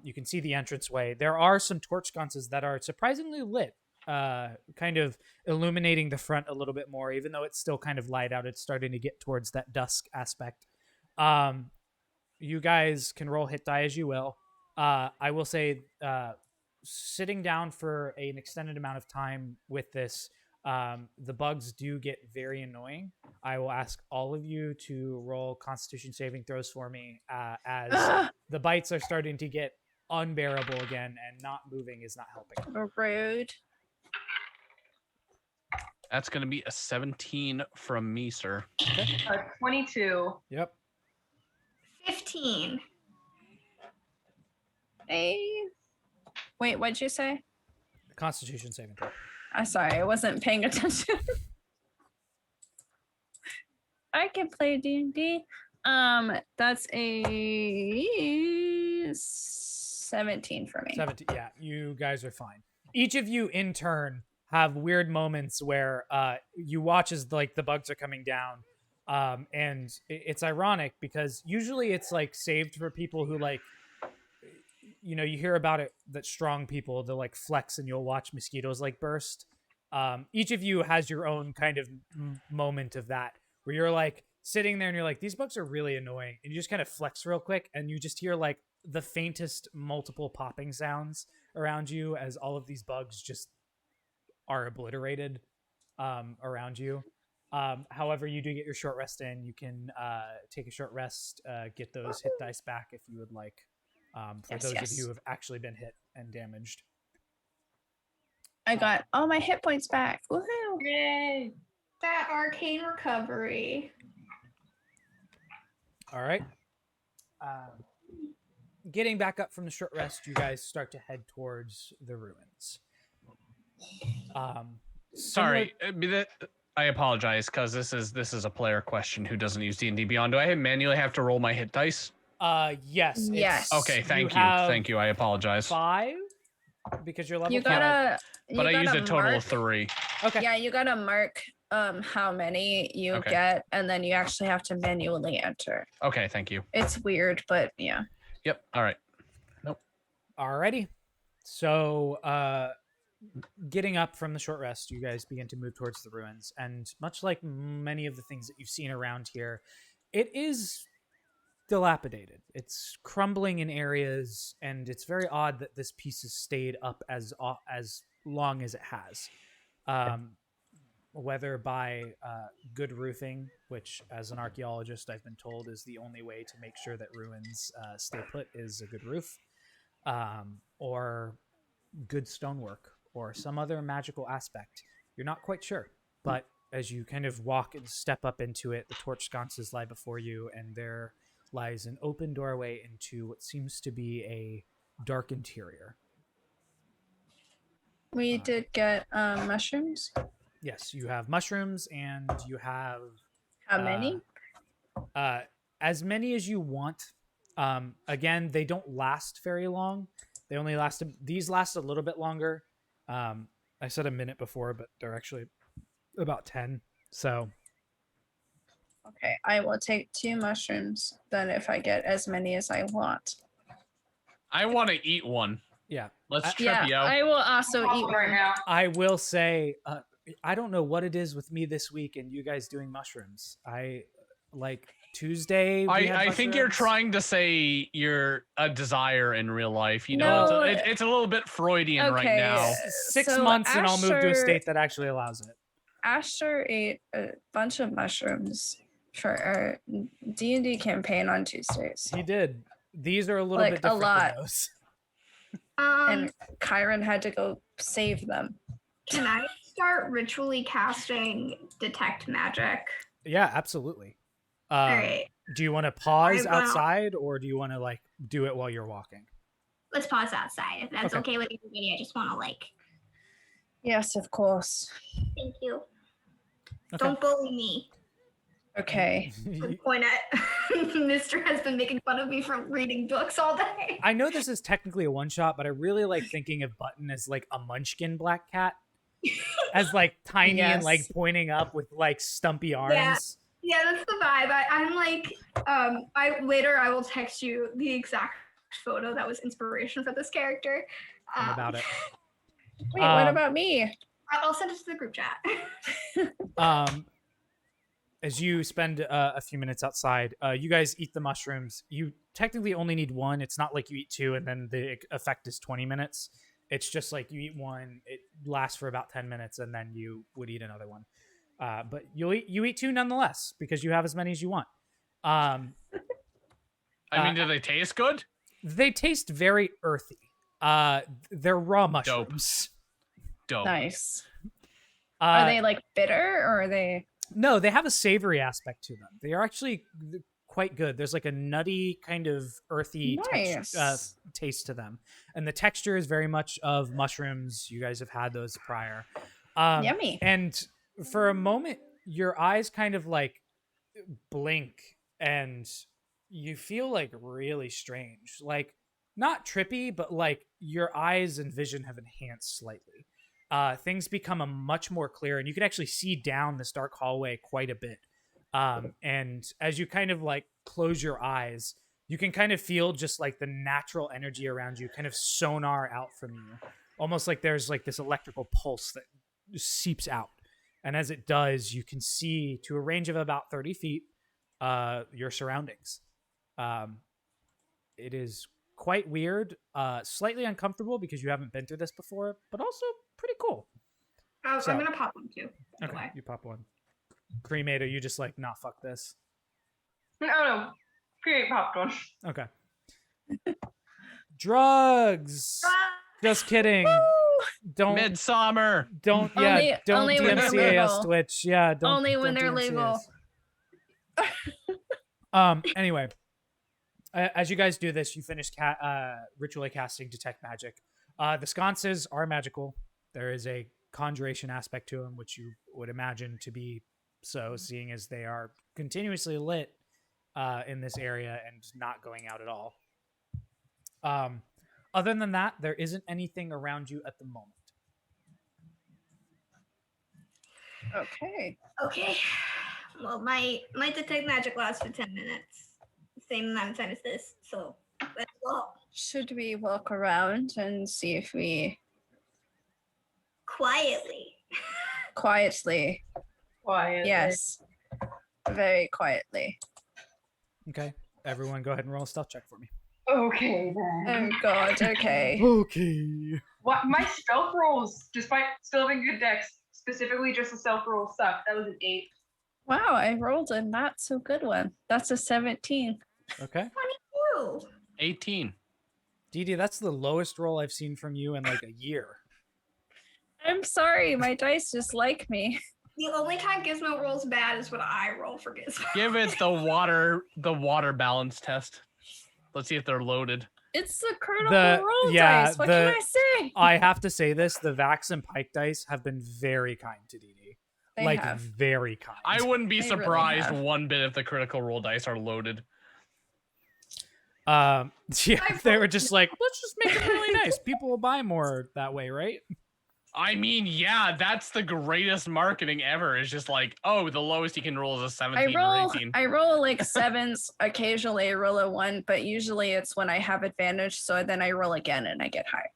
You can see the entranceway. There are some torch sconces that are surprisingly lit, kind of illuminating the front a little bit more, even though it's still kind of light out. It's starting to get towards that dusk aspect. You guys can roll hit die as you will. I will say, sitting down for an extended amount of time with this, The bugs do get very annoying. I will ask all of you to roll Constitution saving throws for me, as the bites are starting to get unbearable again, and not moving is not helping. Rude. That's going to be a 17 from me, sir. 22. Yep. 15. Hey. Wait, what'd you say? Constitution saving throw. I'm sorry, I wasn't paying attention. I can play D&D. That's a 17 for me. 17. Yeah, you guys are fine. Each of you in turn have weird moments where you watch as like the bugs are coming down, and it's ironic because usually it's like saved for people who like, you know, you hear about it that strong people, they'll like flex and you'll watch mosquitoes like burst. Each of you has your own kind of moment of that where you're like sitting there and you're like, these bugs are really annoying, and you just kind of flex real quick and you just hear like the faintest multiple popping sounds around you as all of these bugs just are obliterated around you. However, you do get your short rest in. You can take a short rest, get those hit dice back if you would like, for those of you who have actually been hit and damaged. I got all my hit points back. Woohoo! Yay! That arcane recovery. All right. Getting back up from the short rest, you guys start to head towards the ruins. Sorry, I apologize because this is a player question who doesn't use D&D Beyond. Do I manually have to roll my hit dice? Yes. Yes. Okay, thank you. Thank you. I apologize. 5 because you're level You 5. gotta. But I used a total mark, of 3. Okay. Yeah, you gotta mark how many you get, and then you actually have to manually enter. Okay, thank you. It's weird, but yeah. Yep. All right. Alrighty. So, getting up from the short rest, you guys begin to move towards the ruins. And much like many of the things that you've seen around here, it is dilapidated. It's crumbling in areas, and it's very odd that this piece has stayed up as long as it has. Whether by good roofing, which as an archaeologist I've been told is the only way to make sure that ruins stay put is a good roof, or good stonework, or some other magical aspect. You're not quite sure, but as you kind of walk and step up into it, the torch sconces lie before you, and there lies an open doorway into what seems to be a dark interior. We did get mushrooms. Yes, you have mushrooms, and you have How many? as many as you want. Again, they don't last very long. They only last. These last a little bit longer. I said a minute before, but they're actually about 10. So. Okay, I will take 2 mushrooms then if I get as many as I want. I want to eat one. Yeah. Let's trip Yeah, you. I will also eat right one. now. I will say, I don't know what it is with me this week and you guys doing mushrooms. I like Tuesday. I think you're mushrooms. trying to say you're a desire in real life. You know, No. it's a little bit Freudian right Okay, now. 6 So months and I'll move to a Asher- state that actually allows it. Asher ate a bunch of mushrooms for our D&D campaign on Tuesdays. He did. These are a little Like, bit a different lot. than those. And Kyron had to go save them. Can I start ritually casting detect magic? Yeah, absolutely. All right, Do you want to pause I will. outside, or do you want to like do it while you're walking? let's pause outside if that's Okay. okay with everybody. I just want to like, Yes, of course. thank you. Okay. Don't bully me. Okay. Good point at Mr. has been making fun of me for reading books all day. I know this is technically a one shot, but I really like thinking of Button as like a munchkin black cat, as like tiny and like Yes. pointing up with like stumpy arms. Yeah, that's the vibe. I'm like, I will text you the exact photo that was inspiration for this character. I'm about it. Wait, what about me? I'll send it to the group chat. As you spend a few minutes outside, you guys eat the mushrooms. You technically only need 1. It's not like you eat 2 and then the effect is 20 minutes. It's just like you eat one, it lasts for about 10 minutes, and then you would eat another one. But you eat two nonetheless because you have as many as you want. I mean, do they taste good? They taste very earthy. They're raw mushrooms. Dope. Nice. Are they like bitter or are they? No, they have a savory aspect to them. They are actually quite good. There's like a nutty kind of earthy Nice. taste to them, and the texture is very much of mushrooms. You guys have had those prior. Yummy. And for a moment, your eyes kind of like blink, and you feel like really strange, like not trippy, but like your eyes and vision have enhanced slightly. Things become a much more clear, and you can actually see down this dark hallway quite a bit. And as you kind of like close your eyes, you can kind of feel just like the natural energy around you kind of sonar out from you, almost like there's like this electrical pulse that seeps out. And as it does, you can see to a range of about 30 feet your surroundings. It is quite weird, slightly uncomfortable because you haven't been through this before, but also pretty cool. I'm gonna pop one too. Okay, Anyway. you pop one. Cremate, are you just like, nah, fuck this? No. Create popped one. Okay. Drugs. Just kidding. Don't Midsummer. don't Only- don't only when they're DMCA us, legal. Twitch. Yeah, don't Only when don't they're DMCA legal. us. Anyway, as you guys do this, you finish ritually casting detect magic. The sconces are magical. There is a conjuration aspect to them, which you would imagine to be so, seeing as they are continuously lit in this area and not going out at all. Other than that, there isn't anything around you at the moment. Okay. Okay. Well, my detect magic lasts for 10 minutes. Same amount of time as this. So let's go. Should we walk around and see if we Quietly. quietly? Quiet. Yes. Very quietly. Okay, everyone, go ahead and roll a stealth check for me. Okay Oh then. God. Okay. Okay. What my stealth rolls, despite still having good decks, specifically just the stealth rolls suck. That was an 8. Wow, I rolled a not so good one. That's a 17. Okay. 22. 18. Didi, that's the lowest roll I've seen from you in like a year. I'm sorry, my dice just like me. The only time Gizmo rolls bad is when I roll for Gizmo. Give it the water balance test. Let's see if they're loaded. It's the critical The- roll yeah, dice. What can I say? I have to say this, the Vax and Pike dice have been very kind to Didi. They Like, have. very kind. I wouldn't be They really surprised have. one bit if the critical roll dice are loaded. Yeah, I they were vote just like, let's just make it really nice. People will buy more that way, right? I mean, yeah, that's the greatest marketing ever. It's just like, oh, the lowest you can roll is a 17 or 18. I roll like sevens. Occasionally I roll a 1, but usually it's when I have advantage. So then I roll again and I get high.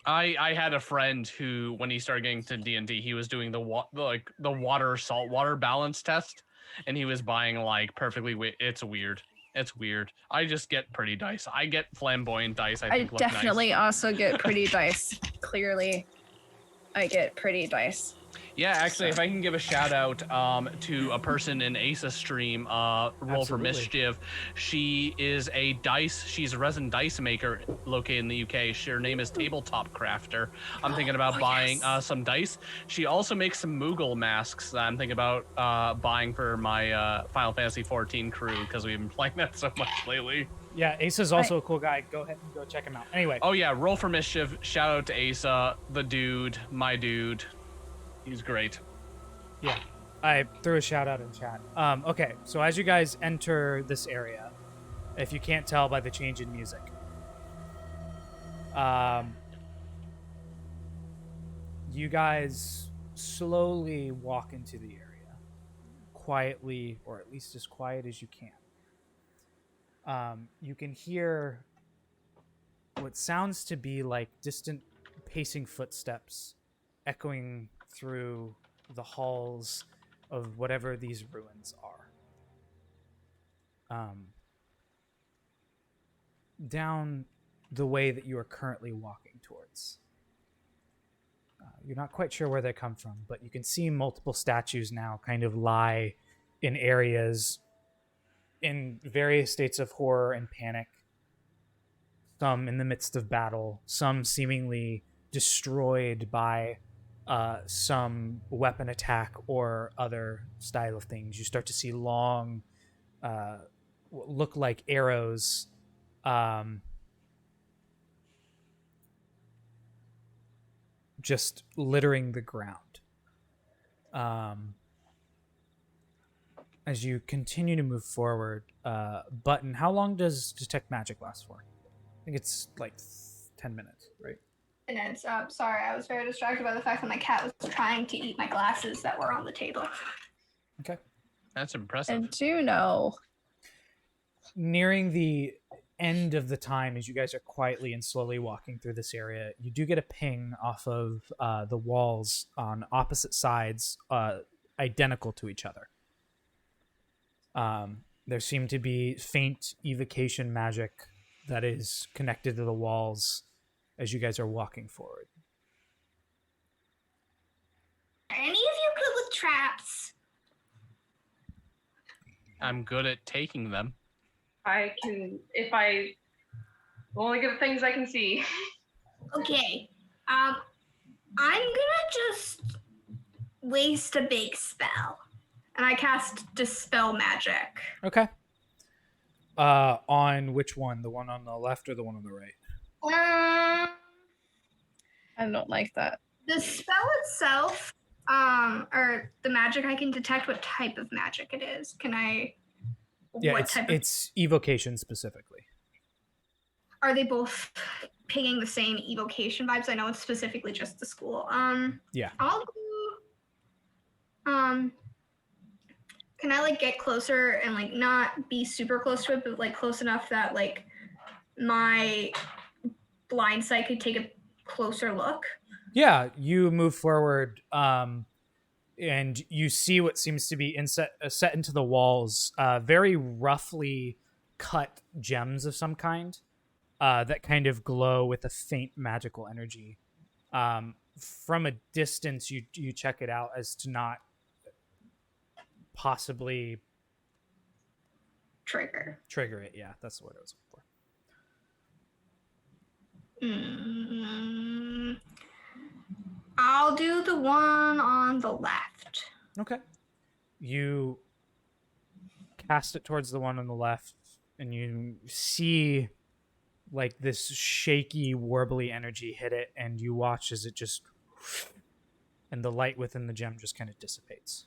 I had a friend who, when he started getting to D&D, he was doing the water saltwater balance test, and he was buying like perfectly. It's weird. It's weird. I just get pretty dice. I get flamboyant dice. I I think look definitely nice. also get pretty dice. Clearly, I get pretty dice. Yeah, actually, if I can give a shout out to a person in Asa's stream, Roll for Absolutely. Mischief. She is she's a resin dice maker located in the UK. Her name is Tabletop Crafter. I'm thinking about buying some dice. She also makes some Moogle masks that I'm thinking about buying for my Final Fantasy 14 crew because we've been playing that so much lately. Yeah, Asa's also a cool guy. Go ahead and go check him out. Anyway, Oh yeah, Roll for Mischief. Shout out to Asa, the dude, my dude. He's great. yeah, I threw a shout out in chat. Okay, so as you guys enter this area, if you can't tell by the change in music, you guys slowly walk into the area, quietly, or at least as quiet as you can. You can hear what sounds to be like distant pacing footsteps echoing through the halls of whatever these ruins are. Down the way that you are currently walking towards. You're not quite sure where they come from, but you can see multiple statues now kind of lie in areas in various states of horror and panic. Some in the midst of battle, some seemingly destroyed by some weapon attack or other style of things. You start to see long, look like arrows, just littering the ground. As you continue to move forward, Button, how long does Detect Magic last for? I think it's like 10 minutes, right? And it's sorry, I was very distracted by the fact that my cat was trying to eat my glasses that were on the table. Okay. That's impressive. And Juno. Nearing the end of the time, as you guys are quietly and slowly walking through this area, you do get a ping off of the walls on opposite sides, identical to each other. There seem to be faint evocation magic that is connected to the walls as you guys are walking forward. Are any of you good with traps? I'm good at taking them. I can, if I only good at things I can see. Okay. I'm gonna just waste a big spell. And I cast Dispel Magic. Okay. On which one? The one on the left or the one on the right? I don't like that. The spell itself, or the magic, I can detect what type of magic it is. Can I? Yeah, what type of? it's evocation specifically. Are they both pinging the same evocation vibes? I know it's specifically just the school. Yeah. I'll do. Can I like get closer and like not be super close to it, but like close enough that like my blind sight could take a closer look? Yeah, you move forward, and you see what seems to be set into the walls, very roughly cut gems of some kind that kind of glow with a faint magical energy. From a distance, you check it out as to not possibly Trigger it. Yeah, that's the word I was looking for. I'll do the one on the left. Okay. You cast it towards the one on the left, and you see like this shaky, warbly energy hit it, and you watch as it just, and the light within the gem just kind of dissipates.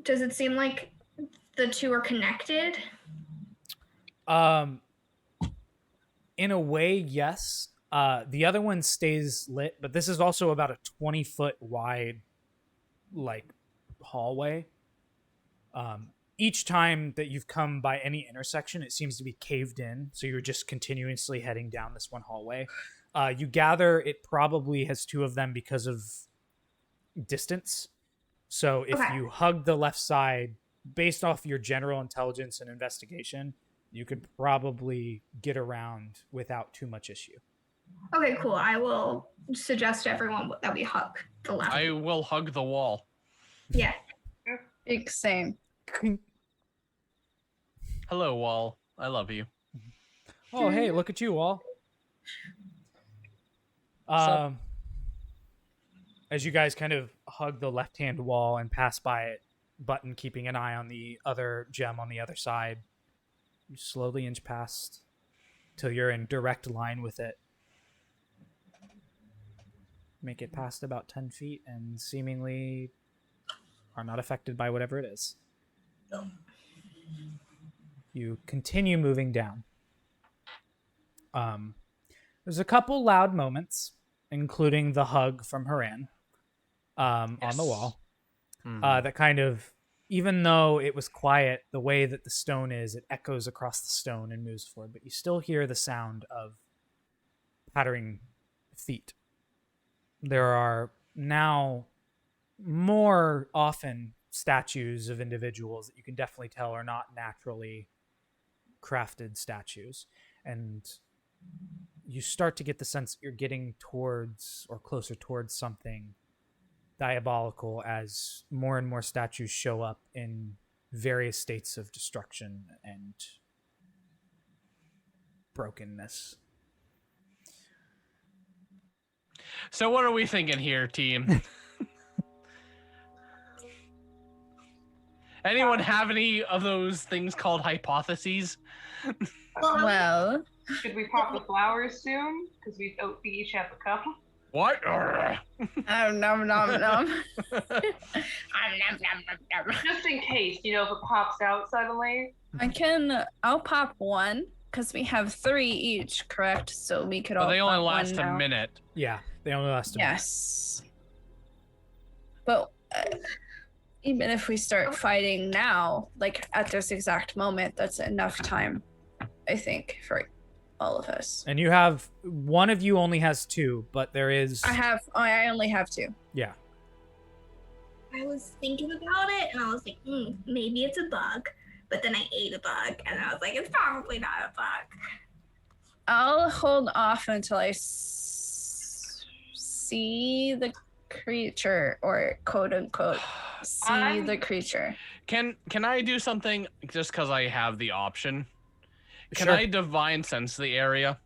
Does it seem like the two are connected? In a way, yes. The other one stays lit, but this is also about a 20-foot wide, like, hallway. Each time that you've come by any intersection, it seems to be caved in, so you're just continuously heading down this one hallway. You gather it probably has two of them because of distance. So if you hug the left side, based off your general intelligence and investigation, you could probably get around without too much issue. Okay, cool. I will suggest to everyone that we hug the left. I will hug the wall. Yeah. Same. Hello, wall. I love you. Oh, hey, look at you, Wall. As you guys kind of hug the left-hand wall and pass by it, Button keeping an eye on the other gem on the other side, you slowly inch past till you're in direct line with it. Make it past about 10 feet and seemingly are not affected by whatever it is. No. You continue moving down. There's a couple loud moments, including the hug from Haran on the wall. That kind of, even though it was quiet, the way that the stone is, it echoes across the stone and moves forward, but you still hear the sound of pattering feet. There are now more often statues of individuals that you can definitely tell are not naturally crafted statues. And you start to get the sense that you're getting towards or closer towards something diabolical as more and more statues show up in various states of destruction and brokenness. So what are we thinking here, team? Anyone have any of those things called hypotheses? Well, Should we pop the flowers soon? Because we each have a couple. What? nom nom nom. Just in case, if it pops out suddenly. I'll pop one because we have 3 each, correct? So we could all. But they only pop one last a now. minute. Yeah, they only last a minute. Yes. But even if we start fighting now, like at this exact moment, that's enough time, I think, for all of us. And you have one of you only has 2, but there is. I only have 2. Yeah. I was thinking about it, and I was like, maybe it's a bug. But then I ate a bug, and I was like, it's probably not a bug. I'll hold off until I see the creature, or quote unquote see the creature. Can I do something just because I have the option? Can Sure. I divine sense the area?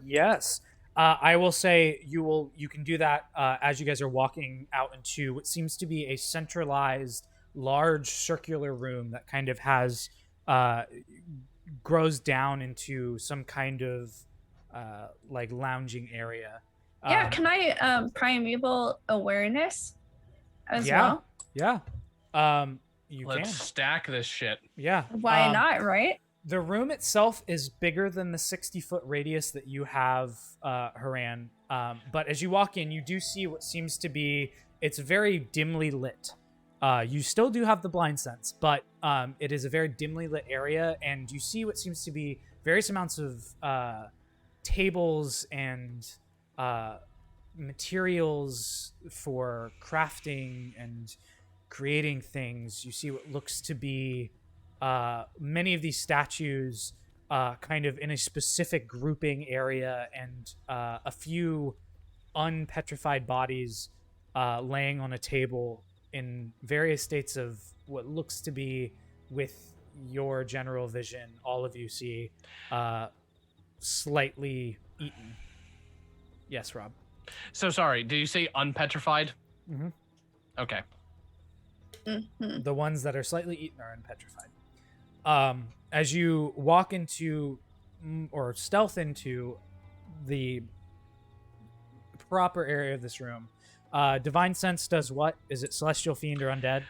Yes. I will say you can do that as you guys are walking out into what seems to be a centralized, large circular room that kind of has grows down into some kind of like lounging area. Yeah, can I primeval awareness as Yeah. well? Yeah. You Let's can. stack this shit. Yeah. Why not, right? The room itself is bigger than the 60-foot radius that you have, Haran. But as you walk in, you do see what seems to be, it's very dimly lit. You still do have the blind sense, but it is a very dimly lit area, and you see what seems to be various amounts of tables and materials for crafting and creating things. You see what looks to be many of these statues kind of in a specific grouping area, and a few unpetrified bodies laying on a table in various states of what looks to be, with your general vision, all of you see slightly eaten. Yes, Rob. So sorry, did you say unpetrified? Mm-hmm. Okay. Mhm. The ones that are slightly eaten are unpetrified. As you walk into or stealth into the proper area of this room, divine sense does what? Is it celestial fiend or undead?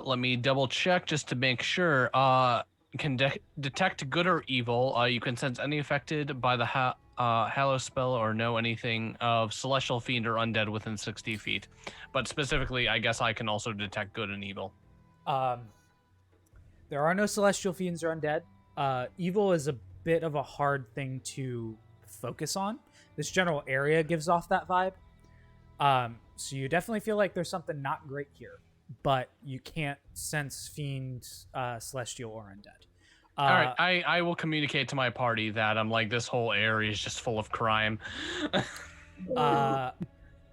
Let me double check just to make sure. Can detect good or evil. You can sense any affected by the Hallow spell or know anything of celestial fiend or undead within 60 feet. But specifically, I guess I can also detect good and evil. There are no celestial fiends or undead. Evil is a bit of a hard thing to focus on. This general area gives off that vibe. So you definitely feel like there's something not great here, but you can't sense fiend, celestial, or undead. All right, I will communicate to my party that I'm like, this whole area is just full of crime.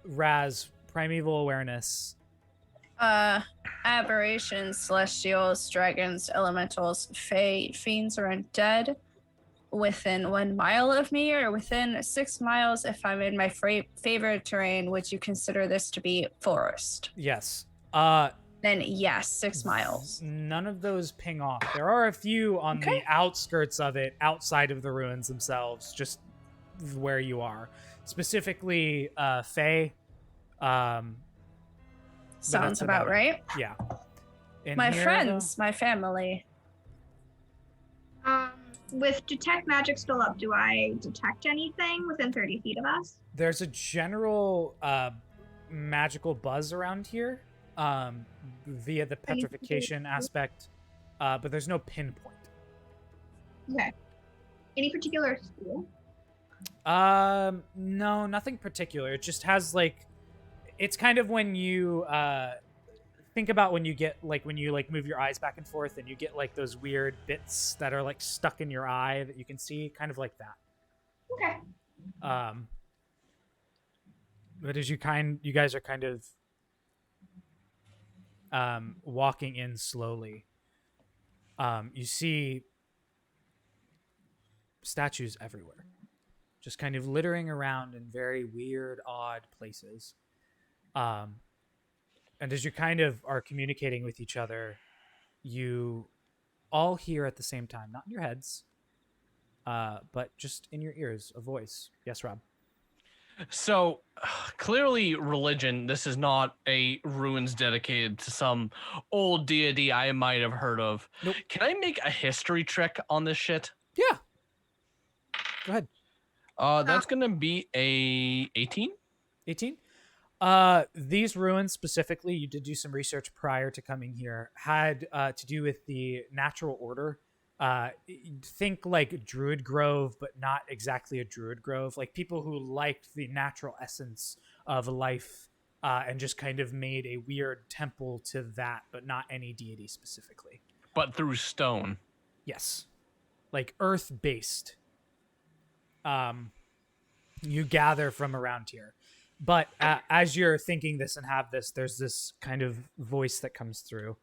Razz, primeval awareness. Aberrations, celestials, dragons, elementals, fae, fiends, or undead within 1 mile of me, or within 6 miles if I'm in my favorite terrain. Would you consider this to be forest? Yes. Then yes, 6 miles. None of those ping off. There are a few on the outskirts of it, outside of the ruins themselves, just where you are. Specifically, fae. Sounds about right. Yeah. In My here, friends, my family. With detect magic still up, do I detect anything within 30 feet of us? there's a general magical buzz around here via the petrification aspect, but there's no pinpoint. Okay. Any particular school? No, nothing particular. It just has like, it's kind of when you think about when you get when you move your eyes back and forth and you get like those weird bits that are like stuck in your eye that you can see, kind of like that. Okay. But as you guys are kind of walking in slowly, you see statues everywhere, just kind of littering around in very weird, odd places. And as you kind of are communicating with each other, you all hear at the same time, not in your heads, but just in your ears, a voice. Yes, Rob. So clearly religion, this is not a ruins dedicated to some old deity I might have heard of. Nope. Can I make a history trick on this shit? Yeah. Go ahead. That's going to be a 18. 18? These ruins specifically, you did do some research prior to coming here, had to do with the natural order. Think like Druid Grove, but not exactly a Druid Grove. Like people who liked the natural essence of life and just kind of made a weird temple to that, but not any deity specifically. But through stone. Yes. Like earth-based. You gather from around here. But as you're thinking this and have this, there's this kind of voice that comes through.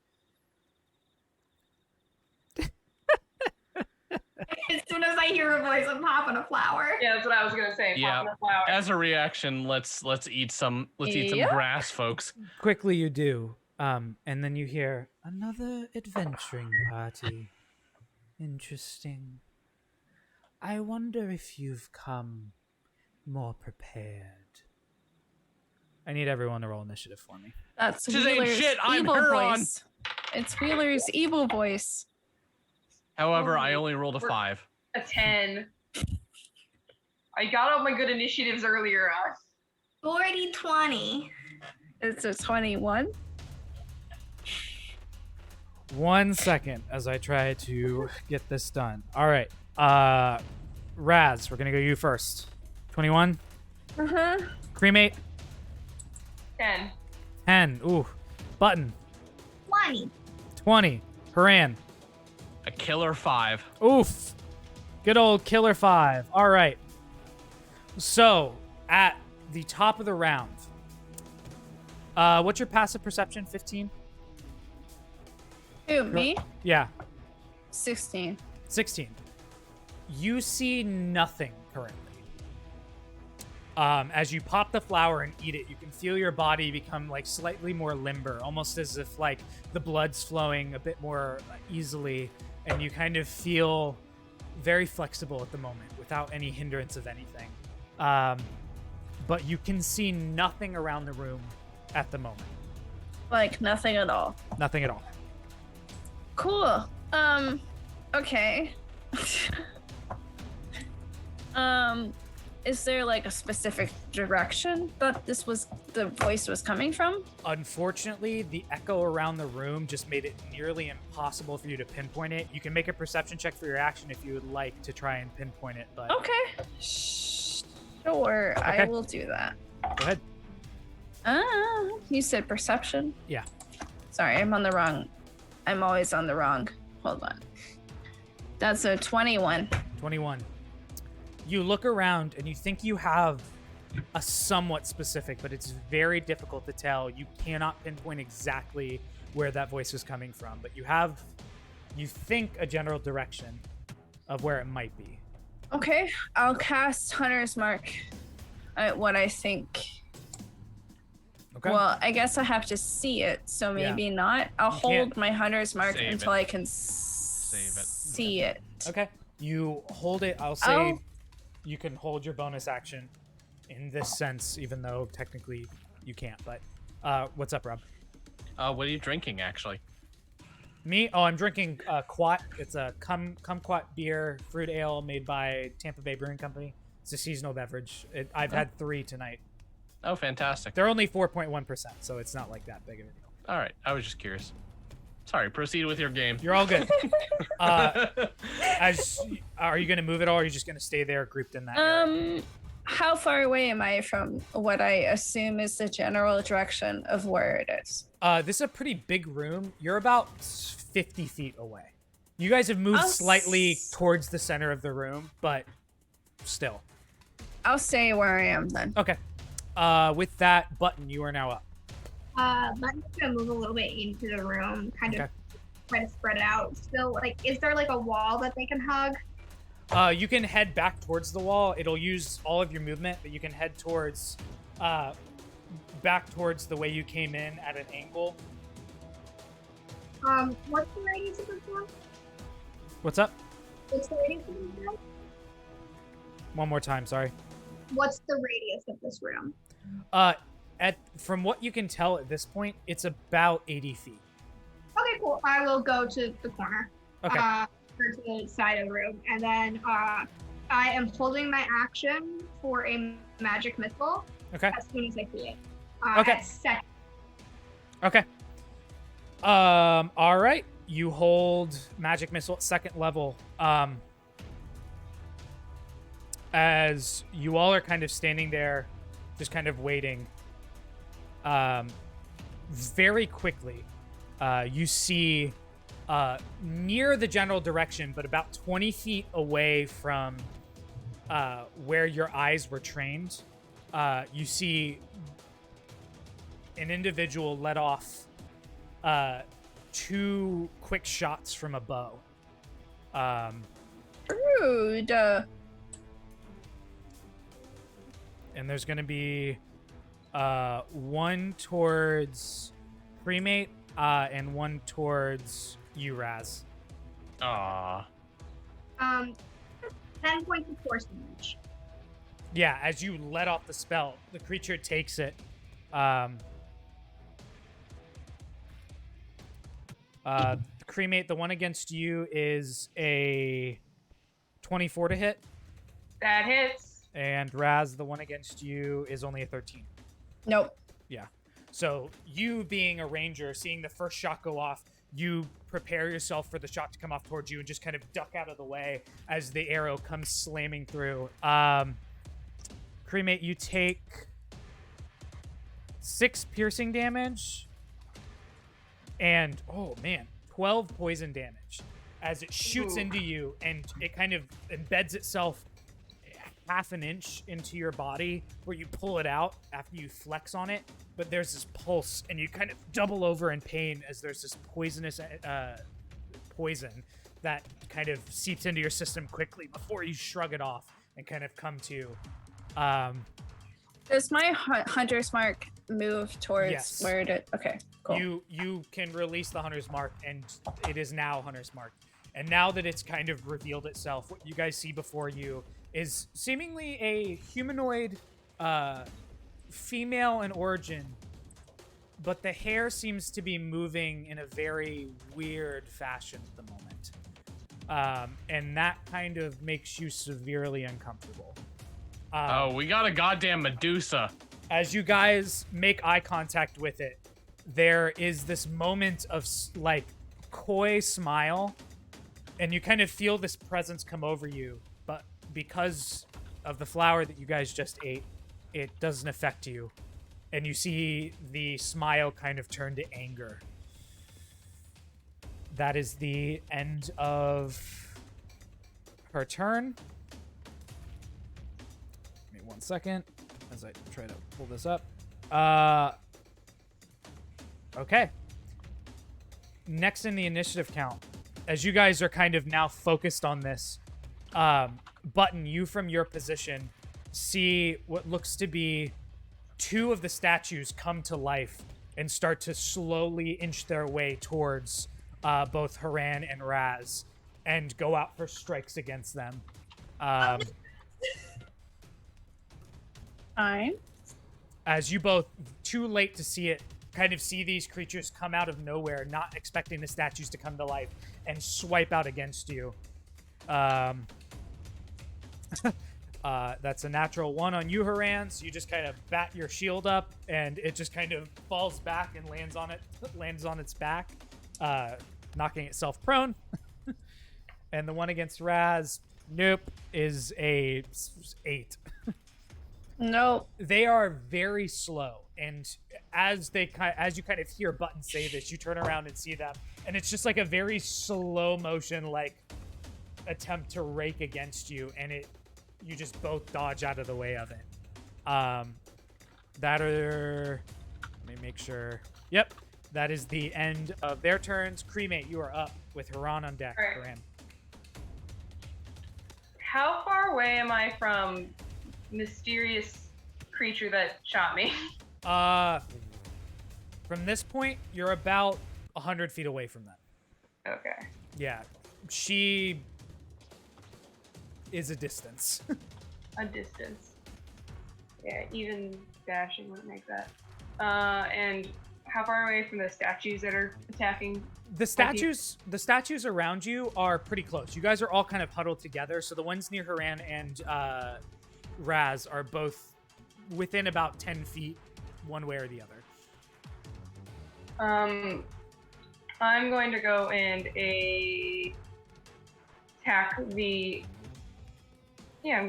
As soon as I hear a voice, I'm popping a flower. Yeah, that's what I was gonna say. Yeah. Popping a flower. As a reaction, let's eat some Yep. grass, folks. Quickly you do. And then you hear another adventuring party. Interesting. I wonder if you've come more prepared. I need everyone to roll initiative for me. That's This ain't Wheeler's shit, I'm evil Huron. voice. It's Wheeler's evil voice. However, Oh, I only rolled a we're- 5. A 10. I got all my good initiatives earlier. 40-20. It's a 21. 1 second as I try to get this done. All right. Razz, we're going to go you first. 21. Uh-huh. Cremate. 10. 10. Ooh. Button. 20. 20. Haran. A killer 5. Oof. Good old killer 5. All right. So, at the top of the round, what's your passive perception? 15? Who, me? Yeah. 16. 16. You see nothing currently. As you pop the flower and eat it, you can feel your body become like slightly more limber, almost as if like the blood's flowing a bit more easily, and you kind of feel very flexible at the moment without any hindrance of anything. But you can see nothing around the room at the moment. Like nothing at all. Nothing at all. Cool. Okay. Is there like a specific direction that the voice was coming from? Unfortunately, the echo around the room just made it nearly impossible for you to pinpoint it. You can make a perception check for your action if you would like to try and pinpoint it, but Okay. Sure, I Okay. will do that. go ahead. You said perception? Yeah. Sorry, I'm always on the wrong. Hold on. That's a 21. 21. You look around and you think you have a somewhat specific, but it's very difficult to tell. You cannot pinpoint exactly where that voice is coming from, but you think a general direction of where it might be. Okay, I'll cast Hunter's Mark at what I think. Okay. Well, I guess I have to see it, so maybe not. I'll You hold can't my Hunter's Mark save until it. I can Save it. see it. Okay. You hold it. I'll say Oh. you can hold your bonus action in this sense, even though technically you can't. But what's up, Rob? What are you drinking, actually? Me? Oh, I'm drinking Quat. It's a Kumquat beer, fruit ale made by Tampa Bay Brewing Company. It's a seasonal beverage. I've had 3 tonight. Oh, fantastic. They're only 4.1%, so it's not like that big of a deal. All right. I was just curious. Sorry, proceed with your game. You're all good. Are you going to move at all, or are you just going to stay there grouped in that area? How far away am I from what I assume is the general direction of where it is? This is a pretty big room. You're about 50 feet away. You guys have moved slightly towards the center of the room, but still. I'll stay where I am then. Okay. With that, Button, you are now up. Button's gonna move a little bit into the room, kind of try to spread out. Still, like, is there like a wall that they can hug? You can head back towards the wall. It'll use all of your movement, but you can head towards, back towards the way you came in at an angle. What's the radius of this room? What's up? What's the radius of this room? One more time, sorry. What's the radius of this room? From what you can tell at this point, it's about 80 feet. Okay, cool. I will go to the corner. Okay. Or to the side of the room, and then I am holding my action for a magic missile. Okay. As soon as I see it. Okay. At second. Okay. All right. You hold magic missile at second level. As you all are kind of standing there, just kind of waiting. Very quickly, you see near the general direction, but about 20 feet away from where your eyes were trained, you see an individual let off 2 quick shots from a bow. Rude. And there's going to be one towards Cremate and one towards you, Razz. Aw. 10 points of force damage. Yeah, as you let off the spell, the creature takes it. Cremate, the one against you is a 24 to hit. That hits. And Razz, the one against you is only a 13. Nope. Yeah. So you being a ranger, seeing the first shot go off, you prepare yourself for the shot to come off towards you and just kind of duck out of the way as the arrow comes slamming through. Cremate, you take 6 piercing damage and, oh man, 12 poison damage as it shoots into you and it kind of embeds itself half an inch into your body where you pull it out after you flex on it, but there's this pulse and you kind of double over in pain as there's this poisonous poison that kind of seeps into your system quickly before you shrug it off and kind of come to. Does my hunter's mark move towards where it is? Okay, cool. You can release the hunter's mark and it is now hunter's mark. And now that it's kind of revealed itself, what you guys see before you is seemingly a humanoid female in origin, but the hair seems to be moving in a very weird fashion at the moment. And that kind of makes you severely uncomfortable. Oh, we got a goddamn Medusa. As you guys make eye contact with it, there is this moment of like coy smile, and you kind of feel this presence come over you, but because of the flower that you guys just ate, it doesn't affect you. And you see the smile kind of turn to anger. That is the end of her turn. Give me 1 second as I try to pull this up. Okay. Next in the initiative count, as you guys are kind of now focused on this, Button, you from your position see what looks to be 2 of the statues come to life and start to slowly inch their way towards both Haran and Razz and go out for strikes against them. Fine. As you both, too late to see it, kind of see these creatures come out of nowhere, not expecting the statues to come to life, and swipe out against you. That's a natural 1 on you, Haran, so you just kind of bat your shield up, and it just kind of falls back and lands on its back, knocking itself prone. And the one against Razz, nope, is a 8. Nope. They are very slow, and as you kind of hear Button say this, you turn around and see them, and it's just like a very slow motion, like attempt to rake against you, and you just both dodge out of the way of it. Let me make sure. Yep, that is the end of their turns. Cremate, you are up with Haran on deck. All right. Haran. How far away am I from mysterious creature that shot me? From this point, you're about 100 feet away from them. Okay. Yeah, she is a distance. A distance. Yeah, even dashing wouldn't make that. And how far away from the statues that are attacking? The statues around you are pretty close. You guys are all kind of huddled together. So the ones near Haran and Razz are both within about 10 feet, one way or the other. I'm going to go and attack the. Yeah,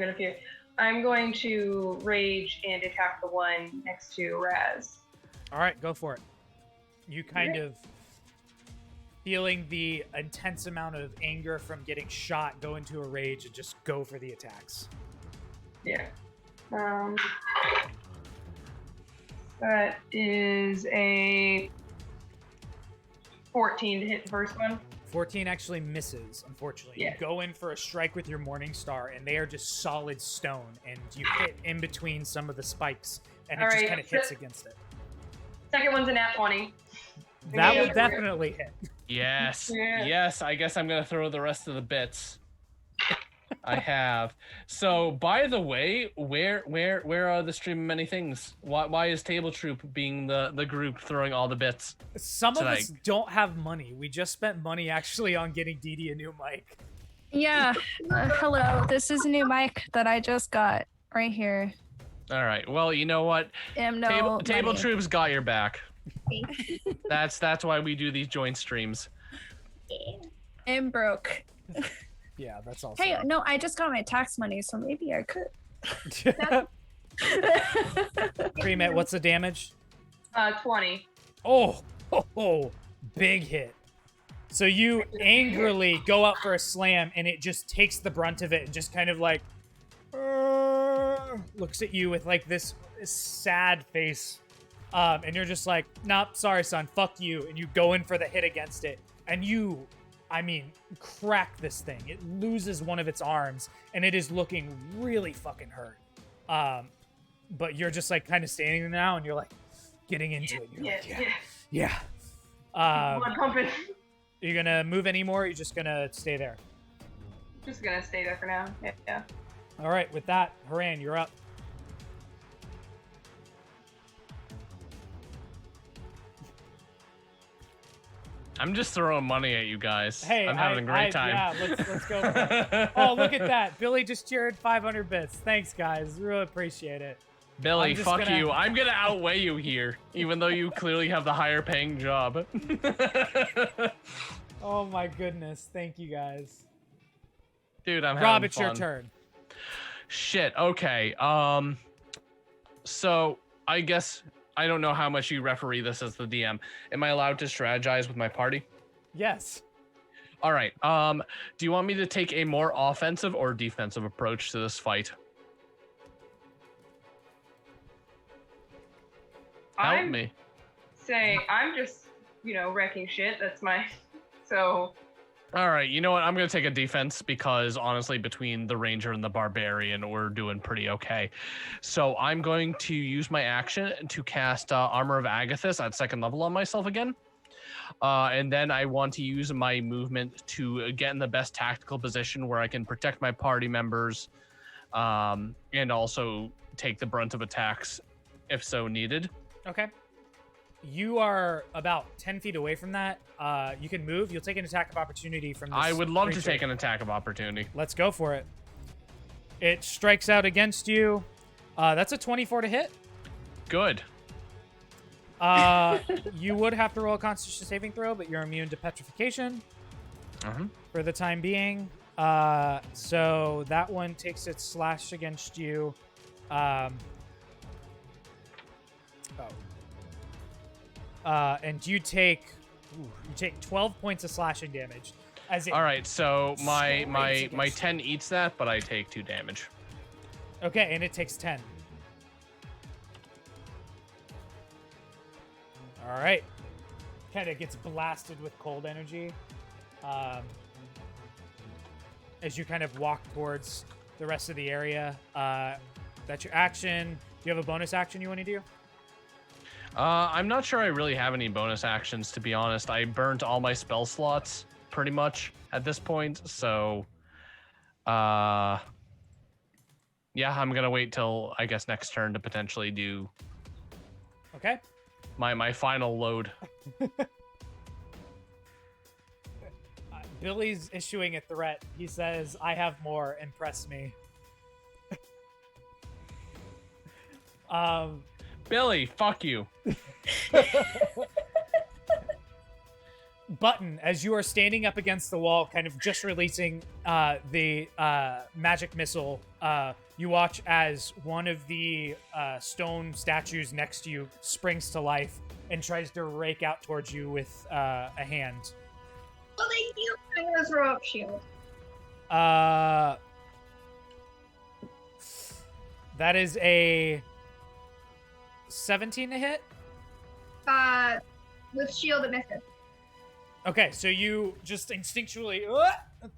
I'm going to rage and attack the one next to Razz. All right, go for it. You kind of feeling the intense amount of anger from getting shot, go into a rage and just go for the attacks. Yeah. That is a 14 to hit the first one. 14 actually misses, unfortunately. Yeah. You go in for a strike with your Morning Star, and they are just solid stone, and you hit in between some of the spikes, and it All just right, kind of hits against it. Second one's a nat 20. That Yeah. will definitely hit. Yes. Yeah. Yes, I guess I'm going to throw the rest of the bits. I have. So, by the way, where are the stream of many things? Why is Table Troop being the group throwing all the bits? Some of tonight? us don't have money. We just spent money actually on getting Dee Dee a new mic. Yeah. Hello. This is a new mic that I just got right here. All right. Well, you know what? No Table money. Troop's got your back. That's why we do these joint streams. I'm broke. Yeah, that's also. Hey, no, I just got my tax money, so maybe I could. Cremate, what's the damage? 20. Oh, big hit. So you angrily go up for a slam, and it just takes the brunt of it and just kind of like looks at you with like this sad face. And you're just like, nope, sorry, son, fuck you. And you go in for the hit against it. And you, crack this thing. It loses one of its arms, and it is looking really fucking hurt. But you're just like kind of standing there now, and you're like getting into it. You're like, yeah. Blood pumping. Are you gonna move anymore? Or are you just gonna stay there? Just gonna stay there for now. Yeah. All right, with that, Haran, you're up. I'm just throwing money at you guys. Hey, I'm having a great time. Yeah, let's go. For it. Oh, look at that. Billy just cheered 500 bits. Thanks, guys. Really appreciate it. Billy, I'm just fuck gonna- you. I'm gonna outweigh you here, even though you clearly have the higher paying job. Oh my goodness. Thank you, guys. Dude, I'm Rob, having it's fun. your turn. Shit. Okay. So I guess I don't know how much you referee this as the DM. Am I allowed to strategize with my party? Yes. All right. Do you want me to take a more offensive or defensive approach to this fight? Help me. I'm just, wrecking shit. That's my. So. All right. You know what? I'm going to take a defense because honestly, between the ranger and the barbarian, we're doing pretty okay. So I'm going to use my action to cast Armor of Agathis at 2nd level on myself again. And then I want to use my movement to get in the best tactical position where I can protect my party members and also take the brunt of attacks if so needed. Okay. You are about 10 feet away from that. You can move. You'll take an attack of opportunity from this I would love to creature. take an attack of opportunity. Let's go for it. It strikes out against you. That's a 24 to hit. Good. You would have to roll a Constitution saving throw, but you're immune to petrification for the time being. So that one takes its slash against you. And you take 12 points of slashing damage. As it All right, so my scrapes my against 10 eats that, but I take 2 damage. Okay, and it takes 10. All right. Kind of gets blasted with cold energy. As you kind of walk towards the rest of the area. That's your action. Do you have a bonus action you want to do? I'm not sure I really have any bonus actions, to be honest. I burnt all my spell slots pretty much at this point, so yeah, I'm gonna wait till I guess next turn to potentially do Okay. my final load. Billy's issuing a threat. He says, "I have more. Impress me." Billy, fuck you. Button, as you are standing up against the wall, kind of just releasing the magic missile, you watch as one of the stone statues next to you springs to life and tries to rake out towards you with a hand. Well, thank you. I'm gonna throw up shield. That is a 17 to hit. With shield it misses. Okay, so you just instinctually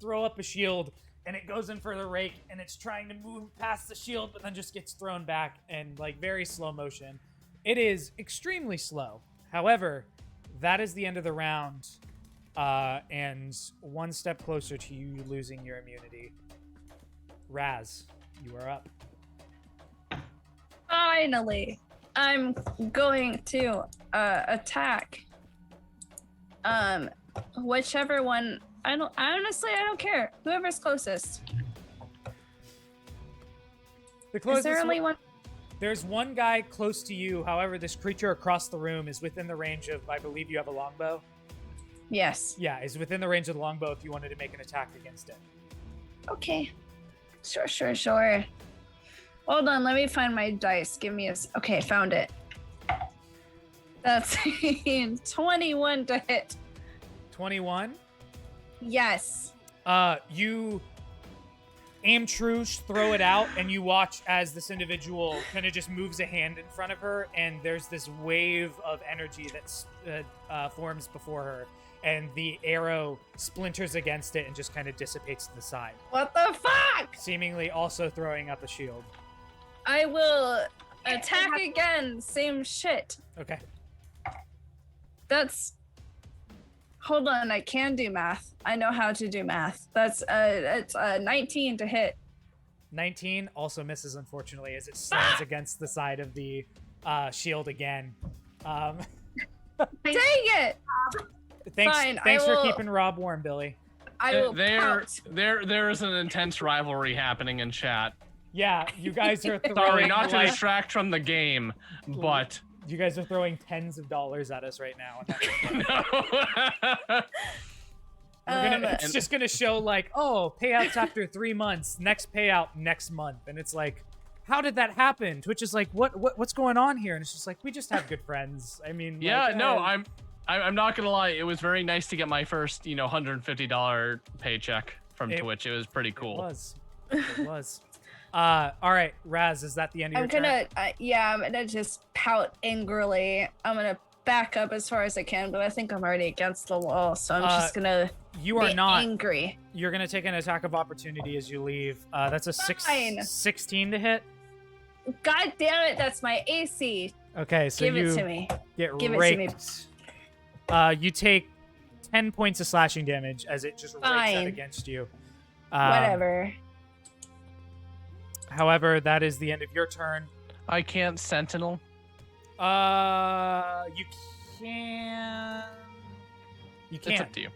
throw up a shield, and it goes in for the rake, and it's trying to move past the shield, but then just gets thrown back in like very slow motion. It is extremely slow. However, that is the end of the round, and one step closer to you losing your immunity. Razz, you are up. Finally, I'm going to attack. Whichever one. I don't care. Whoever's closest. The closest Is there only one? There's one guy close to you. However, this creature across the room is within the range of, I believe you have a longbow. Yes. Yeah, is within the range of the longbow if you wanted to make an attack against it. Okay. Sure. Hold on, let me find my dice. Give me okay, found it. That's 21 to hit. 21? Yes. You aim true, throw it out, and you watch as this individual kind of just moves a hand in front of her, and there's this wave of energy that forms before her, and the arrow splinters against it and just kind of dissipates to the side. What the fuck? Seemingly also throwing up a shield. I will attack again. Same shit. Okay. That's. Hold on, I can do math. I know how to do math. That's it's 19 to hit. 19 also misses, unfortunately, as it slams against the side of the shield again. Dang it! Thanks, Fine, thanks I for will- keeping Rob warm, Billy. I will pout. There is an intense rivalry happening in chat. Yeah, you guys are throwing. Sorry, not to like, distract from the game, but you guys are throwing tens of dollars at us right now. It's just gonna show like, oh, payouts after 3 months, next payout next month, and it's like, how did that happen? Twitch is like, what's going on here? And it's just like, we just have good friends. I mean, yeah, like, no, I'm not gonna lie. It was very nice to get my first, $150 paycheck from Twitch. It was pretty cool. It was. All right, Razz, is that the end of your turn? I'm gonna just pout angrily. I'm gonna back up as far as I can, but I think I'm already against the wall, so I'm just gonna be angry. You're gonna take an attack of opportunity as you leave. That's a Fine. 16 to hit. God damn it, that's my AC. Okay, so Give you it to me. get Give it raked. to me. You take 10 points of slashing damage as it just rakes out Fine. against you. Whatever. However, that is the end of your turn. I can't sentinel. You can. You It's can. up to you.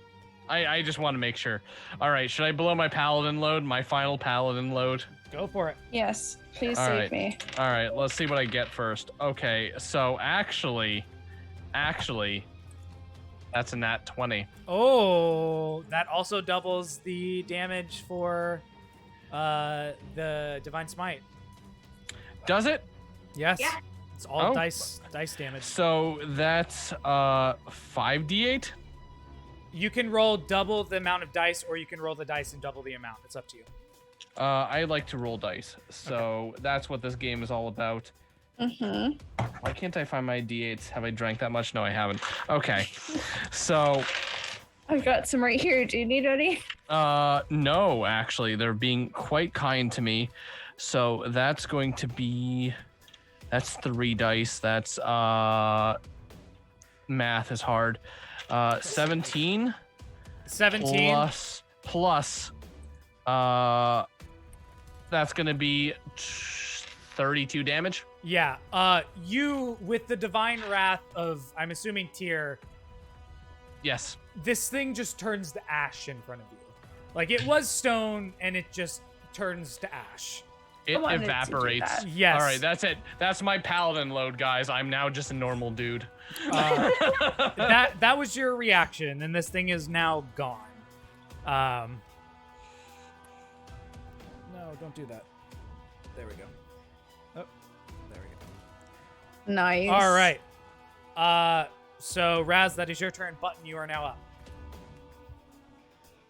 I just want to make sure. All right, should I blow my paladin load, my final paladin load? Go for it. Yes, please All save right. me. All right, let's see what I get first. Okay, so actually, that's a nat 20. Oh, that also doubles the damage for the Divine Smite. Does it? Yes. Yeah. It's all Oh. dice damage. So that's 5d8. You can roll double the amount of dice, or you can roll the dice and double the amount. It's up to you. I like to roll dice, so that's what this game is all about. Mm-hmm. Why can't I find my d8s? Have I drank that much? No, I haven't. Okay, so I've got some right here. Do you need any? no, actually, they're being quite kind to me. So that's going to be, that's 3 dice. That's math is hard. 17 17. plus that's gonna be 32 damage. Yeah. You with the divine wrath of, I'm assuming, Tyr, Yes. this thing just turns to ash in front of you. Like, it was stone, and it just turns to ash. It wanted to do evaporates. that. Yes. All right, that's it. That's my paladin load, guys. I'm now just a normal dude. That was your reaction, and this thing is now gone. No, don't do that. There we go. Oh, there we go. Nice. All right. So Razz, that is your turn. Button, you are now up.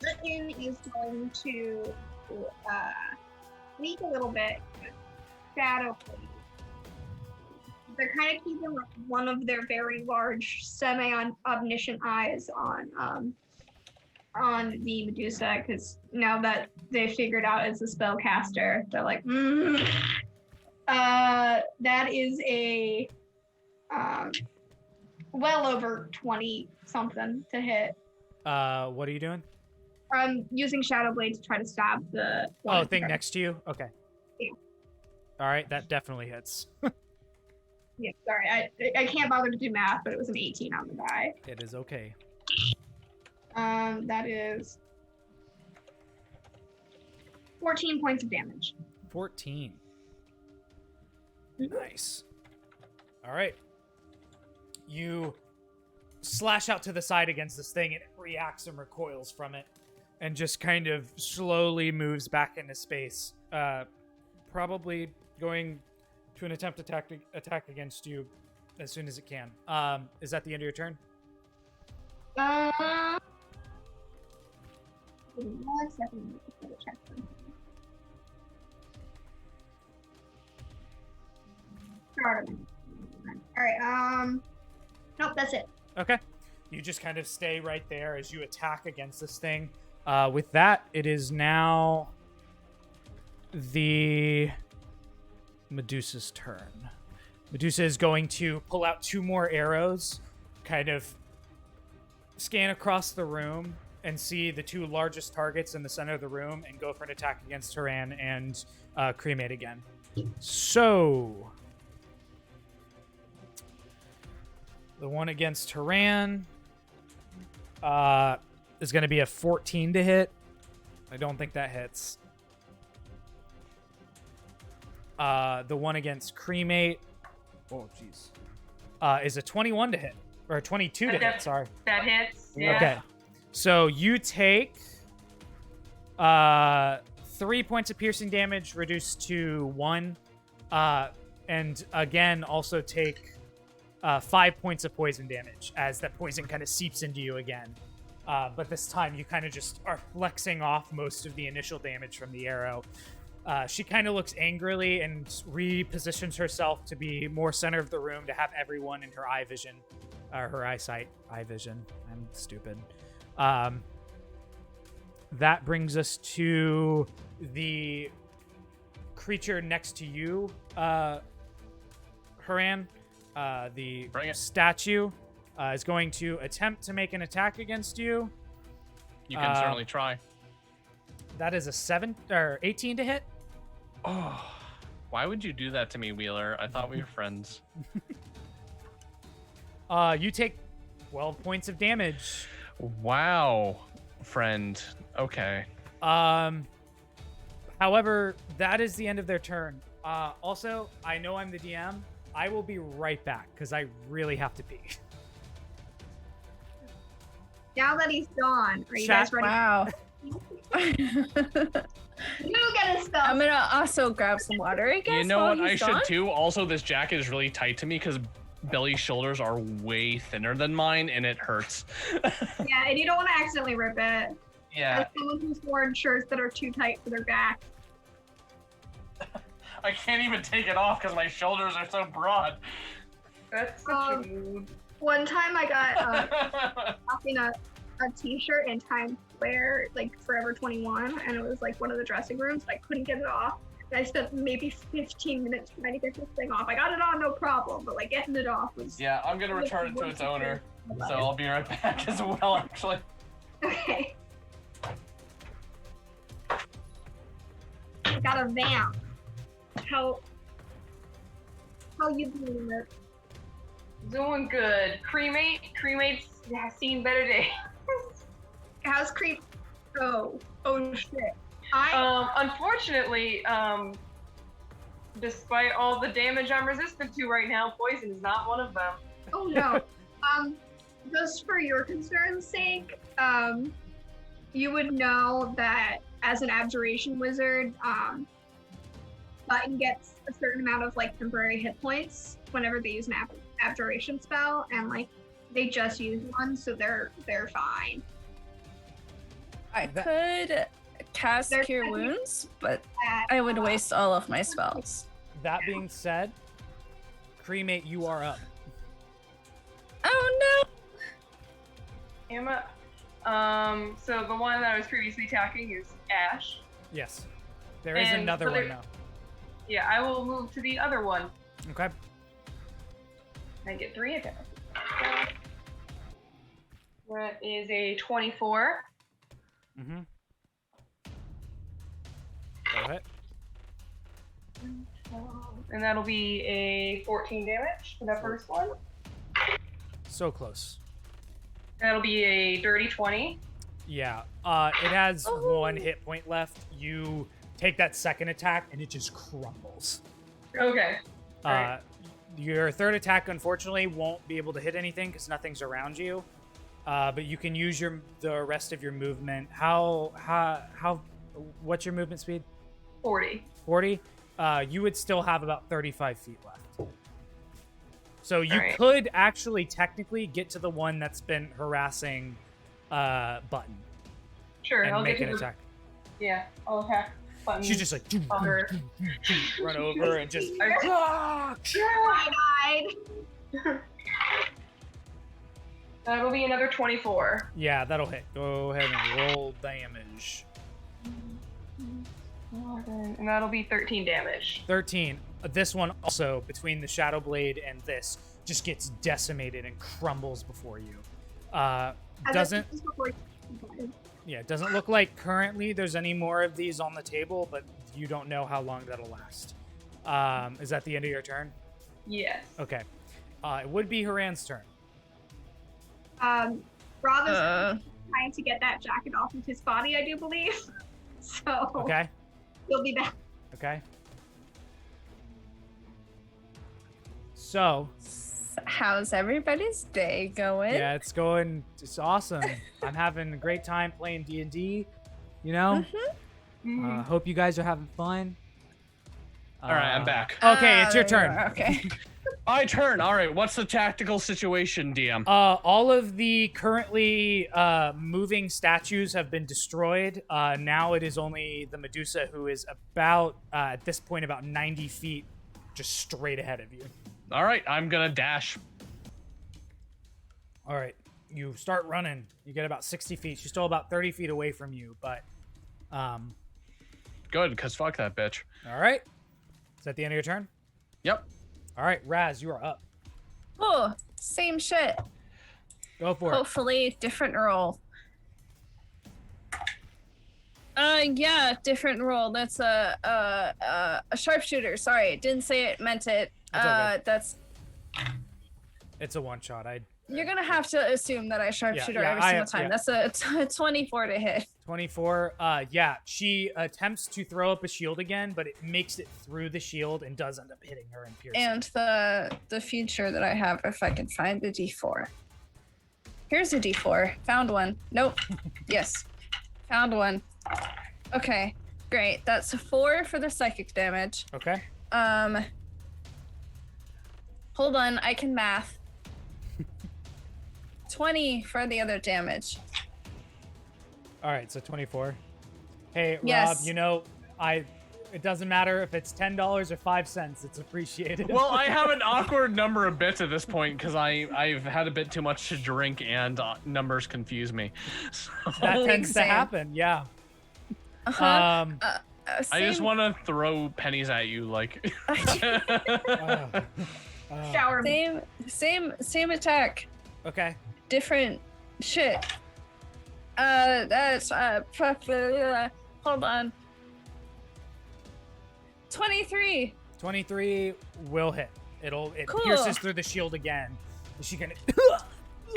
Button is going to sneak a little bit, shadow. They're kind of keeping one of their very large, semi-omniscient eyes on the Medusa, because now that they figured out it's a spellcaster, they're like, that is a well over 20 something to hit. What are you doing? I'm using Shadow Blade to try to stab the Thing next to you? Okay. Yeah. All right, that definitely hits. Yeah, sorry, I can't bother to do math, but it was an 18 on the die. It is okay. That is 14 points of damage. 14. Nice. All right. You slash out to the side against this thing, and it reacts and recoils from it, and just kind of slowly moves back into space. Probably going to an attempt attack against you as soon as it can. Is that the end of your turn? 1 second. Let me check something. All right. Nope, that's it. Okay. You just kind of stay right there as you attack against this thing. With that, it is now the Medusa's turn. Medusa is going to pull out 2 more arrows, kind of scan across the room and see the 2 largest targets in the center of the room and go for an attack against Haran and cremate again. So the one against Haran is going to be a 14 to hit. I don't think that hits. The one against Cremate, is a 21 to hit, or 22 to hit. Sorry. That hits. Yeah. Okay. So you take 3 points of piercing damage, reduced to 1, and again also take 5 points of poison damage as that poison kind of seeps into you again. But this time you kind of just are flexing off most of the initial damage from the arrow. She kind of looks angrily and repositions herself to be more center of the room to have everyone in her eye vision, her eyesight, eye vision. I'm stupid. That brings us to the creature next to you, Haran. The statue is going to attempt to make an attack against you. You can certainly try. That is a 18 to hit. Oh, why would you do that to me, Wheeler? I thought we were friends. You take 12 points of damage. Wow, friend. Okay. However, that is the end of their turn. Also, I know I'm the DM. I will be right back because I really have to pee. Now that he's gone, are you Chat- guys ready? Wow. You get a spell. I'm gonna also grab some water, I guess. You know while what I he's should gone. too? Also, this jacket is really tight to me because Billy's shoulders are way thinner than mine, and it hurts. Yeah, and you don't want to accidentally rip it. Yeah. As someone who's worn shirts that are too tight for their back. I can't even take it off because my shoulders are so broad. That's such a mood. One time I got rocking a t-shirt in Times Square, like Forever 21, and it was like one of the dressing rooms. I couldn't get it off. And I spent maybe 15 minutes trying to get this thing off. I got it on no problem, but like getting it off was... Yeah, I'm gonna return it to its owner, so I'll be right back as well, actually. Okay. Got a vamp. How you doing, Merc? Doing good. Cremate's seen better days. How's Creep? Oh shit. Unfortunately, despite all the damage I'm resistant to right now, poison is not one of them. Oh no. Just for your concern's sake, you would know that as an abjuration wizard, Button gets a certain amount of like temporary hit points whenever they use an abjuration spell, and like they just used one, so they're fine. I could cast They're Cure technically- Wounds, but I would waste all of my spells. That being said, Cremate, you are up. Oh Emma. So the one that I was previously attacking is Ash. Yes. There is And another so one there- now. Yeah, I will move to the other one. Okay. I get 3 attacks. That is a 24. Mm-hmm. Go ahead. And that'll be a 14 damage for that first one. So close. That'll be a dirty 20. Yeah. It has one hit point left. You take that second attack and it just crumbles. Okay. Alright. Your third attack, unfortunately, won't be able to hit anything because nothing's around you. But you can use the rest of your movement. What's your movement speed? 40. 40. You would still have about 35 feet left. So you Alright. could actually technically get to the one that's been harassing Button Sure, and I'll make get an to the... attack. Yeah, I'll attack Button. She's just like Fucker. run over and just I died. That'll be another 24. yeah, that'll hit. Go ahead and roll damage. And that'll be 13 damage. 13. This one also, between the Shadow Blade and this, just gets decimated and crumbles before you. Doesn't look like currently there's any more of these on the table, but you don't know how long that'll last. Is that the end of your turn? Yes. Okay. It would be Haran's turn. Rob is trying to get that jacket off of his body, I do believe. So Okay. he'll be back. Okay. So, How's everybody's day going? yeah, it's going. It's awesome. I'm having a great time playing D&D. You know. Hope you guys are having fun. All right, I'm back. Okay, it's your There you turn. are, Okay. My turn. All right, what's the tactical situation, DM? All of the currently moving statues have been destroyed. Now it is only the Medusa, who is about, at this point, about 90 feet just straight ahead of you. All right, I'm gonna dash. All right, you start running. You get about 60 feet. She's still about 30 feet away from you, but... Good, because fuck that bitch. all right. Is that the end of your turn? Yep. All right, Razz, you are up. Oh, same shit. Go for it. Hopefully, different roll. Yeah, different roll. That's a sharpshooter. Sorry, didn't say it, meant it. That's okay. That's. It's a one-shot. You're gonna have to assume that I sharpshooter yeah, every single yeah. time. That's a 24 to hit. 24. Yeah, she attempts to throw up a shield again, but it makes it through the shield and does end up hitting her and piercing. And the feature that I have, if I can find the D4. Here's a D4. Found one. Nope. Yes. Found one. Okay. Great. That's a 4 for the psychic damage. Okay. Hold on, I can math. 20 for the other damage. All right, so 24. Hey, Yes. Rob, you know, it doesn't matter if it's $10 or 5 cents. It's appreciated. Well, I have an awkward number of bits at this point because I've had a bit too much to drink and numbers confuse me. So, that tends to Same. happen, yeah. Uh-huh. I just Same- want to throw pennies at you, like. Shower me. Same attack. Okay. Different shit. That's hold on. 23. 23 will hit. It Cool. pierces through the shield again. She can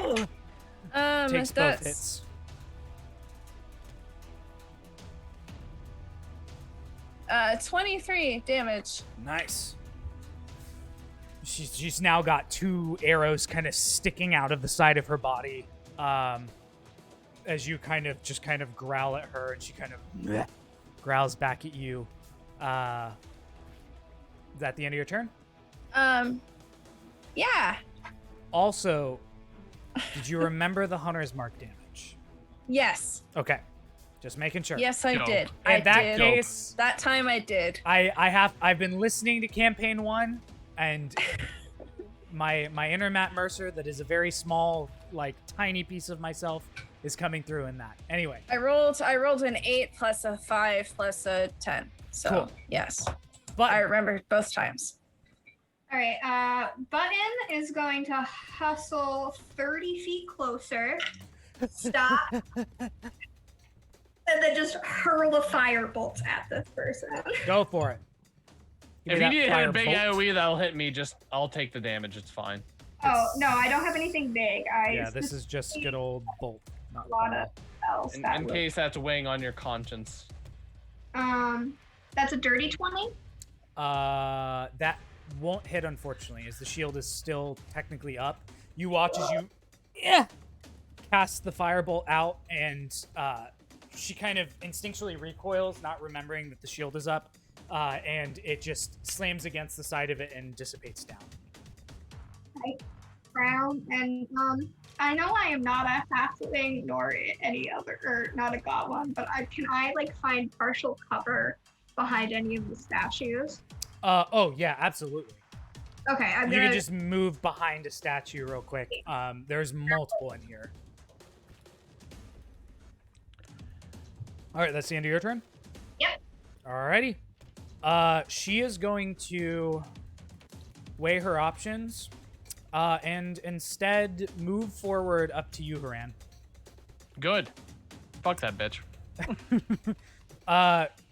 takes both That's hits. uh 23 damage. Nice. She's now got 2 arrows kind of sticking out of the side of her body. As you kind of growl at her, and she kind of growls back at you. Is that the end of your turn? Yeah. Also, did you remember the Hunter's Mark damage? Yes. Okay. Just making sure. Yes, I Dope. did. In I that did. case, That time I did. I've been listening to campaign 1, and my inner Matt Mercer, that is a very small, like tiny piece of myself, is coming through in that. Anyway, I rolled an 8 plus a 5 plus a 10. So Cool. yes. but I remember both times. All right. Button is going to hustle 30 feet closer. Stop. And then just hurl a firebolt at this person. go for it. Give If me you that need to hit a fire big bolt. AoE that'll hit me, I'll take the damage. It's fine. Oh no, I don't have anything big. Yeah, this is just good old bolt. Not a lot ball. of spells. In that would- case that's weighing on your conscience. That's a dirty 20. That won't hit, unfortunately, as the shield is still technically up. You watch as you cast the firebolt out, and she kind of instinctually recoils, not remembering that the shield is up, and it just slams against the side of it and dissipates down. Brown and I know I am not a halfling nor any other, or not a goblin, but can I like find partial cover behind any of the statues? Oh yeah, absolutely. Okay, I'm You gonna can just move behind a statue real quick. There's multiple in here. All right, that's the end of your turn? Yep. Alrighty. She is going to weigh her options and instead move forward up to you, Haran. Good. Fuck that bitch.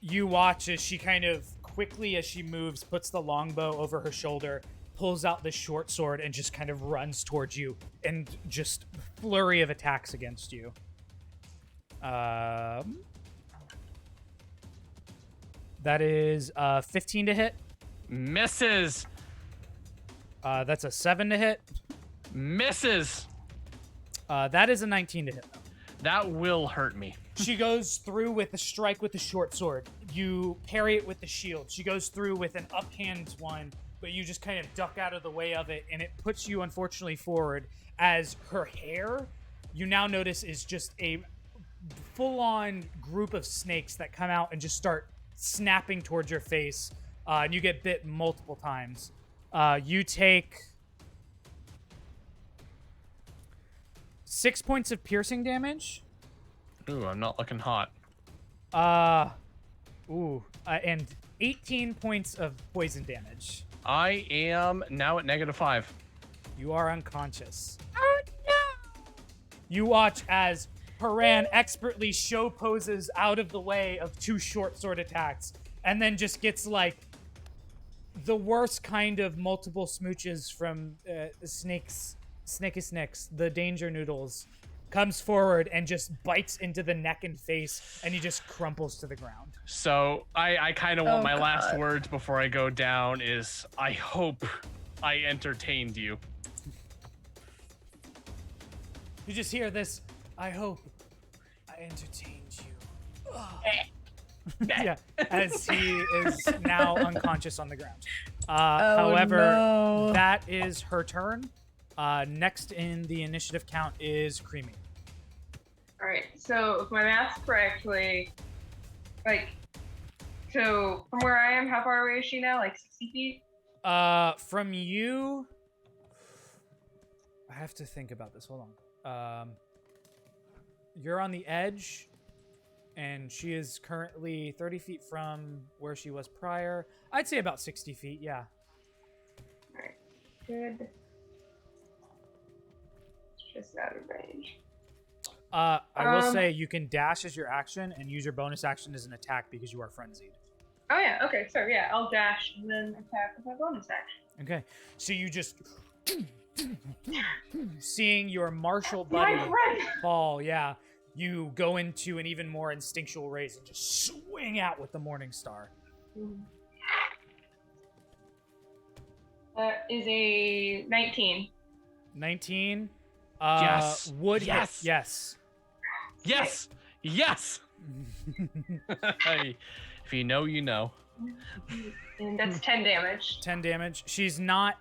You watch as she kind of quickly, as she moves, puts the longbow over her shoulder, pulls out the short sword, and just kind of runs towards you and just flurry of attacks against you. That is 15 to hit. Misses. That's a 7 to hit. Misses. That is a 19 to hit. That will hurt me. She goes through with a strike with the short sword. You parry it with the shield. She goes through with an uphand one, but you just kind of duck out of the way of it, and it puts you, unfortunately, forward as her hair, you now notice, is just a full-on group of snakes that come out and just start snapping towards your face, and you get bit multiple times. You take 6 points of piercing damage. Ooh, I'm not looking hot. And 18 points of poison damage. I am now at -5. You are unconscious. Oh no! You watch as Haran expertly show poses out of the way of 2 short sword attacks, and then just gets like the worst kind of multiple smooches from Snicky Snicks, the danger noodles, comes forward and just bites into the neck and face, and he just crumples to the ground. So I kind of want Oh, my last God. words before I go down is, I hope I entertained you. You just hear this, I hope I entertained you. Yeah, as he is now unconscious on the ground. Oh, However, no. that is her turn. Next in the initiative count is Creamy. All right. So if my math's correctly, so from where I am, how far away is she now? Like 60 feet? From you, I have to think about this. Hold on. You're on the edge, and she is currently 30 feet from where she was prior. I'd say about 60 feet, yeah. All right. Good. Just out of range. I will say you can dash as your action and use your bonus action as an attack because you are frenzied. Oh yeah. Okay. So yeah, I'll dash and then attack with my bonus action. Okay, so you just seeing your martial buddy fall, yeah, you go into an even more instinctual race and just swing out with the Morning Star. That is a 19. 19. Yes. Would Yes. hit. Yes. Yes. Yes. Hey, if you know, you know. And that's 10 damage. 10 damage. She's not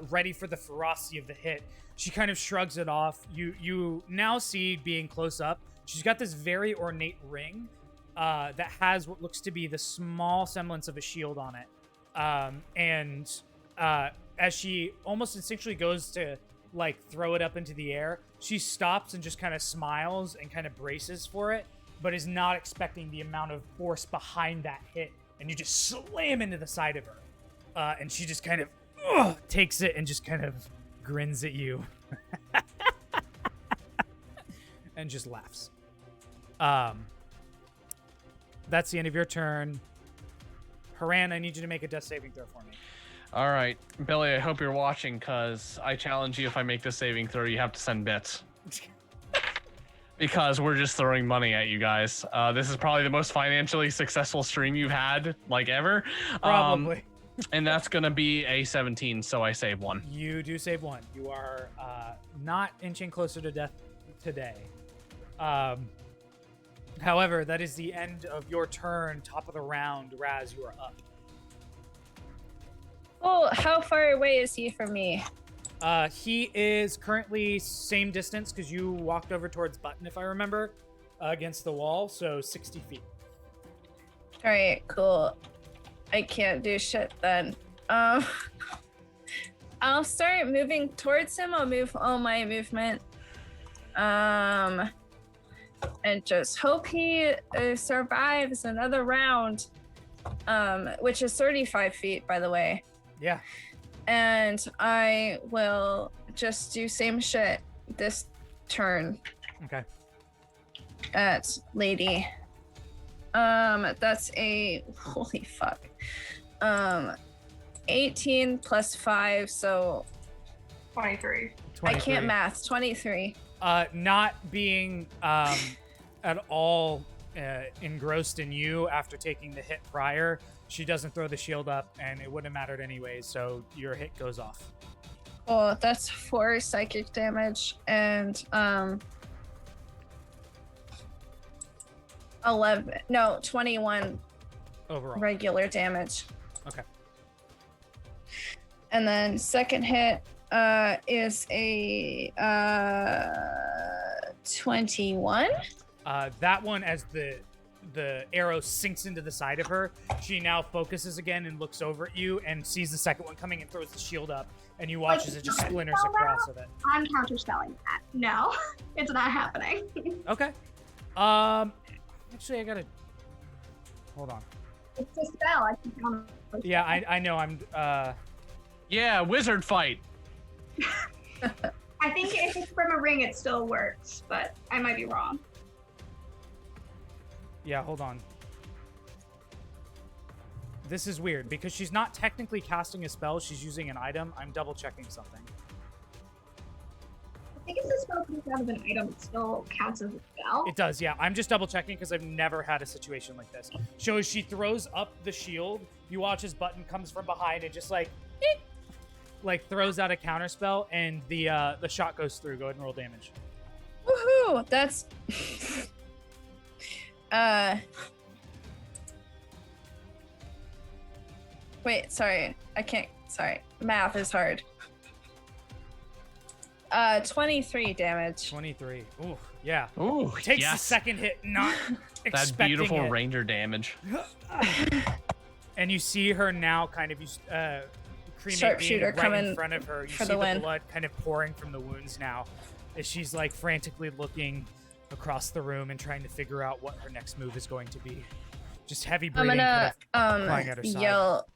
ready for the ferocity of the hit. She kind of shrugs it off. You now see, being close up, she's got this very ornate ring that has what looks to be the small semblance of a shield on it. And as she almost instinctually goes to like throw it up into the air, she stops and just kind of smiles and kind of braces for it, but is not expecting the amount of force behind that hit. And you just slam into the side of her. And she just kind of takes it and just kind of grins at you. And just laughs. That's the end of your turn. Haran, I need you to make a death saving throw for me. All right, Billy, I hope you're watching, because I challenge you, if I make this saving throw, you have to send bits. Because we're just throwing money at you guys. This is probably the most financially successful stream you've had, like, ever. Probably. And that's going to be a 17, so I save one. You do save one. You are not inching closer to death today. However, that is the end of your turn. Top of the round, Razz, you are up. Oh, how far away is he from me? He is currently same distance because you walked over towards Button, if I remember, against the wall, so 60 feet. All right, cool. I can't do shit then. I'll start moving towards him. I'll move all my movement. And just hope he survives another round. Which is 35 feet, by the way. Yeah. And I will just do same shit this turn Okay. at Lady. That's a holy fuck. 18 plus 5, so 23. 23. I can't math. 23. Not being at all engrossed in you after taking the hit prior, she doesn't throw the shield up, and it wouldn't have mattered anyways, so your hit goes off. Oh, that's 4 psychic damage and 21 Overall. regular damage. Okay. And then second hit is a 21. That one, as the arrow sinks into the side of her, she now focuses again and looks over at you and sees the second one coming and throws the shield up, and you watch as it just splinters across of it. I'm counterspelling that. No, it's not happening. Okay. Actually, I gotta hold on. It's a spell. I can counter. Yeah, I know. I'm. Yeah, wizard fight. I think if it's from a ring, it still works, but I might be wrong. Yeah, hold on. This is weird because she's not technically casting a spell. She's using an item. I'm double checking something. I think if the spell comes out of an item, it still counts as a spell. It does, yeah. I'm just double checking because I've never had a situation like this. So as she throws up the shield, you watch as Button comes from behind and just like, eek, like throws out a counter spell, and the shot goes through. Go ahead and roll damage. Woohoo! That's Wait, sorry. I can't. Sorry. Math is hard. 23 damage. 23. Ooh, yeah. Ooh, Takes the yes. second hit, not That expecting beautiful it. ranger damage. And you see her now kind of cremate Sharpshooter right coming in front of her. You for see the win. blood kind of pouring from the wounds now as she's like frantically looking across the room and trying to figure out what her next move is going to be. Just heavy I'm breathing. gonna flying at her side. yell.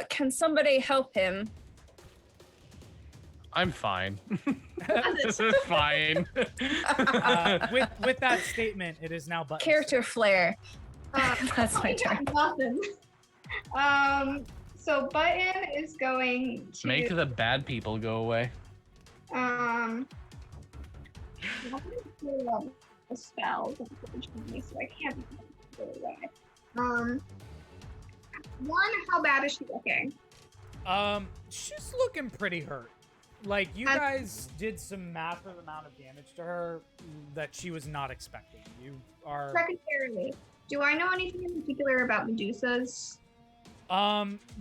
Can somebody help him? I'm fine. This is fine. With that statement, it is now Button's Character flair. That's my I turn. got nothing. So Button is going to Make the bad people go away. I'm not gonna pull up the spells, unfortunately, so I can't go away. One, how bad is she looking? She's looking pretty hurt. Like, you I'm- guys did some massive amount of damage to her that she was not expecting. You are... Secondarily, do I know anything in particular about Medusas?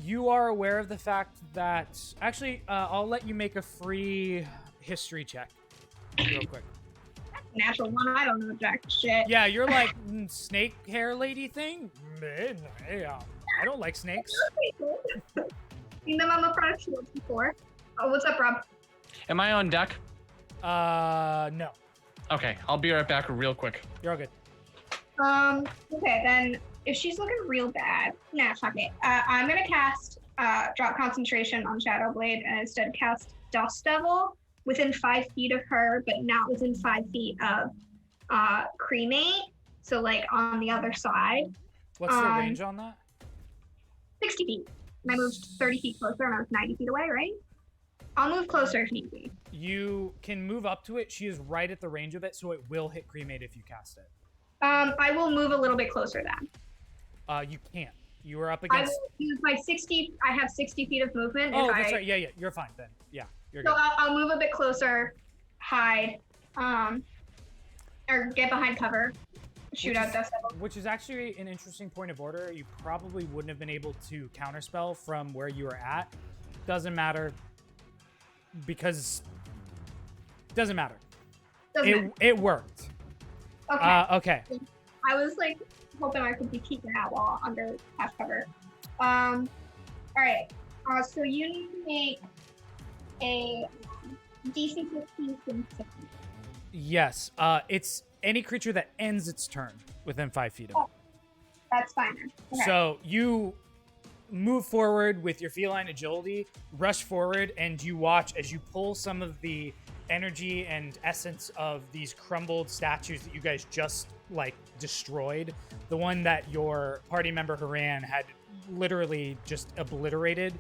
You are aware of the fact that... Actually, I'll let you make a free history check real quick. Natural one, I don't know jack shit. Yeah, you're like, snake hair lady thing? Yeah, I don't like snakes. Seen them on the front of shields before. Oh, what's up, Rob? Am I on deck? No. Okay, I'll be right back real quick. You're all good. Okay, then if she's looking real bad, nah, fuck it. I'm gonna cast drop concentration on Shadowblade and instead cast Dust Devil within 5 feet of her, but not within 5 feet of Cremate. So like on the other side, What's the range on that? 60 feet. And I moved 30 feet closer and I was 90 feet away, right? I'll move closer if need be. You can move up to it. She is right at the range of it, so it will hit Cremate if you cast it. I will move a little bit closer then. You can't. You are up I against... will use my 60, I have 60 feet of movement. Oh, if that's I, right. Yeah, you're fine then. Yeah, you're So good. I'll move a bit closer, hide, or get behind cover, shoot out Dust Devil. Which is actually an interesting point of order. You probably wouldn't have been able to counterspell from where you were at. Doesn't matter. Because... Doesn't matter. It worked. Okay. Okay. I was like hoping I could be peeking out while under half cover. All right. So you need to make a DC 15 thing. Yes. It's any creature that ends its turn within 5 feet of it. That's fine. Then. Okay. So you move forward with your feline agility, rush forward, and you watch as you pull some of the energy and essence of these crumbled statues that you guys just like destroyed. The one that your party member Haran had literally just obliterated.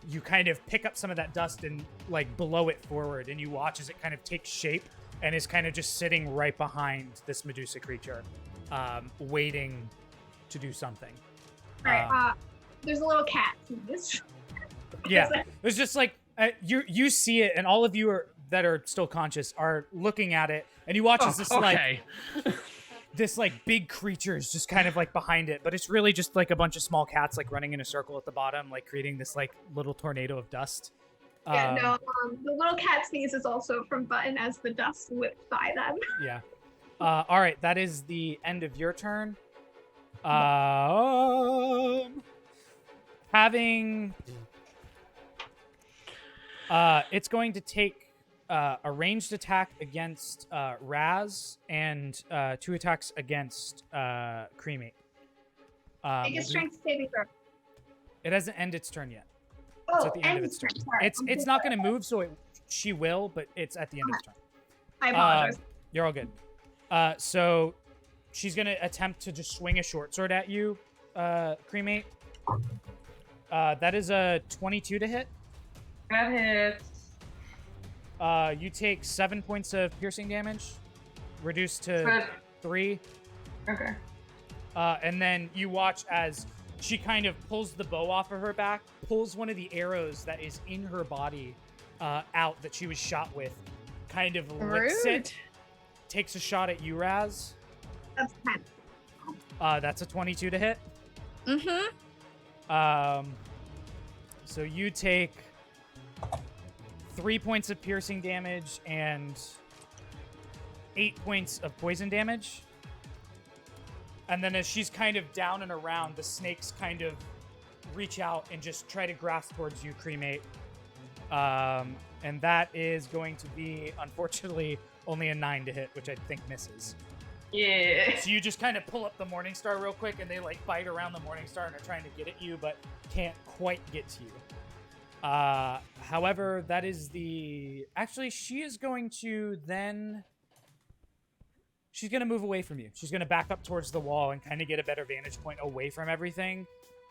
You kind of pick up some of that dust and like blow it forward, and you watch as it kind of takes shape and is kind of just sitting right behind this Medusa creature, waiting to do something. All right. There's a little cat. Yeah, there's just like you see it, and all of you that are still conscious are looking at it, and you watch as this this like big creature is just kind of like behind it, but it's really just like a bunch of small cats like running in a circle at the bottom, like creating this like little tornado of dust. The little cat sneeze is also from Button as the dust whipped by them. Yeah. All right, that is the end of your turn. It's going to take a ranged attack against Razz and 2 attacks against Cremate. Make a strength saving throw. It hasn't ended its turn yet. Oh, It's at the end of its turn. Sorry. It's not going to move, so she will, but it's at the end of its turn. I apologize. You're all good. So she's going to attempt to just swing a short sword at you, Cremate. That is a 22 to hit. That hits. You take 7 points of piercing damage, reduced to But- 3. Okay. And then you watch as she kind of pulls the bow off of her back, pulls one of the arrows that is in her body out that she was shot with, kind of licks it, takes a shot at you, Razz. That's 10. That's a 22 to hit. Mm-hmm. So you take 3 points of piercing damage and 8 points of poison damage. And then as she's kind of down and around, the snakes kind of reach out and just try to grasp towards you, Cremate. And that is going to be, unfortunately, only a 9 to hit, which I think misses. Yeah. So you just kind of pull up the Morningstar real quick, and they like bite around the Morningstar and are trying to get at you, but can't quite get to you. However, that is the... Actually, she is going to then... She's going to move away from you. She's going to back up towards the wall and kind of get a better vantage point away from everything.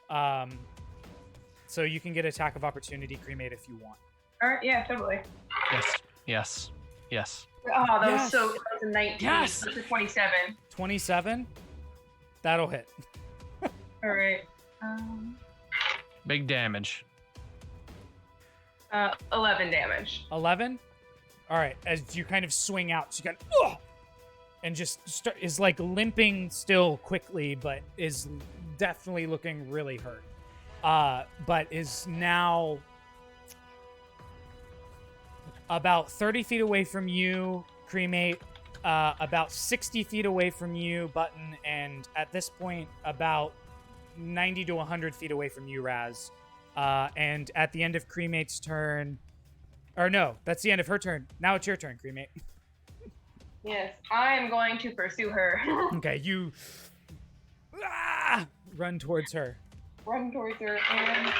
So you can get attack of opportunity, Cremate, if you want. All right. Yeah, totally. Yes. Yes. Yes. Oh, that Yes. was so. That was a 19. Yes. That's a 27. 27? That'll hit. All right. Big damage. 11 damage. 11? All right. As you kind of swing out, she got... Ugh! And just is like limping still quickly, but is definitely looking really hurt. But is now about 30 feet away from you, Cremate, about 60 feet away from you, Button, and at this point, about 90 to 100 feet away from you, Razz. And at the end of Cremate's turn, or no, that's the end of her turn. Now it's your turn, Cremate. Yes, I am going to pursue her. Okay, you run towards her. Run towards her, and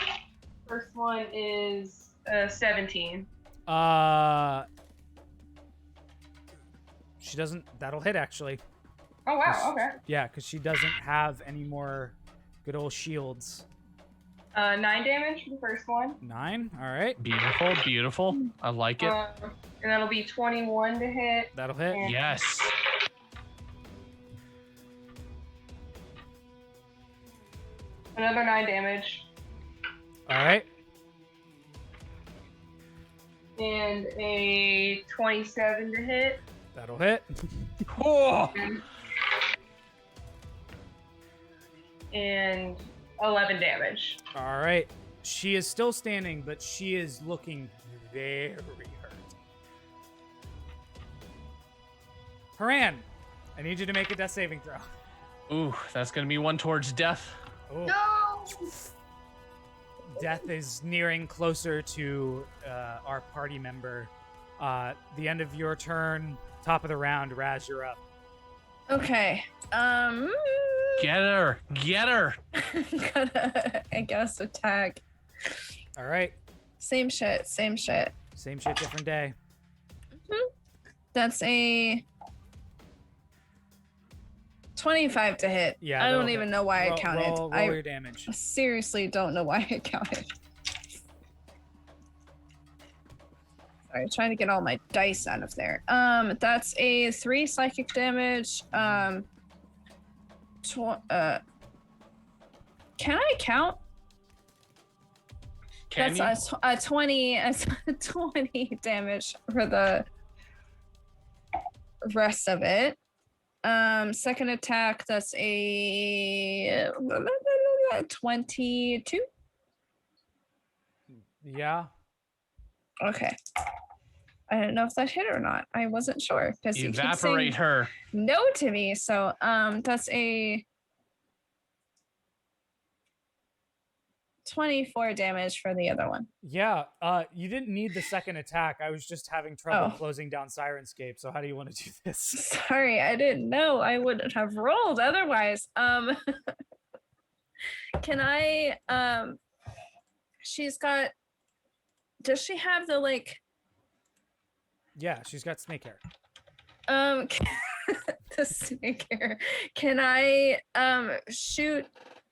first one is 17. She doesn't. That'll hit actually. Oh wow, okay. Yeah, because she doesn't have any more good old shields. 9 damage for the first one. 9. All right, Beautiful. Beautiful. I like it. And that'll be 21 to hit. that'll hit. And Yes. another 9 damage. All right, And a 27 to hit. that'll hit. Oh. And 11 damage. All right, she is still standing, but she is looking very hurt. Haran, I need you to make a death saving throw. Ooh, that's gonna be one towards death. Oh. No! Death is nearing closer to our party member. The end of your turn, top of the round, Razz, you're up. Okay. Get her. Get her. Gotta, I guess, attack. All right, Same shit. same shit, different day. That's a 25 to hit. Yeah, I that'll don't hit. even know why I counted. Roll I your damage. seriously don't know why I counted. Sorry, trying to get all my dice out of there. That's a 3 psychic damage. Can I count? Can That's you? a 20 damage for the rest of it. Second attack, that's a 22. Yeah. Okay. I didn't know if that hit or not. I wasn't sure because you keep Evaporate saying her. no to me. So that's a 24 damage for the other one. Yeah, you didn't need the second attack. I was just having trouble Oh. closing down Sirenscape. So how do you want to do this? Sorry, I didn't know. I wouldn't have rolled otherwise. Can I she's got, does she have the like Yeah, she's got snake hair. the snake hair? Can I shoot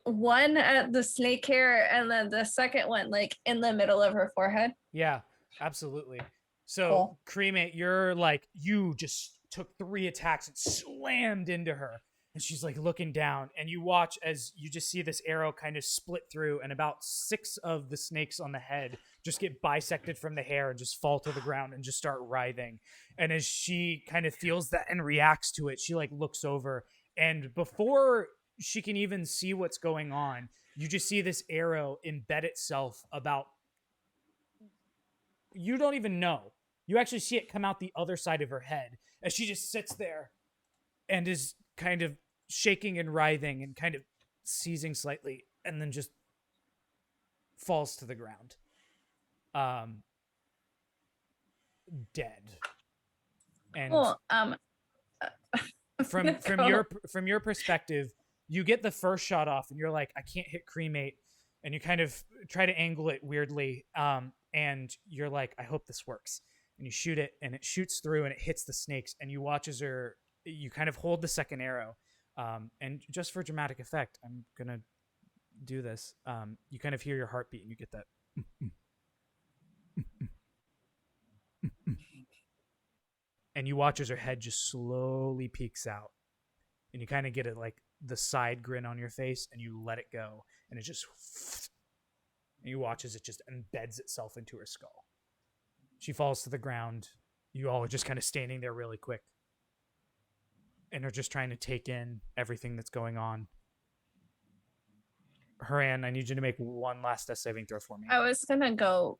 one at the snake hair and then the second one like in the middle of her forehead? Yeah, absolutely. So, Cool. Cremate, you're like, you just took 3 attacks and slammed into her. And she's like looking down, and you watch as you just see this arrow kind of split through, and about 6 of the snakes on the head just get bisected from the hair and just fall to the ground and just start writhing. And as she kind of feels that and reacts to it, she like looks over, and before she can even see what's going on, you just see this arrow embed itself about you don't even know. You actually see it come out the other side of her head as she just sits there and is kind of shaking and writhing and kind of seizing slightly, and then just falls to the ground. Dead. And Well, from your perspective, you get the first shot off and you're like, I can't hit cremate, and you kind of try to angle it weirdly, and you're like, I hope this works, and you shoot it and it shoots through and it hits the snakes, and you watch as you kind of hold the second arrow, and just for dramatic effect, I'm gonna do this. You kind of hear your heartbeat and you get that and you watch as her head just slowly peeks out, and you kind of get it like the side grin on your face, and you let it go, and it just, and you watch as it just embeds itself into her skull. She falls to the ground. You all are just kind of standing there really quick, and are just trying to take in everything that's going on. Haran, I need you to make one last death saving throw for me. I was gonna go.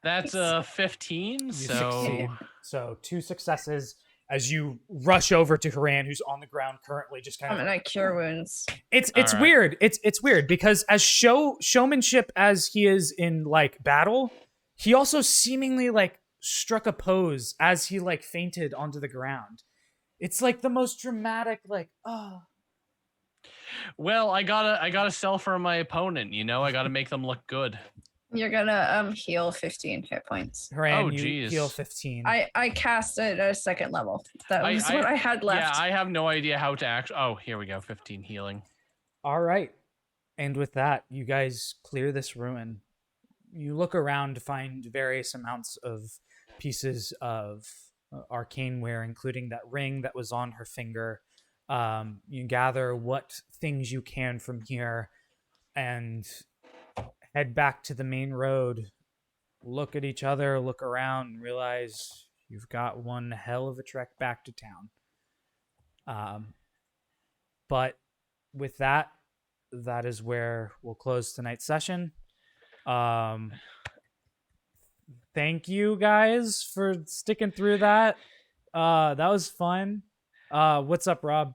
That's 15. You So succeed. So 2 successes as you rush over to Haran, who's on the ground currently, just kind I'm of. gonna cure wounds. It's All right. weird. It's weird because as showmanship as he is in like battle, he also seemingly like struck a pose as he like fainted onto the ground. It's like the most dramatic, like, oh. well, I gotta sell for my opponent. You know, I gotta make them look good. You're gonna heal 15 hit points. Haran, Oh, you geez. heal 15. I cast it at a second level. That was what I had left. Yeah, I have no idea how to act. Oh, here we go. 15 healing. All right. And with that, you guys clear this ruin. You look around to find various amounts of pieces of arcane ware, including that ring that was on her finger. You gather what things you can from here and head back to the main road. Look at each other, look around, and realize you've got one hell of a trek back to town. But with that, that is where we'll close tonight's session. Thank you guys for sticking through that. That was fun. What's up, Rob?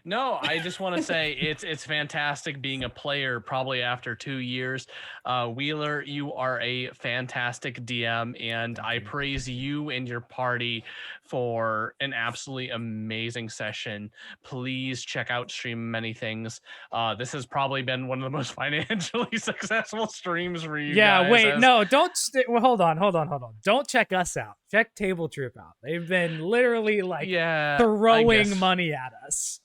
No, I just want to say it's fantastic being a player probably after 2 years. Wheeler, you are a fantastic DM, and I praise you and your party for an absolutely amazing session. Please check out Stream Many Things. This has probably been one of the most financially successful streams for you guys. Wait, no, don't. Well, hold on. Don't check us out. Check Table Troop out. They've been literally like throwing money at us.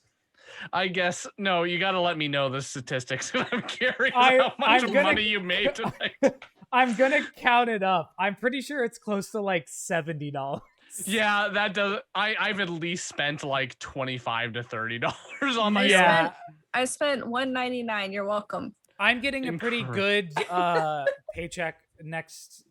I guess no. You got to let me know the statistics. I'm curious how much money you made tonight. I'm gonna count it up. I'm pretty sure it's close to like $70. Yeah, that does. I've at least spent like $25 to $30 on my. Yeah, I spent $199. You're welcome. I'm getting a pretty good paycheck next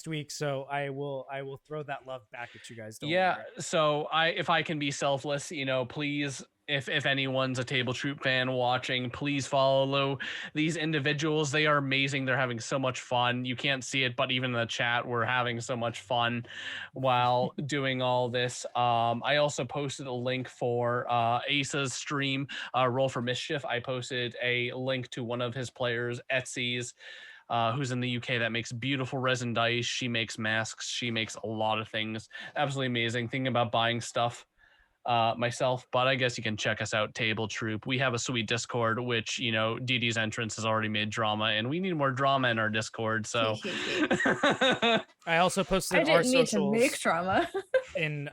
week, so I will throw that love back at you guys. Don't worry. So if I can be selfless, please, if anyone's a Table Troop fan watching, please follow these individuals. They are amazing. They're having so much fun. You can't see it, but even in the chat, we're having so much fun while doing all this. I also posted a link for Asa's stream, Roll for Mischief. I posted a link to one of his players, Etsy's, who's in the UK, that makes beautiful resin dice. She makes masks. She makes a lot of things. Absolutely amazing. Thinking about buying stuff myself, but I guess you can check us out, Table Troop. We have a sweet Discord, which, Dee Dee's entrance has already made drama, and we need more drama in our Discord, so. I also posted I our didn't need to socials make drama. in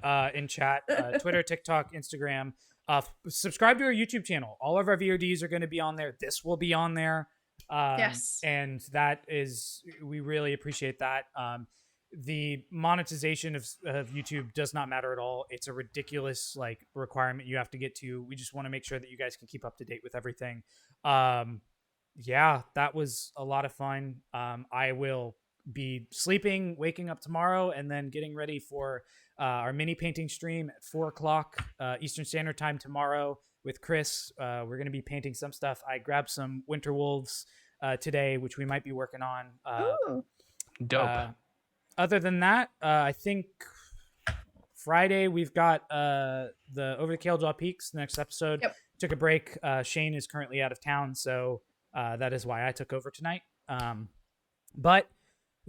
chat, Twitter, TikTok, Instagram. Subscribe to our YouTube channel. All of our VODs are going to be on there. This will be on there. Yes. And we really appreciate that. The monetization of YouTube does not matter at all. It's a ridiculous requirement you have to get to. We just want to make sure that you guys can keep up to date with everything. That was a lot of fun. I will be sleeping, waking up tomorrow, and then getting ready for our mini painting stream at 4:00 Eastern Standard Time tomorrow with Chris. We're going to be painting some stuff. I grabbed some Winter Wolves today, which we might be working on. Dope. Other than that, I think Friday we've got the Over the Kale Jaw Peaks next episode. Yep. Took a break. Shane is currently out of town, so that is why I took over tonight. But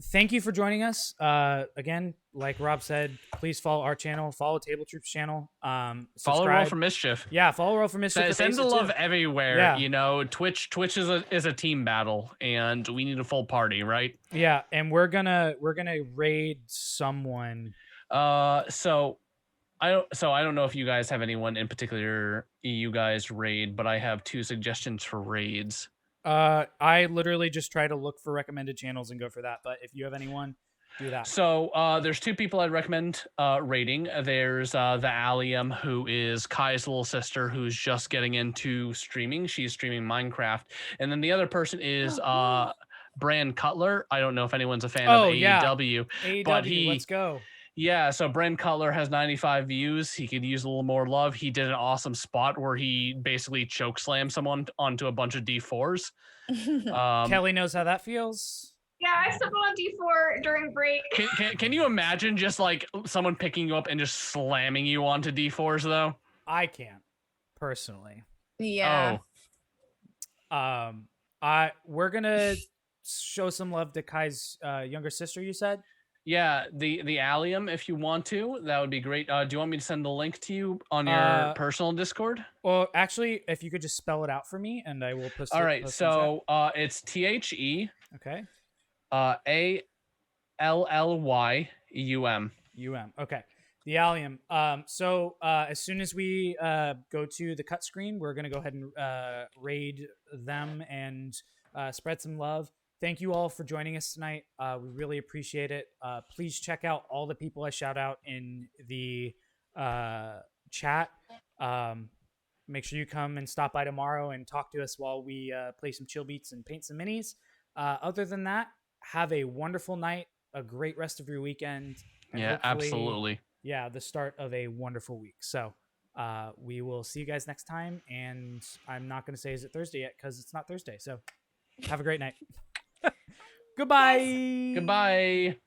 thank you for joining us. Again, like Rob said, please follow our channel, follow Table Troops channel. Follow Subscribe. Roll for Mischief. Yeah, follow Roll for Mischief. Send the love too. everywhere. Yeah. You know, Twitch is a team battle, and we need a full party, right? Yeah, and we're gonna raid someone. So I don't know if you guys have anyone in particular you guys raid, but I have 2 suggestions for raids. I literally just try to look for recommended channels and go for that. But if you have anyone, do that. So there's 2 people I'd recommend raiding. There's the Allium, who is Kai's little sister, who's just getting into streaming. She's streaming Minecraft. And then the other person is Brand Cutler. I don't know if anyone's a fan of AEW. AEW, but let's go. Yeah, so Brand Cutler has 95 views. He could use a little more love. He did an awesome spot where he basically chokeslammed someone onto a bunch of D4s. Kelly knows how that feels. Yeah, I stumbled on D4 during break. Can you imagine just like someone picking you up and just slamming you onto D4s though? I can't personally. Yeah. We're gonna show some love to Kai's younger sister. You said. Yeah, the Allium, if you want to, that would be great. Do you want me to send the link to you on your personal Discord? Well, actually, if you could just spell it out for me, and I will post. All right, so it's THE. Okay. ALLYUM. Okay. The Allium. So as soon as we go to the cut screen, we're gonna go ahead and raid them and spread some love. Thank you all for joining us tonight. We really appreciate it. Please check out all the people I shout out in the chat. Make sure you come and stop by tomorrow and talk to us while we play some chill beats and paint some minis. Other than that, have a wonderful night, a great rest of your weekend. And yeah, absolutely. Yeah, the start of a wonderful week. So we will see you guys next time. And I'm not going to say is it Thursday yet because it's not Thursday. So have a great night. Goodbye. Goodbye.